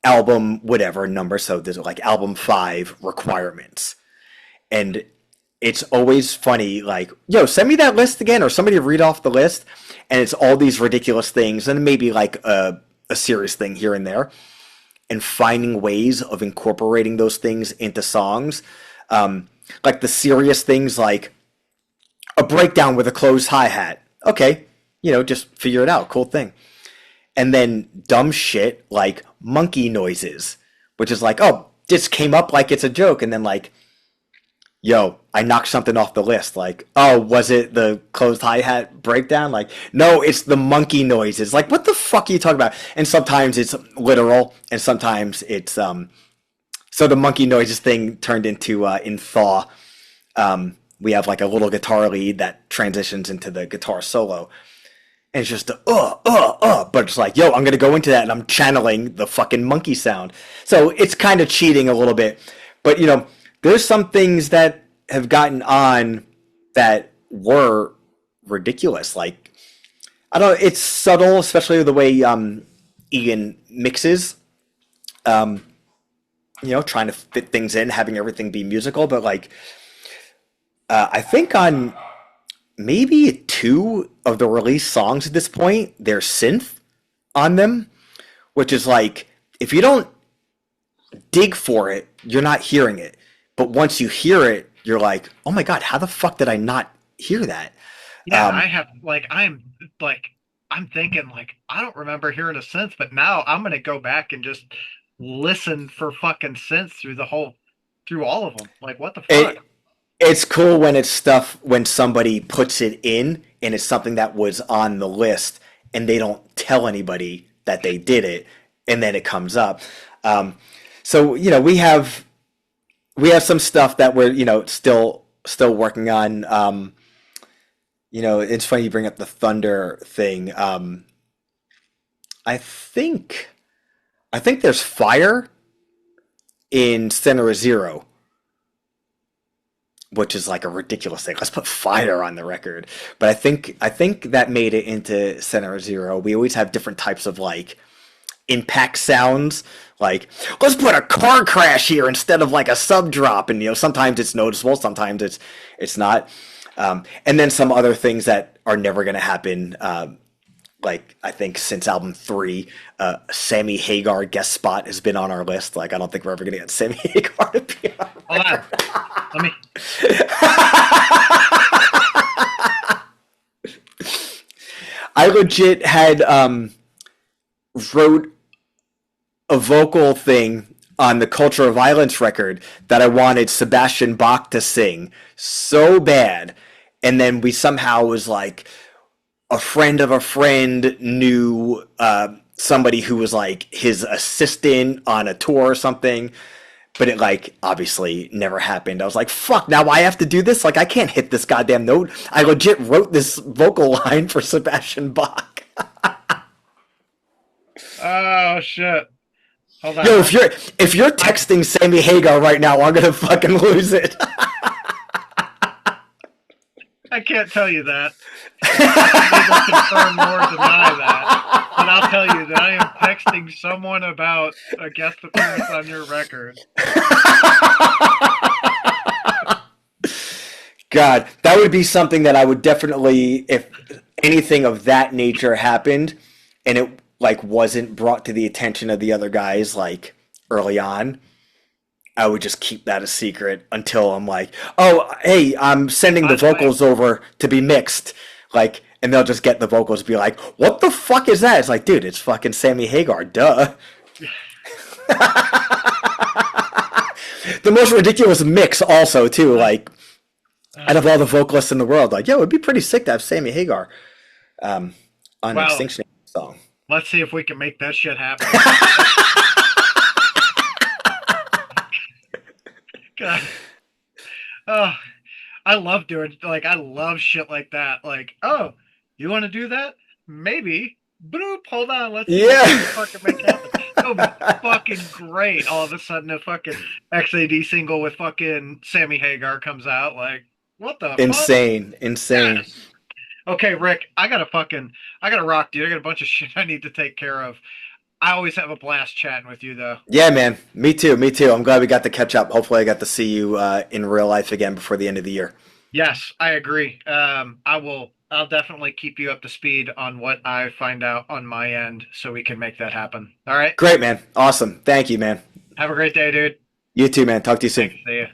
album whatever number. So there's like album 5 requirements. And it's always funny, like, "Yo, send me that list again," or somebody read off the list. And it's all these ridiculous things, and maybe like a serious thing here and there. And finding ways of incorporating those things into songs. Like the serious things, like a breakdown with a closed hi-hat. Okay, just figure it out. Cool thing. And then dumb shit like monkey noises, which is like, oh, this came up like it's a joke. And then like, yo, I knocked something off the list. Like, oh, was it the closed hi-hat breakdown? Like, no, it's the monkey noises. Like, what the fuck are you talking about? And sometimes it's literal, and sometimes it's so the monkey noises thing turned into in Thaw. We have like a little guitar lead that transitions into the guitar solo. And it's just but it's like, yo, I'm going to go into that, and I'm channeling the fucking monkey sound. So it's kind of cheating a little bit. But, there's some things that have gotten on that were ridiculous. Like, I don't know, it's subtle, especially the way Ian mixes. Trying to fit things in, having everything be musical. But like, I think on maybe 2 of the released songs at this point, there's synth on them, which is like, if you don't dig for it, you're not hearing it. But once you hear it, you're like, oh my God, how the fuck did I not hear that? Yeah, Um, I have like I'm thinking like I don't remember hearing a synth, but now I'm gonna go back and just listen for fucking synths through all of them. Like what the fuck? it it's cool when it's stuff when somebody puts it in and it's something that was on the list and they don't tell anybody that they did it and then it comes up. Um, so we have some stuff that we're still working on. It's funny you bring up the thunder thing. I think I think there's fire in Center of Zero, which is like a ridiculous thing. Let's put fire on the record. But I think that made it into Center of Zero. We always have different types of like impact sounds. Like, let's put a car crash here instead of like a sub drop. And sometimes it's noticeable, sometimes it's not. And then some other things that are never gonna happen. Like I think since album 3, Sammy Hagar guest spot has been on our list. Like I don't think we're ever gonna get Sammy Hagar to be on. Hold on. Let me I legit had wrote a vocal thing on the Culture of Violence record that I wanted Sebastian Bach to sing so bad, and then we somehow was like a friend of a friend knew somebody who was like his assistant on a tour or something. But it like obviously never happened. I was like, fuck, now I have to do this? Like I can't hit this goddamn note. I legit wrote this vocal line for Sebastian Bach. Oh shit. Hold on. Yo, if you're texting Sammy Hagar right now, I'm gonna fucking lose it. I can't tell you that. I can't confirm nor deny that. But I'll tell you that I am texting someone about a guest appearance on your record. God, that would be something that I would definitely, if anything of that nature happened, and it like wasn't brought to the attention of the other guys like early on, I would just keep that a secret until I'm like, oh, hey, I'm sending the vocals over to be mixed, like, and they'll just get the vocals, be like, what the fuck is that? It's like, dude, it's fucking Sammy Hagar, duh. The most ridiculous mix, also, too, like. Out of all the vocalists in the world, like, yo, it'd be pretty sick to have Sammy Hagar on an Extinction A.D song. Let's see if we can make that shit happen. God. Oh, I love doing I love shit like that. Like, oh, you want to do that? Maybe. Boop, hold on, let's see what we fucking make happen. It'll be fucking great. All of a sudden, a fucking XAD single with fucking Sammy Hagar comes out. Like, what the insane, fuck? insane. Yes. Okay, Rick, I gotta rock, dude. I got a bunch of shit I need to take care of. I always have a blast chatting with you, though. Yeah, man. Me too. I'm glad we got to catch up. Hopefully I got to see you in real life again before the end of the year. Yes, I agree. I'll definitely keep you up to speed on what I find out on my end so we can make that happen. All right? Great, man. Awesome. Thank you, man. Have a great day, dude. You too, man. Talk to you soon. See ya.